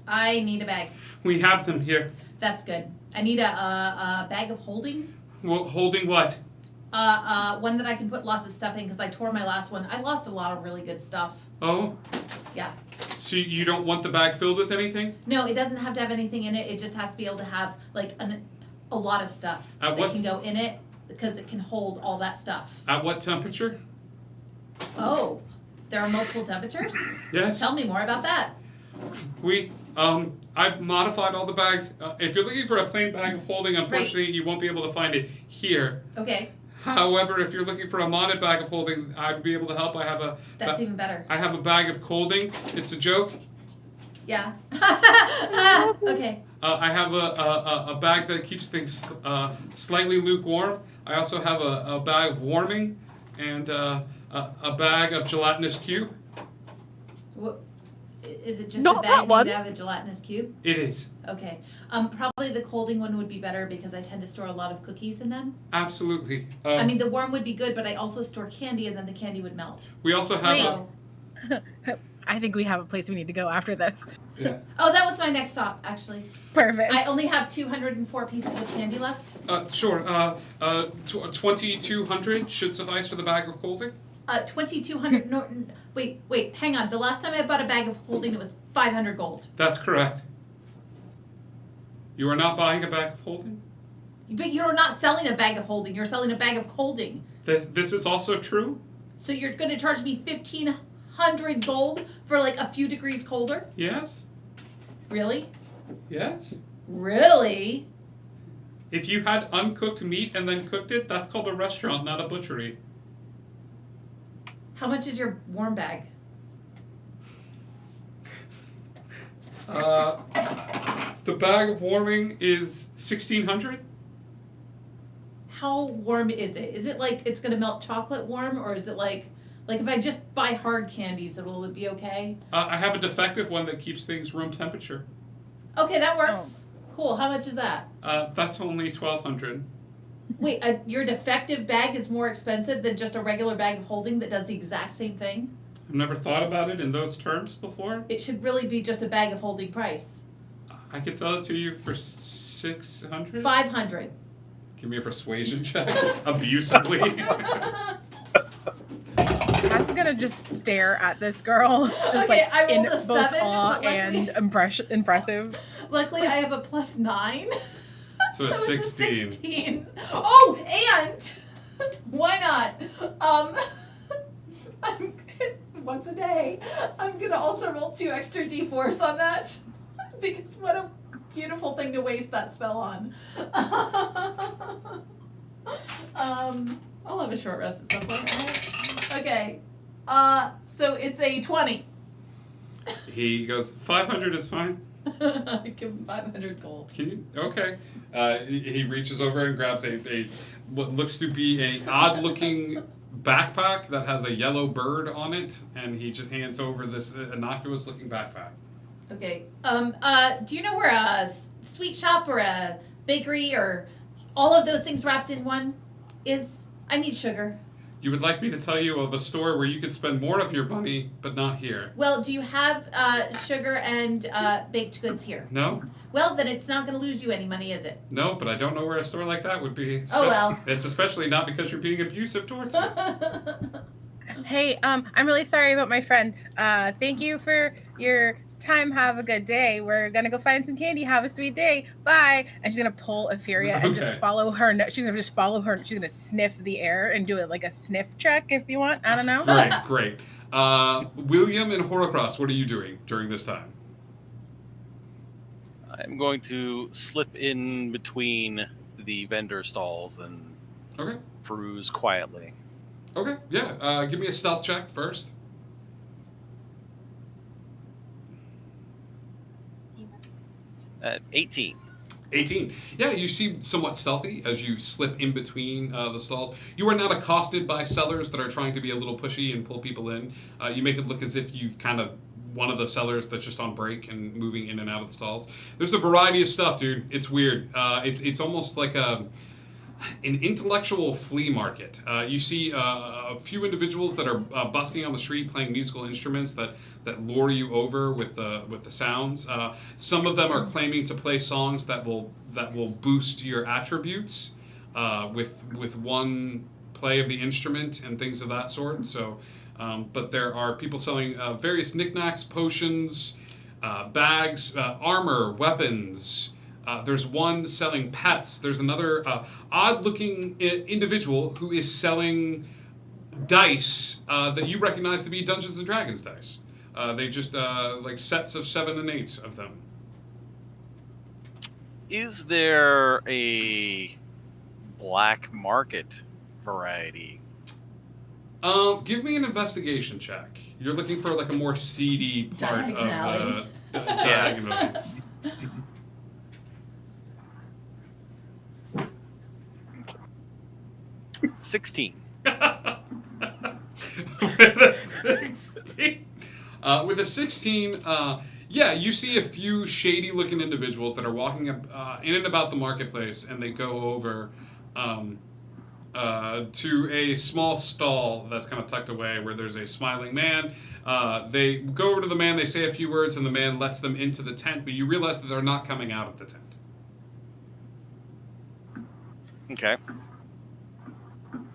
I need a bag. We have them here. That's good. I need a bag of holding. Well, holding what? One that I can put lots of stuff in because I tore my last one. I lost a lot of really good stuff. Oh? Yeah. So you don't want the bag filled with anything? No, it doesn't have to have anything in it. It just has to be able to have like a lot of stuff that can go in it because it can hold all that stuff. At what temperature? Oh, there are multiple temperatures? Yes. Tell me more about that. I've modified all the bags. If you're looking for a plain bag of holding, unfortunately, you won't be able to find it here. Okay. However, if you're looking for a modded bag of holding, I'd be able to help. I have That's even better. I have a bag of holding. It's a joke. Yeah. Okay. I have a bag that keeps things slightly lukewarm. I also have a bag of warming and a bag of gelatinous cube. What? Is it just Not a that bag one. made out of a gelatinous cube? It is. Okay. Probably the holding one would be better because I tend to store a lot of cookies in them. Absolutely. I mean, the warm would be good, but I also store candy, and then the candy would melt. We also have I think we have a place we need to go after this. Yeah. Oh, that was my next stop, actually. Perfect. I only have 204 pieces of candy left. Sure. 2,200 should suffice for the bag of holding. 2,200. No, wait. Hang on. The last time I bought a bag of holding, it was 500 gold. That's correct. You are not buying a bag of holding? But you're not selling a bag of holding. You're selling a bag of holding. This is also true? So you're going to charge me 1,500 gold for like a few degrees colder? Yes. Really? Yes. Really? If you had uncooked meat and then cooked it, that's called a restaurant, not a butchery. How much is your warm bag? The bag of warming is 1,600. How warm is it? Is it like it's gonna melt chocolate warm, or is it like if I just buy hard candies, will it be okay? I have a defective one that keeps things room temperature. Okay, that works. Cool. How much is that? That's only 1,200. Wait, your defective bag is more expensive than just a regular bag of holding that does the exact same thing? I've never thought about it in those terms before. It should really be just a bag of holding price. I could sell it to you for 600. 500. Give me a persuasion check, abusively. Cass is gonna just stare at this girl, just Okay, I in rolled a both 7, awe but luckily- and impressive. Luckily, I have a +9. So a 16. It's a 16. Oh, and why not? Once a day, I'm gonna also roll 2 extra d4s on that because what beautiful thing to waste that spell on. I'll have a short rest at some point, right? Okay. So it's a 20. He goes, 500 is fine. I give him 500 gold. Can you? Okay. He reaches over and grabs a what looks to be a odd-looking backpack that has a yellow bird on it, and he just hands over this innocuous-looking backpack. Okay. Do you know where a sweet shop or a bakery or all of those things wrapped in one is? I need sugar. You would like me to tell you of a store where you could spend more of your money, but not here. Well, do you have sugar and baked goods here? No? Well, then it's not going to lose you any money, is it? No, but I don't know where a store like that would be. Oh, well. It's especially not because you're being abusive towards me. Hey, I'm really sorry about my friend. Thank you for your time. Have a good day. We're gonna go find some candy. Have a sweet day. Bye. And she's gonna pull Etheria and just follow her. She's gonna just follow her. She's gonna sniff the air and do it like a sniff check if you want. I don't know. Great. William and Horacross, what are you doing during this time? I'm going to slip in between the vendor stalls and peruse quietly. Okay, yeah. Give me a stealth check first. 18. 18. Yeah, you seem somewhat stealthy as you slip in between the stalls. You are not accosted by sellers that are trying to be a little pushy and pull people in. You make it look as if you've kind of one of the sellers that's just on break and moving in and out of the stalls. There's a variety of stuff, dude. It's weird. It's almost like an intellectual flea market. You see a few individuals that are busking on the street playing musical instruments that lure you over with the sounds. Some of them are claiming to play songs that will boost your attributes with one play of the instrument and things of that sort. So, but there are people selling various knickknacks, potions, bags, armor, weapons. There's one selling pets. There's another odd-looking individual who is selling dice that you recognize to be Dungeons & Dragons dice. They just, like sets of 7 and 8 of them. Is there a black market variety? Give me an investigation check. You're looking for like a more seedy part of the Diagon Alley. 16. With a 16, yeah, you see a few shady-looking individuals that are walking up in and about the marketplace, and they go over to a small stall that's kind of tucked away where there's a smiling man. They go over to the man, they say a few words, and the man lets them into the tent, but you realize that they're not coming out of the tent. Okay.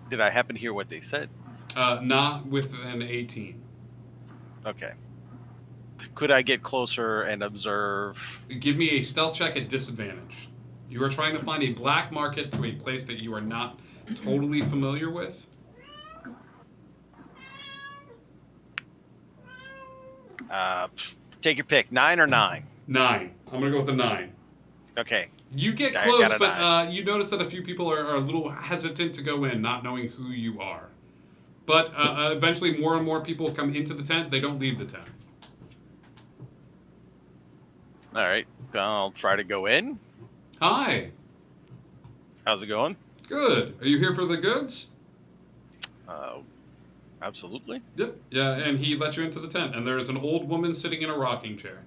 Did I happen to hear what they said? Not with an 18. Okay. Could I get closer and observe? Give me a stealth check at disadvantage. You are trying to find a black market to a place that you are not totally familiar with. Take your pick. 9 or 9? 9. I'm going to go with the 9. Okay. You get close, but you notice that a few people are a little hesitant to go in, not knowing who you are. But eventually more and more people come into the tent. They don't leave the tent. All right. I'll try to go in. Hi. How's it going? Good. Are you here for the goods? Absolutely. Yep. Yeah, and he let you into the tent, and there is an old woman sitting in a rocking chair.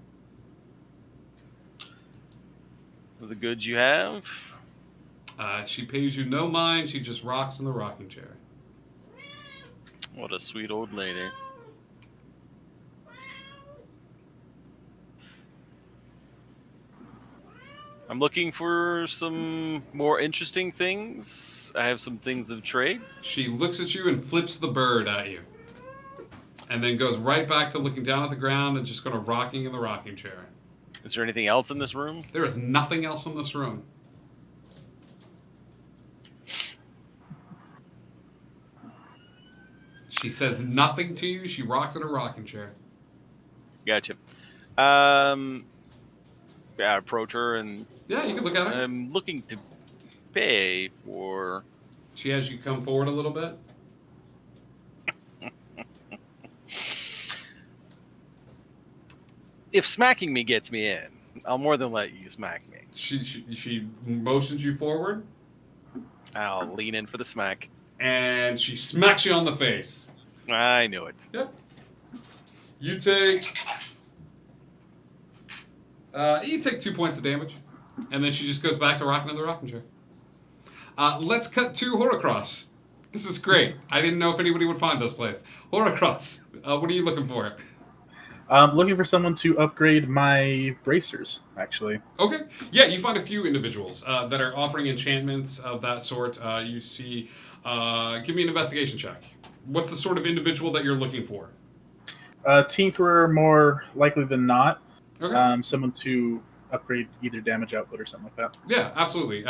The goods you have? She pays you no mind. She just rocks in the rocking chair. What a sweet old lady. I'm looking for some more interesting things. I have some things of trade. She looks at you and flips the bird at you. And then goes right back to looking down at the ground and just kind of rocking in the rocking chair. Is there anything else in this room? There is nothing else in this room. She says nothing to you. She rocks in a rocking chair. Gotcha. approach her and Yeah, you can look at her. I'm looking to pay for. She has you come forward a little bit. If smacking me gets me in, I'll more than let you smack me. She motions you forward. I'll lean in for the smack. And she smacks you on the face. I knew it. Yep. You take 2 points of damage. And then she just goes back to rocking in the rocking chair. Let's cut to Horacross. This is great. I didn't know if anybody would find this place. Horacross, what are you looking for? Looking for someone to upgrade my bracers, actually. Okay. Yeah, you find a few individuals that are offering enchantments of that sort. You see, give me an investigation check. What's the sort of individual that you're looking for? Tinkerer, more likely than not. Okay. Someone to upgrade either damage output or something like that. Yeah, absolutely.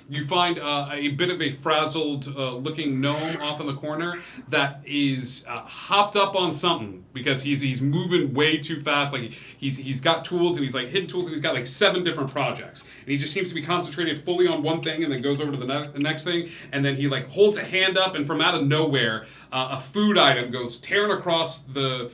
You find a bit of a frazzled looking gnome off in the corner that is hopped up on something because he's moving way too fast. Like he's got tools and he's like hidden tools and he's got like 7 different projects and he just seems to be concentrated fully on one thing and then goes over to the next thing and then he like holds a hand up and from out of nowhere a food item goes tearing across the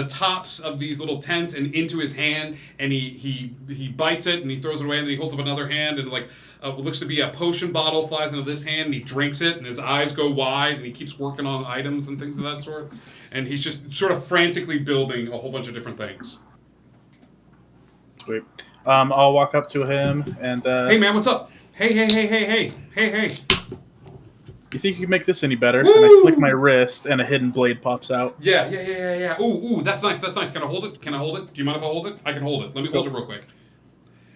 tops of these little tents and into his hand, and he bites it and he throws it away, and then he holds up another hand and like what looks to be a potion bottle flies into this hand, and he drinks it, and his eyes go wide, and he keeps working on items and things of that sort, and he's just sort of frantically building a whole bunch of different things. Sweet. I'll walk up to him and. Hey man, what's up? Hey. You think you can make this any better? Woo! And I flick my wrist, and a hidden blade pops out. Yeah. Ooh, that's nice. Can I hold it? Do you mind if I hold it? I can hold it. Let me hold it real quick.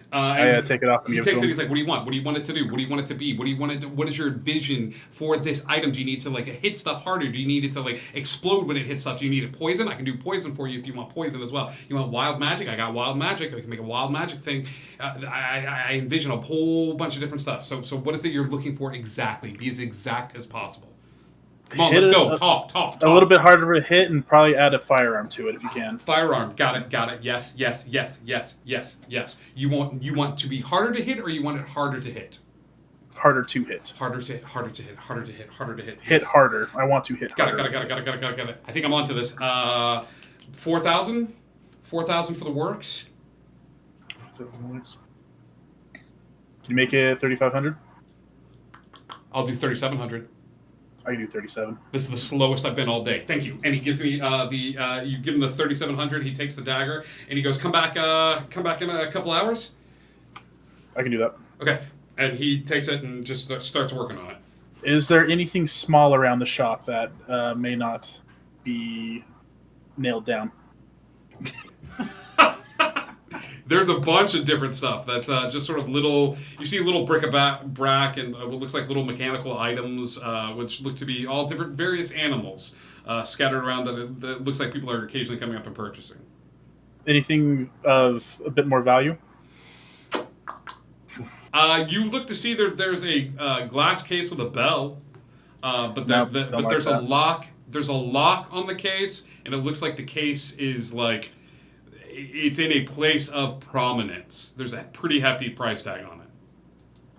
I take it off and he give it takes to him. He's like, what do you want? What do you want it to do? What do you want it to be? What do you want it to, what is your vision for this item? Do you need to like hit stuff harder? Do you need it to like explode when it hits stuff? Do you need a poison? I can do poison for you if you want poison as well. You want wild magic? I got wild magic. I can make a wild magic thing. I envision a whole bunch of different stuff. So what is it you're looking for exactly? Be as exact as possible. Come on, let's go. Talk. A little bit harder to hit and probably add a firearm to it if you can. Firearm. Got it. Yes. You want to be harder to hit or you want it harder to hit? Harder to hit. Harder to hit. Hit harder. I want to hit harder. Got it. I think I'm onto this. 4,000? 4,000 for the works? Can you make it 3,500? I'll do 3,700. I can do 37. This is the slowest I've been all day. Thank you. And he gives me you give him the 3,700. He takes the dagger and he goes, come back in a couple hours. I can do that. Okay. And he takes it and just starts working on it. Is there anything small around the shop that may not be nailed down? There's a bunch of different stuff that's just sort of little. You see little bric-a-brac and what looks like little mechanical items, which look to be all different, various animals scattered around that looks like people are occasionally coming up and purchasing. Anything of a bit more value? You look to see there's a glass case with a bell, but there's a lock. There's a lock on the case, and it looks like the case is like. It's in a place of prominence. There's a pretty hefty price tag on it.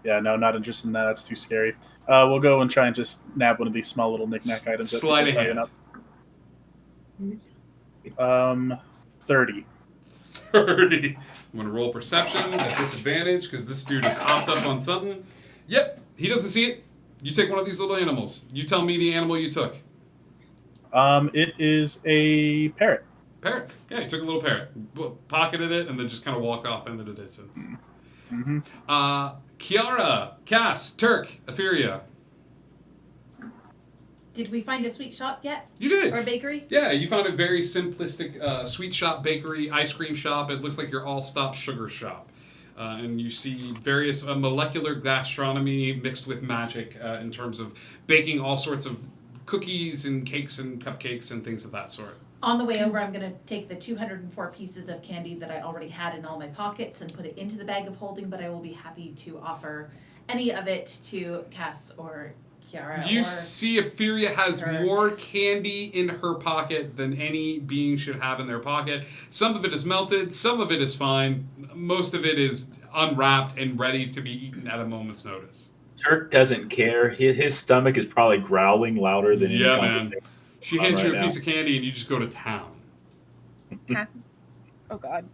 Yeah, no, not interested in that. That's too scary. We'll go and try and just nab one of these small little knick-knack items. Slide a hand. 30. 30. I'm going to roll perception at disadvantage because this dude is hopped up on something. Yep, he doesn't see it. You take one of these little animals. You tell me the animal you took. It is a parrot. Parrot. Yeah, he took a little parrot, pocketed it, and then just kind of walked off into the distance. Mm-hmm. Kiara, Cass, Turk, Etheria. Did we find a sweet shop yet? You did. Or a bakery? Yeah, you found a very simplistic sweet shop, bakery, ice cream shop. It looks like your all-stop sugar shop. And you see various molecular gastronomy mixed with magic in terms of baking all sorts of cookies and cakes and cupcakes and things of that sort. On the way over, I'm going to take the 204 pieces of candy that I already had in all my pockets and put it into the bag of holding, but I will be happy to offer any of it to Cass or Kiara. You see Etheria has more candy in her pocket than any being should have in their pocket. Some of it is melted, some of it is fine. most of it is unwrapped and ready to be eaten at a moment's notice. Turk doesn't care. His stomach is probably growling louder than any man. conversation She on hands you right a now. piece of candy and you just go to town. Cass. Oh God.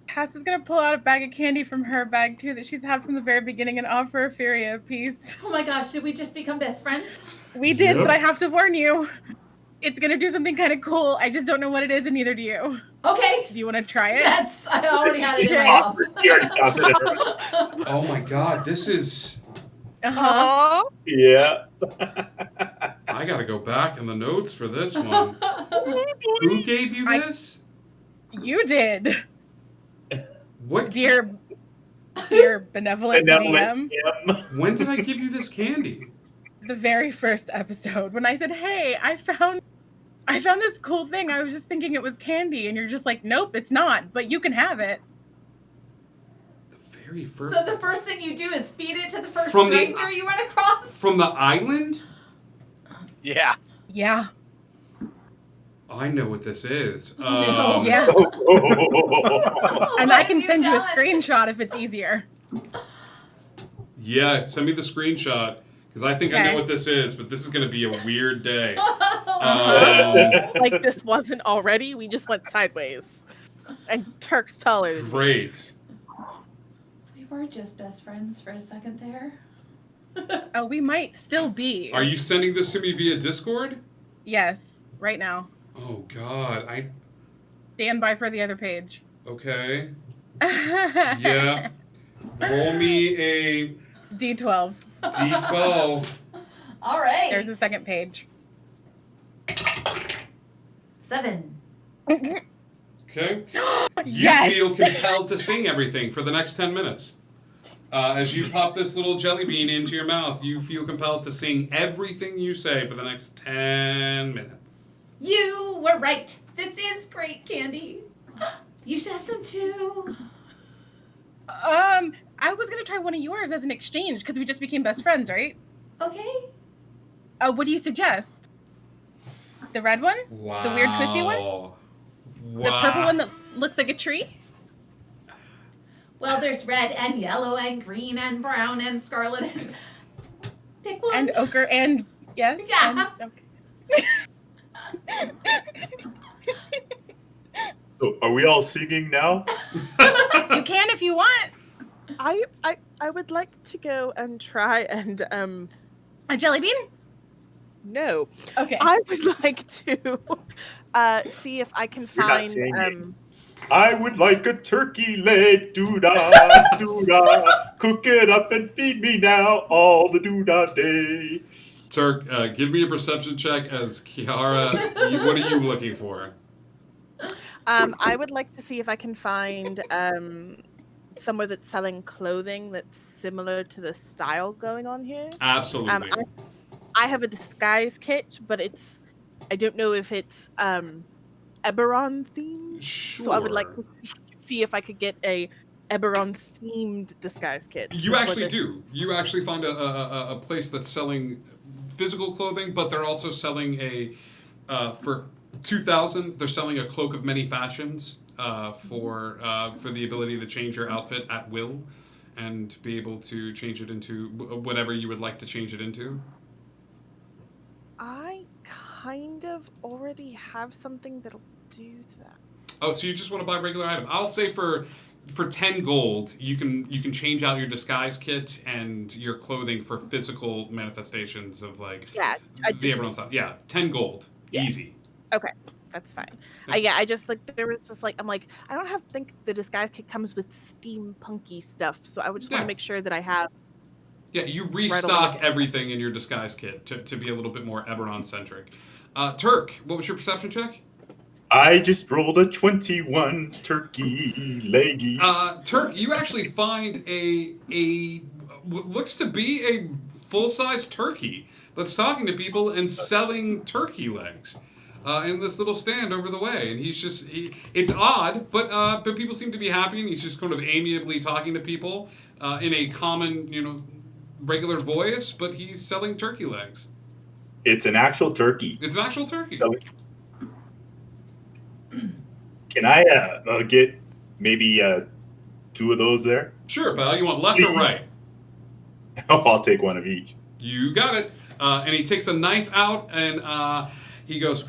Cass is gonna pull out a bag of candy from her bag too that she's had from the very beginning and offer Ophelia a piece. Oh my gosh, did we just become best friends? We did, Yep. but I have to warn you. It's gonna do something kind of cool. I just don't know what it is, and neither do you. Okay. Do you want to try it? Yes, I already had it in my Okay. mouth. You already got it. Oh my god, this is... Uh-huh. Yeah. I gotta go back in the notes for this one. Who gave you this? You did. What? Dear benevolent DM. When did I give you this candy? The very first episode when I said, "Hey, I found this cool thing. I was just thinking it was candy," and you're just like, "Nope, it's not. But you can have it." Very first. So the first thing you do is feed it to the first From the- stranger you run across? From the island? Yeah. Yeah. I know what this is. No. Yeah. Oh, And what I can have you send you a done? screenshot if it's easier. Yeah, send me the screenshot because I think I Okay. know what this is, but this is going to be a weird day. Like this wasn't already. We just went sideways. And Turk's taller than me. Great. We were just best friends for a second there. Oh, we might still be. Are you sending this to me via Discord? Yes, right now. Oh God, Stand by for the other page. okay. Yeah. Roll me a D12. D12. All right. There's the second page. 7. Okay. Yes! You feel compelled to sing everything for the next 10 minutes. As you pop this little jelly bean into your mouth, you feel compelled to sing everything you say for the next 10 minutes. You were right. This is great candy. You should have some too. I was gonna try one of yours as an exchange because we just became best friends, right? Okay. What do you suggest? The red one? Wow. The weird twisty one? Wow. The purple one that looks like a tree? Well, there's red and yellow and green and brown and scarlet and... Pick one. And ochre and... Yes? Yeah. And, So are we all singing now? you can if you want. I would like to go and try and A jelly bean? no. Okay. I would like to see if I can You're not find singing. I would like a turkey leg, doo-dah, doo-dah. Cook it up and feed me now all the doo-dah day. Turk, give me a perception check as Kiara. What are you looking for? I would like to see if I can find somewhere that's selling clothing that's similar to the style going on here. Absolutely. I have a disguise kit, but I don't know if it's Eberron themed. Sure. So I would like to see if I could get a Eberron themed disguise kit. You So for actually this- do. You actually find a place that's selling physical clothing, but they're also selling for 2,000. They're selling a cloak of many fashions for the ability to change your outfit at will, and be able to change it into whatever you would like to change it into. I kind of already have something that'll do that. Oh, so you just want to buy a regular item? I'll say for 10 gold, you can change out your disguise kit and your clothing for physical manifestations of like the everyone style. Yeah, 10 gold, easy. Okay, that's fine. I just there was just I'm like, I don't think the disguise kit comes with steampunky stuff, so I would just want to make sure that I have. Yeah, you Right restock along. everything in your disguise kit to be a little bit more Eberron centric. Turk, what was your perception check? I just rolled a 21 turkey leggy. Turk, you actually find what looks to be a full-size turkey that's talking to people and selling turkey legs in this little stand over the way. And it's odd, but people seem to be happy, and he's just kind of amiably talking to people in a common, regular voice, but he's selling turkey legs. It's an actual turkey. It's an actual turkey. So Can I get maybe 2 of those there? Sure, pal. You want left or right? Oh, I'll take one of each. You got it. And he takes a knife out and he goes,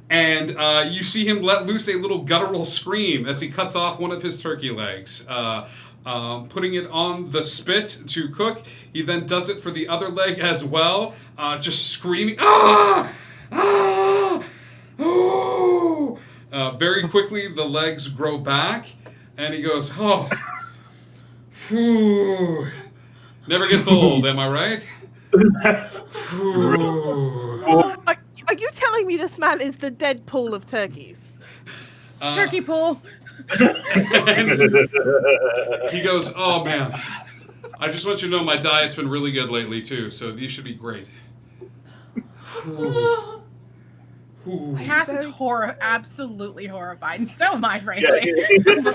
and you see him let loose a little guttural scream as he cuts off one of his turkey legs, putting it on the spit to cook. He then does it for the other leg as well, just screaming, ah! Ah! Oh! Very quickly, the legs grow back, and he goes, oh, whew. Never gets old, am I right? Are you telling me this man is the Deadpool of turkeys? Turkey pool. And he goes, oh man, I just want you to know my diet's been really good lately too, so these should be great. Cass is absolutely horrified, and so am I, frankly. Yeah.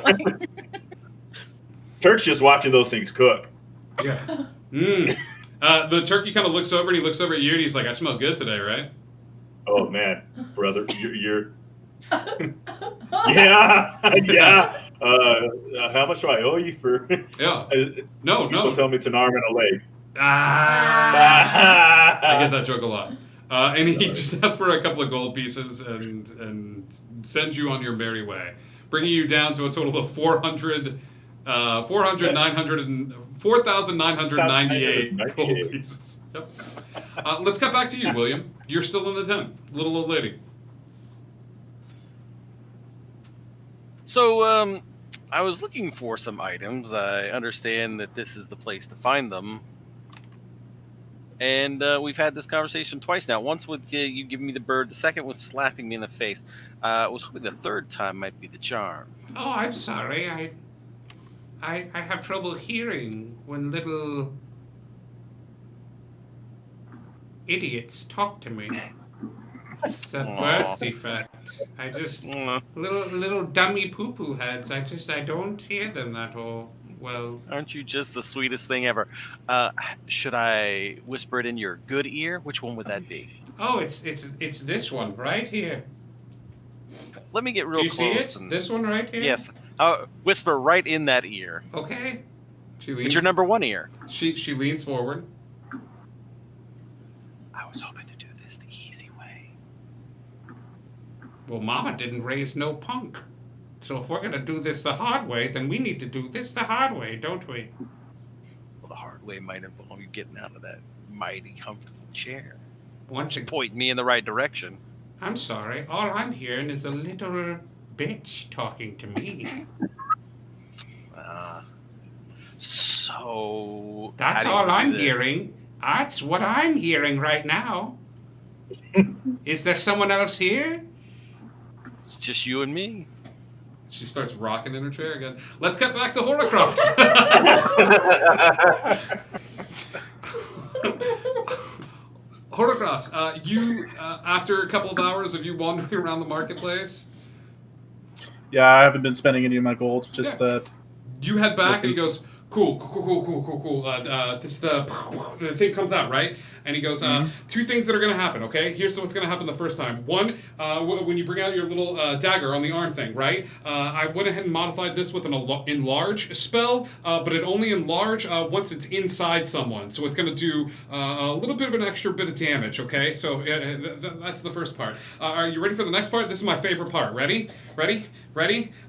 Turk's just watching those things cook. Yeah. The turkey kind of looks over and he looks over at you and he's like, I smell good today, right? Oh man, brother, you're... yeah. How much do I owe you for? Yeah. No. People tell me it's an arm and a leg. I get that joke a lot. And he just asks for a couple of gold pieces and sends you on your merry way, bringing you down to a total of 4,998 gold pieces. Yep. Let's cut back to you, William. You're still in the tent, little old lady. So, I was looking for some items. I understand that this is the place to find them. And we've had this conversation twice now. Once with you giving me the bird, the second was slapping me in the face. I was hoping the third time might be the charm. Oh, I'm sorry. I have trouble hearing when little idiots talk to me. It's a birth defect. I just little dummy poo-poo heads. I don't hear them that all well. Aren't you just the sweetest thing ever? Should I whisper it in your good ear? Which one would that be? Oh, it's this one right here. Let me get real Do you close. see it? This one right here? Yes. Whisper right in that ear. Okay. It's your number one ear. She leans forward. I was hoping to do this the easy way. Well, Mama didn't raise no punk. So if we're going to do this the hard way, then we need to do this the hard way, don't we? Well, the hard way might involve you getting out of that mighty comfortable chair. Once again, point me in the right direction. I'm sorry. All I'm hearing is a little bitch talking to me. So... That's all I'm hearing. That's what I'm hearing right now. Is there someone else here? It's just you and me. She starts rocking in her chair again. Let's get back to Horcrux. Horcrux, you, after a couple of hours of you wandering around the marketplace... Yeah, I haven't been spending any of my gold. Just you head back and he goes, cool. The thing comes out, right? And he goes, 2 things that are going to happen, okay? Here's what's going to happen the first time. One, when you bring out your little dagger on the arm thing, right? I went ahead and modified this with an enlarge spell, but it only enlarge once it's inside someone. So it's going to do a little bit of an extra bit of damage, okay? So that's the first part. Are you ready for the next part? This is my favorite part. Ready?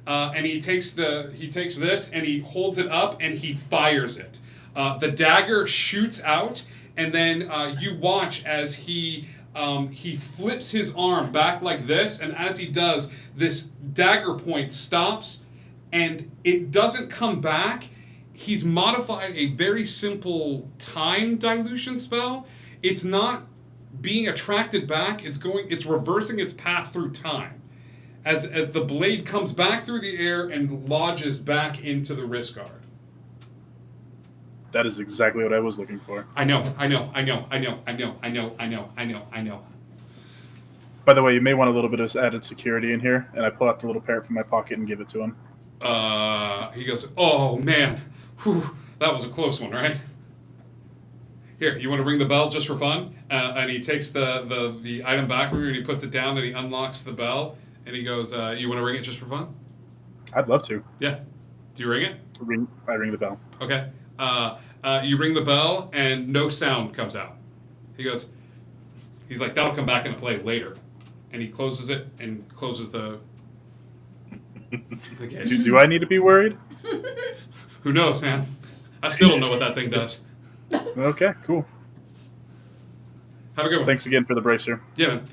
And he takes this and he holds it up and he fires it. The dagger shoots out, and then you watch as he flips his arm back like this, and as he does, this dagger point stops, and it doesn't come back. He's modified a very simple time dilution spell. It's not being attracted back, it's reversing its path through time. As the blade comes back through the air and lodges back into the wrist guard. That is exactly what I was looking for. I know. By the way, you may want a little bit of added security in here, and I pull out the little parrot from my pocket and give it to him. He goes, oh man, whew, that was a close one, right? Here, you want to ring the bell just for fun? And he takes the item back from you and he puts it down and he unlocks the bell and he goes, you want to ring it just for fun? I'd love to. Yeah. Do you ring it? I ring the bell. Okay. You ring the bell and no sound comes out. He's like, that'll come back into play later. And he closes it and closes the case. Do I need to be worried? Who knows, man? I still don't know what that thing does. Okay, cool. Have a good one. Thanks again for the bracer. Yeah, man.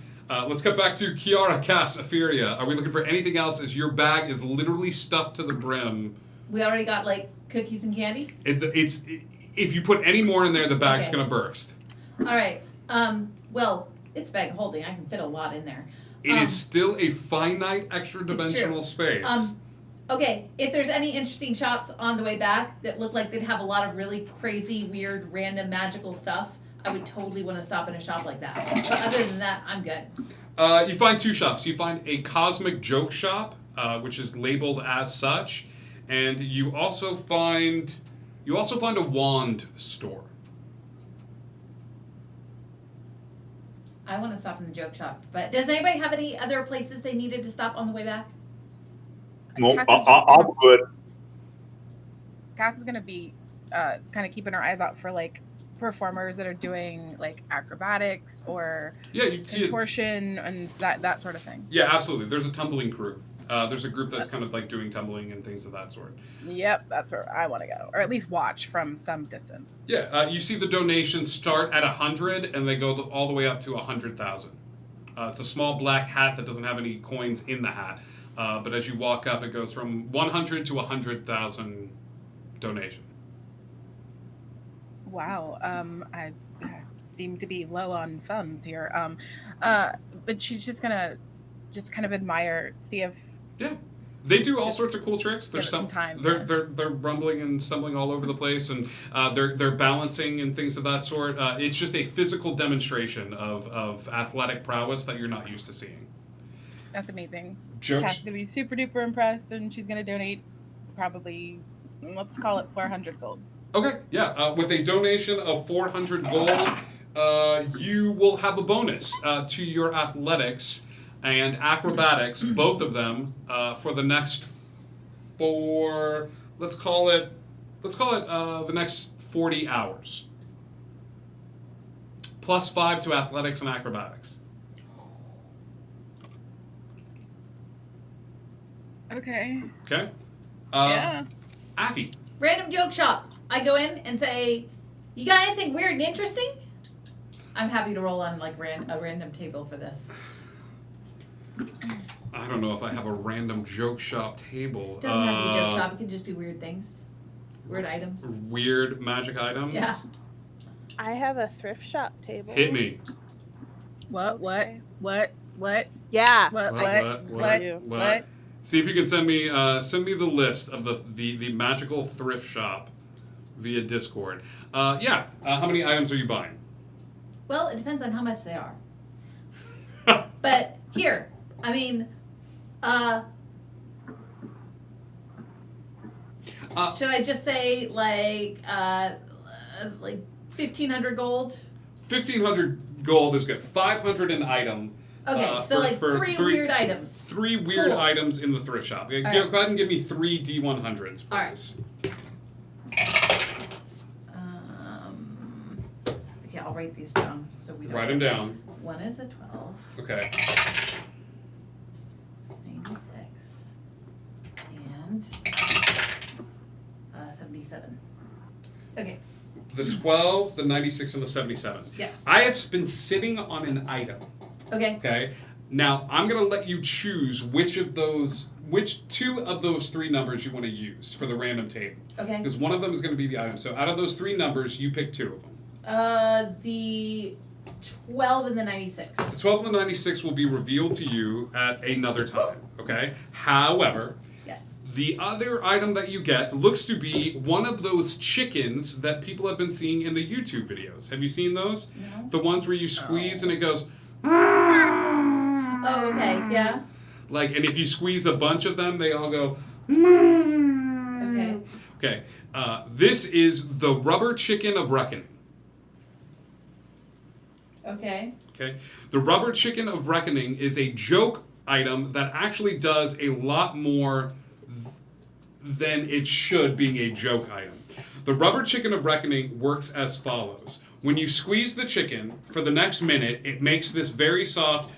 Let's cut back to Kiara, Cass, Etheria. Are we looking for anything else as your bag is literally stuffed to the brim? We already got like cookies and candy? If you put any more in there, the bag's going to burst. All right. Well, it's bag holding. I can fit a lot in there. It is still a finite extra dimensional space. Okay, if there's any interesting shops on the way back that look like they'd have a lot of really crazy, weird, random, magical stuff, I would totally want to stop in a shop like that. But other than that, I'm good. You find two shops. You find a cosmic joke shop, which is labeled as such, and you also find a wand store. I want to stop in the joke shop, but does anybody have any other places they needed to stop on the way back? No, I'm good. Cass is gonna be kind of keeping her eyes out for like performers that are doing like acrobatics or contortion and that sort of thing. Yeah, absolutely. There's a tumbling crew. There's a group that's kind of like doing tumbling and things of that sort. Yep, that's where I want to go, or at least watch from some distance. Yeah, you see the donations start at 100 and they go all the way up to 100,000. It's a small black hat that doesn't have any coins in the hat. But as you walk up, it goes from 100 to 100,000 donation. Wow. I seem to be low on funds here. But she's just gonna kind of admire, see if. Yeah, they do all sorts of cool tricks. They're they're rumbling and stumbling all over the place, and they're balancing and things of that sort. It's just a physical demonstration of athletic prowess that you're not used to seeing. That's amazing. Jokes. Cass is gonna be super duper impressed, and she's gonna donate probably, let's call it 400 gold. Okay, yeah. With a donation of 400 gold, you will have a bonus to your athletics and acrobatics, both of them, for the next let's call it the next 40 hours. Plus 5 to athletics and acrobatics. Okay. Okay. Yeah. Affy. Random joke shop. I go in and say, "You got anything weird and interesting?" I'm happy to roll on like a random table for this. I don't know if I have a random joke shop table. Doesn't have to be joke shop. It could just be weird things, weird items. Weird magic items. Yeah. I have a thrift shop table. Hit me. What? Yeah. What? See if you can send me the list of the magical thrift shop via Discord. How many items are you buying? Well, it depends on how much they are. But here, I mean, should I just say like 1,500 gold? 1,500 gold is good. 500 an item. Okay, so for three weird items. 3 weird items in the thrift shop. Go ahead and give me 3 D100s, please. All right. Okay, I'll write these down so we don't. Write them down. One is a 12. Okay. 96. And 77. Okay. The 12, the 96, and the 77. Yes. I have been sitting on an item. Okay. Okay. Now, I'm going to let you choose which two of those 3 numbers you want to use for the random table. Okay. Because one of them is going to be the item. So out of those 3 numbers, you pick 2 of them. The 12 and the 96. The 12 and the 96 will be revealed to you at another time. Okay. However, yes, the other item that you get looks to be one of those chickens that people have been seeing in the YouTube videos. Have you seen those? No. The ones where you squeeze and it goes. Oh, okay, yeah. Like, and if you squeeze a bunch of them, they all go. Okay. Okay. This is the rubber chicken of reckoning. Okay. Okay. The Rubber Chicken of Reckoning is a joke item that actually does a lot more than it should being a joke item. The Rubber Chicken of Reckoning works as follows. When you squeeze the chicken, for the next minute, it makes this very soft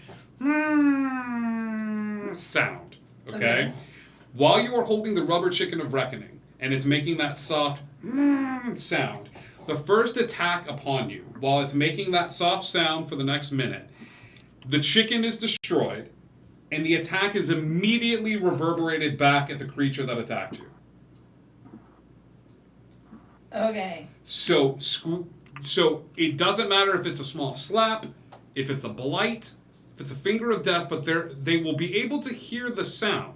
sound. Okay? While you are holding the Rubber Chicken of Reckoning, and it's making that soft sound, the first attack upon you, while it's making that soft sound for the next minute, the chicken is destroyed, and the attack is immediately reverberated back at the creature that attacked you. Okay. So it doesn't matter if it's a small slap, if it's a blight, if it's a finger of death, but they will be able to hear the sound.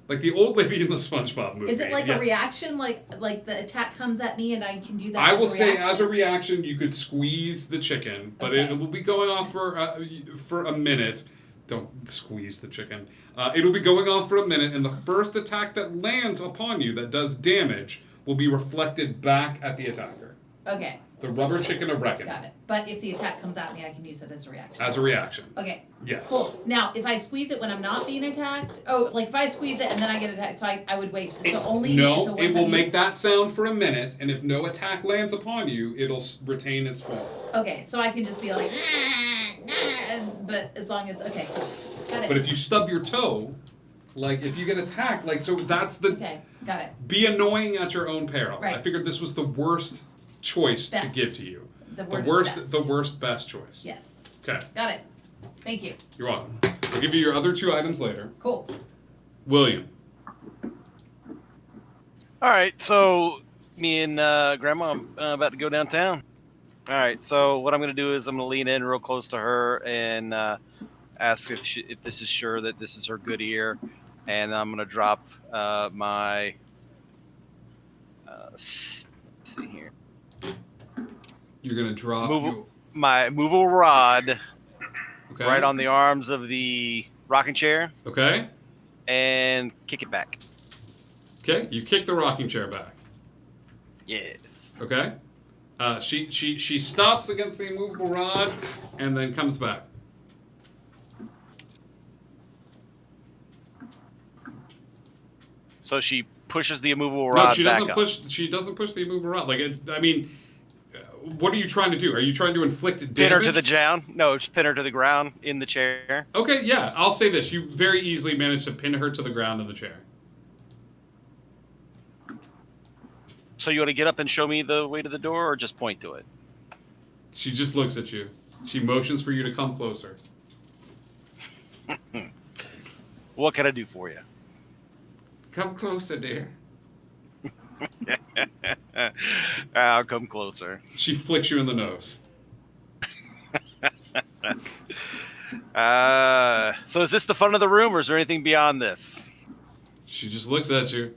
Like the old lady in the SpongeBob movie. Is it like a reaction? Like the attack comes at me and I can do that I as will a say reaction? as a reaction, you could squeeze the chicken, but Okay. it will be going off for a minute. Don't squeeze the chicken. It'll be going off for a minute, and the first attack that lands upon you that does damage will be reflected back at the attacker. Okay. The Rubber Chicken of Reckoning. Got it. But if the attack comes at me, I can use it as a reaction. As a reaction. Okay. Yes. Cool. Now, if I squeeze it when I'm not being attacked, if I squeeze it and then I get attacked, so I would wait. So only it's a No, it will one-time make use? that sound for a minute, and if no attack lands upon you, it'll retain its form. Okay, so I can just be like, but as long as okay, got it. But if you stub your toe, like if you get attacked, like so that's the okay, got it. Be annoying at your own peril. Right. I figured this was the worst choice to Best. give to you. The word is best. The worst best choice. Yes. Okay. Got it. Thank you. You're welcome. I'll give you your other 2 items later. Cool. William. All right, so me and Grandma about to go downtown. All right, so what I'm going to do is I'm going to lean in real close to her and ask if this is sure that this is her good ear, and I'm going to drop my. Let's see here. You're going to drop my movable rod okay. right on the arms of the rocking chair. Okay. And kick it back. Okay, you kick the rocking chair back. Yes. Okay. She stops against the immovable rod and then comes back. So she pushes the immovable rod No, she doesn't back push. She doesn't push the immovable rod. What are you trying to do? Are you trying to inflict damage? Pin her to the ground? No, just pin her to the ground in the chair. Okay, yeah. I'll say this: you very easily managed to pin her to the ground in the chair. So you want to get up and show me the way to the door, or just point to it? She just looks at you. She motions for you to come closer. What can I do for you? Come closer, dear. I'll come closer. She flicks you in the nose. So is this the fun of the room, or is there anything beyond this? She just looks at you.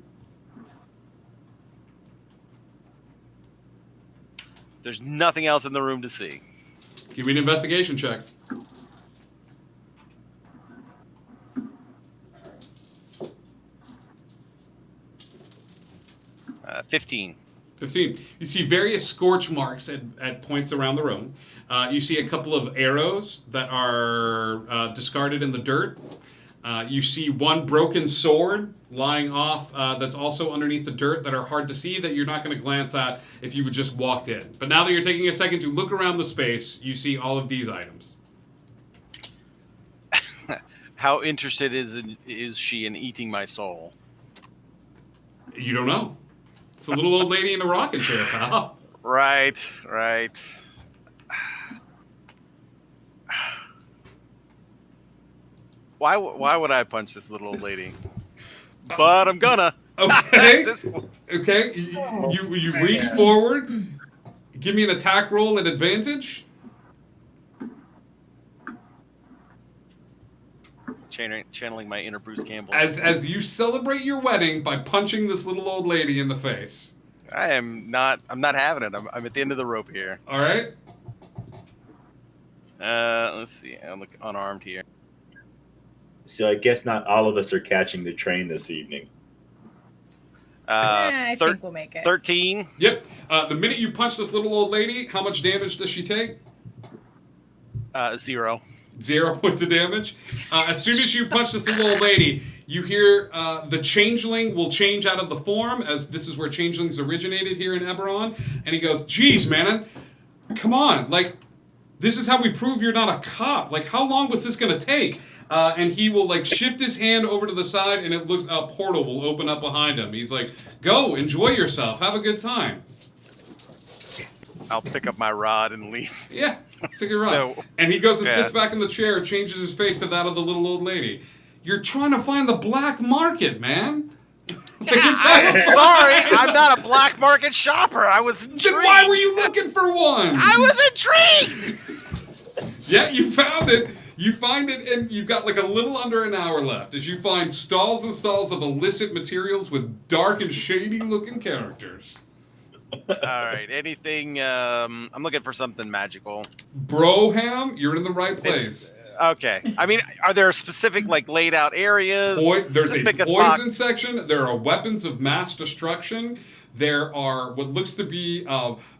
There's nothing else in the room to see. Give me an investigation check. 15. 15. You see various scorch marks at points around the room. You see a couple of arrows that are discarded in the dirt. You see one broken sword lying off that's also underneath the dirt that are hard to see that you're not going to glance at if you would just walked in. But now that you're taking a second to look around the space, you see all of these items. How interested is she in eating my soul? You don't know. It's a little old lady in a rocking chair, pal. Right. Why would I punch this little old lady? But I'm gonna. Okay. Okay. You reach forward. Give me an attack roll at advantage. Channeling my inner Bruce Campbell. As you celebrate your wedding by punching this little old lady in the face. I'm not having it. I'm at the end of the rope here. All right. Let's see. I'm unarmed here. So I guess not all of us are catching the train this evening. I think we'll make it. 13. Yep. The minute you punch this little old lady, how much damage does she take? 0. 0 points of damage. As soon as you punch this little old lady, you hear the changeling will change out of the form, as this is where changelings originated here in Eberron. And he goes, "Geez, man, come on! Like, this is how we prove you're not a cop. Like, how long was this gonna take?" And he will like shift his hand over to the side, and it looks a portal will open up behind him. He's like, "Go, enjoy yourself, have a good time." I'll pick up my rod and leave. Yeah, take a rod. So, and he goes and sits back in the chair, changes his face to that of the little old lady. "You're trying to find the black market, man." I'm sorry, I'm not a black market shopper. I was intrigued. Then why were you looking for one? I was intrigued. Yeah, you found it. You find it, and you've got like a little under an hour left as you find stalls and stalls of illicit materials with dark and shady looking characters. All right, anything? I'm looking for something magical. Broham, you're in the right place. Okay. I mean, are there specific like laid out areas? There's Just a pick poison spot. section. There are weapons of mass destruction. There are what looks to be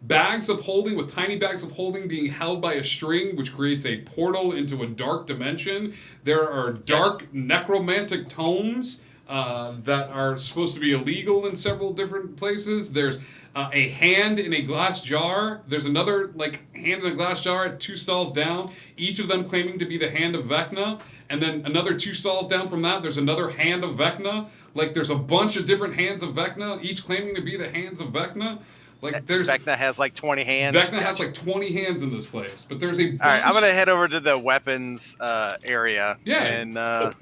bags of holding, with tiny bags of holding being held by a string, which creates a portal into a dark dimension. There are dark necromantic tomes that are supposed to be illegal in several different places. There's a hand in a glass jar. There's another hand in a glass jar 2 stalls down, each of them claiming to be the hand of Vecna. And then another 2 stalls down from that, there's another hand of Vecna. Like, there's a bunch of different hands of Vecna, each claiming to be the hands of Vecna. Like, there's Vecna has like 20 hands. Vecna has like 20 hands in this place, but there's a bunch. All right, I'm gonna head over to the weapons area. Yeah. And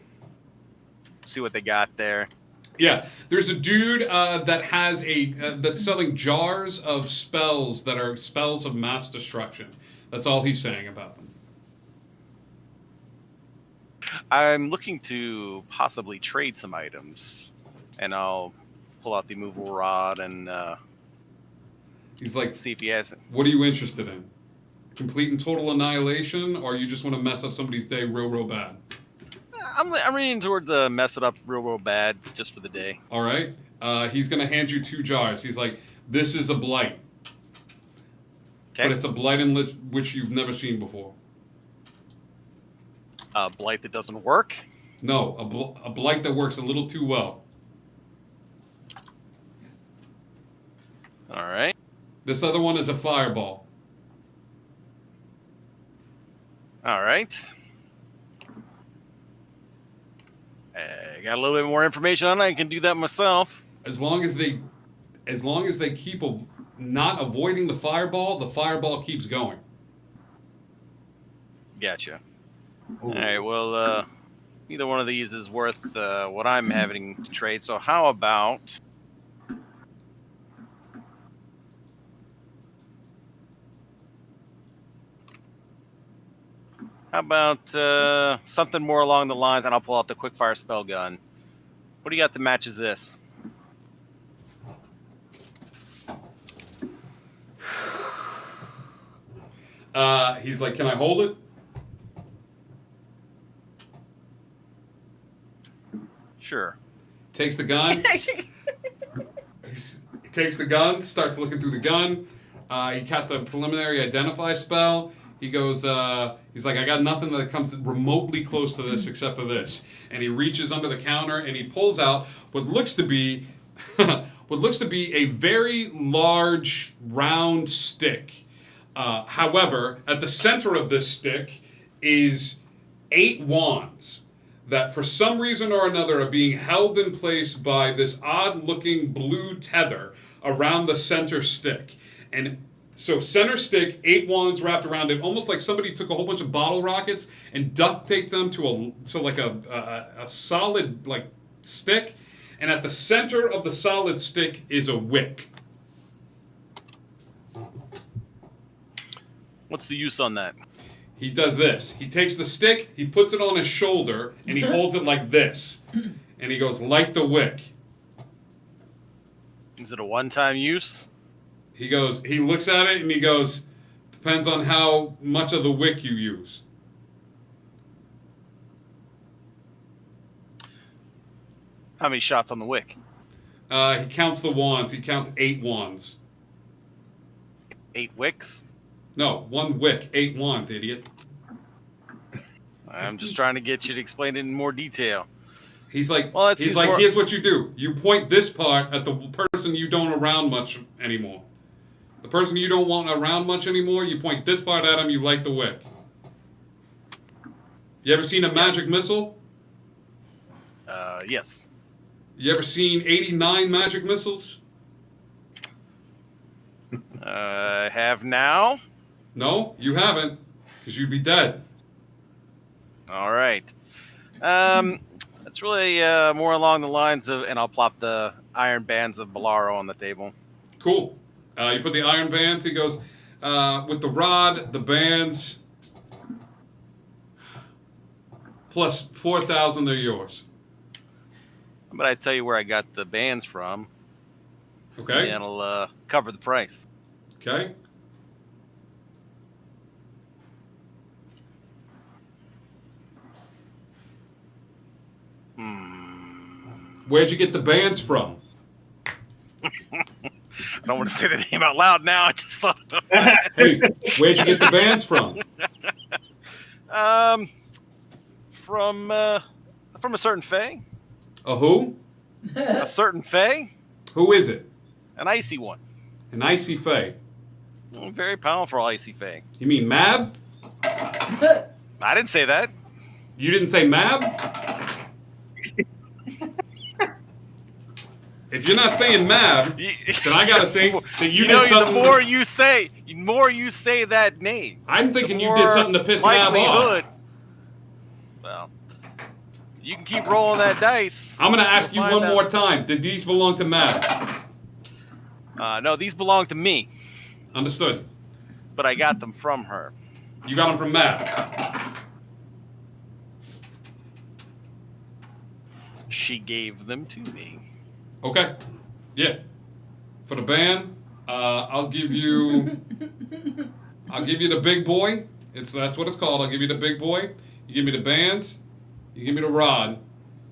see what they got there. Yeah, there's a dude that has that's selling jars of spells that are spells of mass destruction. That's all he's saying about them. I'm looking to possibly trade some items, and I'll pull out the movable rod and he's like, see if he has. What are you interested in? Complete and total annihilation, or you just want to mess up somebody's day real bad? I'm leaning toward the mess it up real bad just for the day. All right. He's going to hand you 2 jars. He's like, this is a blight. Okay. But it's a blight in which you've never seen before. A blight that doesn't work? No, a blight that works a little too well. All right. This other one is a fireball. All right. Got a little bit more information on it. I can do that myself. As long as they keep not avoiding the fireball keeps going. Gotcha. All right. Well, neither one of these is worth what I'm having to trade. So how about something more along the lines, and I'll pull out the quickfire spell gun. What do you got that matches this? He's like, can I hold it? Sure. Takes the gun. He takes the gun, starts looking through the gun. He casts a preliminary identify spell. He goes, he's like, I got nothing that comes remotely close to this except for this. And he reaches under the counter and he pulls out what looks to be a very large round stick. However, at the center of this stick is 8 wands that for some reason or another are being held in place by this odd-looking blue tether around the center stick. And so center stick, 8 wands wrapped around it, almost like somebody took a whole bunch of bottle rockets and duct taped them to a solid stick. And at the center of the solid stick is a wick. What's the use on that? He does this. He takes the stick, he puts it on his shoulder, and he holds it like this. And he goes, light the wick. Is it a one-time use? He looks at it and he goes, depends on how much of the wick you use. How many shots on the wick? He counts the wands. He counts 8 wands. 8 wicks? No, 1 wick, 8 wands, idiot. I'm just trying to get you to explain it in more detail. He's like, Well, that's- he's he's like, more- here's what you do. You point this part at the person you don't around much anymore. The person you don't want around much anymore, you point this part at him, you light the wick. You ever seen a magic missile? Yes. You ever seen 89 magic missiles? I have now. No, you haven't, because you'd be dead. All right. It's really more along the lines of, and I'll plop the iron bands of Bolaro on the table. Cool. You put the iron bands, he goes, with the rod, the bands, plus 4,000, they're yours. But I tell you where I got the bands from. Okay. And it'll cover the price. Okay. Where'd you get the bands from? I don't want to say the name out loud now. I just thought. Hey, where'd you get the bands from? From a certain fae. A who? A certain fae. Who is it? An icy one. An icy fae. Very powerful icy fae. You mean Mab? I didn't say that. You didn't say Mab? If you're not saying Mab, then I gotta think that you did something. The more you say that name. I'm thinking you did something to piss Mab off. Well, you can keep rolling that dice. I'm gonna ask you one more time. Did these belong to Mab? No, these belong to me. Understood. But I got them from her. You got them from Mab? She gave them to me. Okay. Yeah. For the band, I'll give you the big boy. That's what it's called. I'll give you the big boy. You give me the bands. You give me the rod.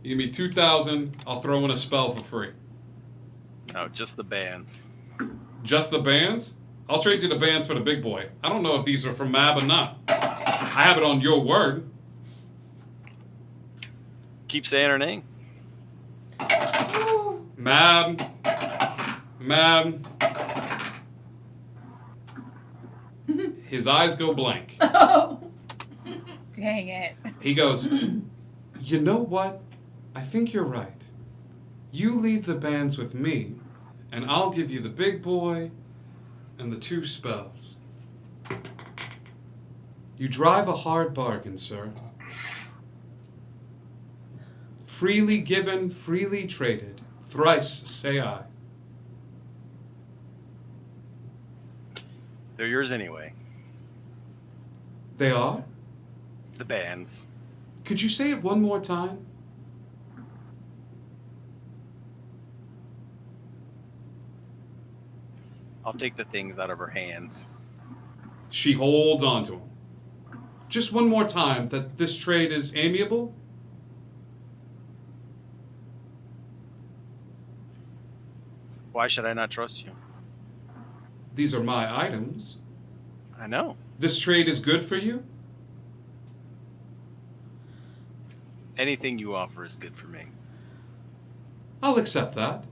You give me 2,000. I'll throw in a spell for free. No, just the bands. Just the bands? I'll trade you the bands for the big boy. I don't know if these are from Mab or not. I have it on your word. Keep saying her name. Mab. His eyes go blank. Dang it. He goes, you know what? I think you're right. You leave the bands with me, and I'll give you the big boy and the 2 spells. You drive a hard bargain, sir. Freely given, freely traded. Thrice say I. They're yours anyway. They are? The bands. Could you say it one more time? I'll take the things out of her hands. She holds on to him. Just one more time that this trade is amiable? Why should I not trust you? These are my items. I know. This trade is good for you? Anything you offer is good for me. I'll accept that.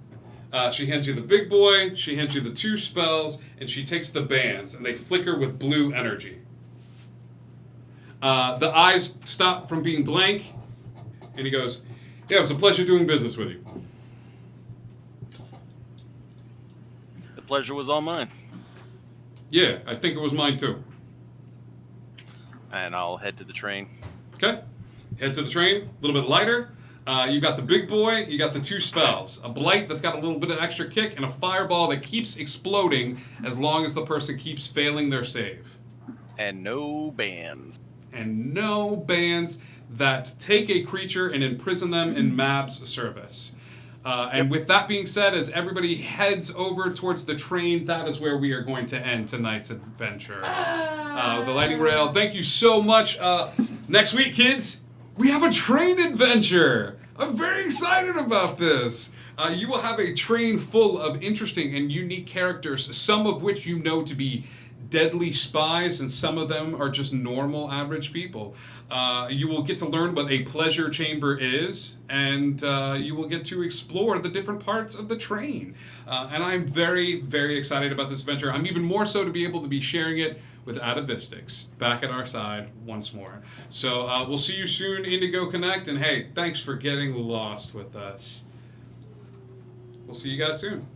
She hands you the big boy, she hands you the 2 spells, and she takes the bands, and they flicker with blue energy. The eyes stop from being blank, and he goes, yeah, it was a pleasure doing business with you. The pleasure was all mine. Yeah, I think it was mine too. And I'll head to the train. Okay. Head to the train, a little bit lighter. You got the big boy, you got the 2 spells. A blight that's got a little bit of extra kick, and a fireball that keeps exploding as long as the person keeps failing their save. And no bands. And no bands that take a creature and imprison them in Mab's service. And with that being said, as everybody heads over towards the train, that is where we are going to end tonight's adventure. The Lightning Rail, thank you so much. Next week, kids, we have a train adventure. I'm very excited about this. You will have a train full of interesting and unique characters, some of which you know to be deadly spies, and some of them are just normal, average people. You will get to learn what a pleasure chamber is, and you will get to explore the different parts of the train. And I'm very, very excited about this adventure. I'm even more so to be able to be sharing it with Atavistics back at our side once more. So we'll see you soon, Indigo Connect, and hey, thanks for getting lost with us. We'll see you guys soon.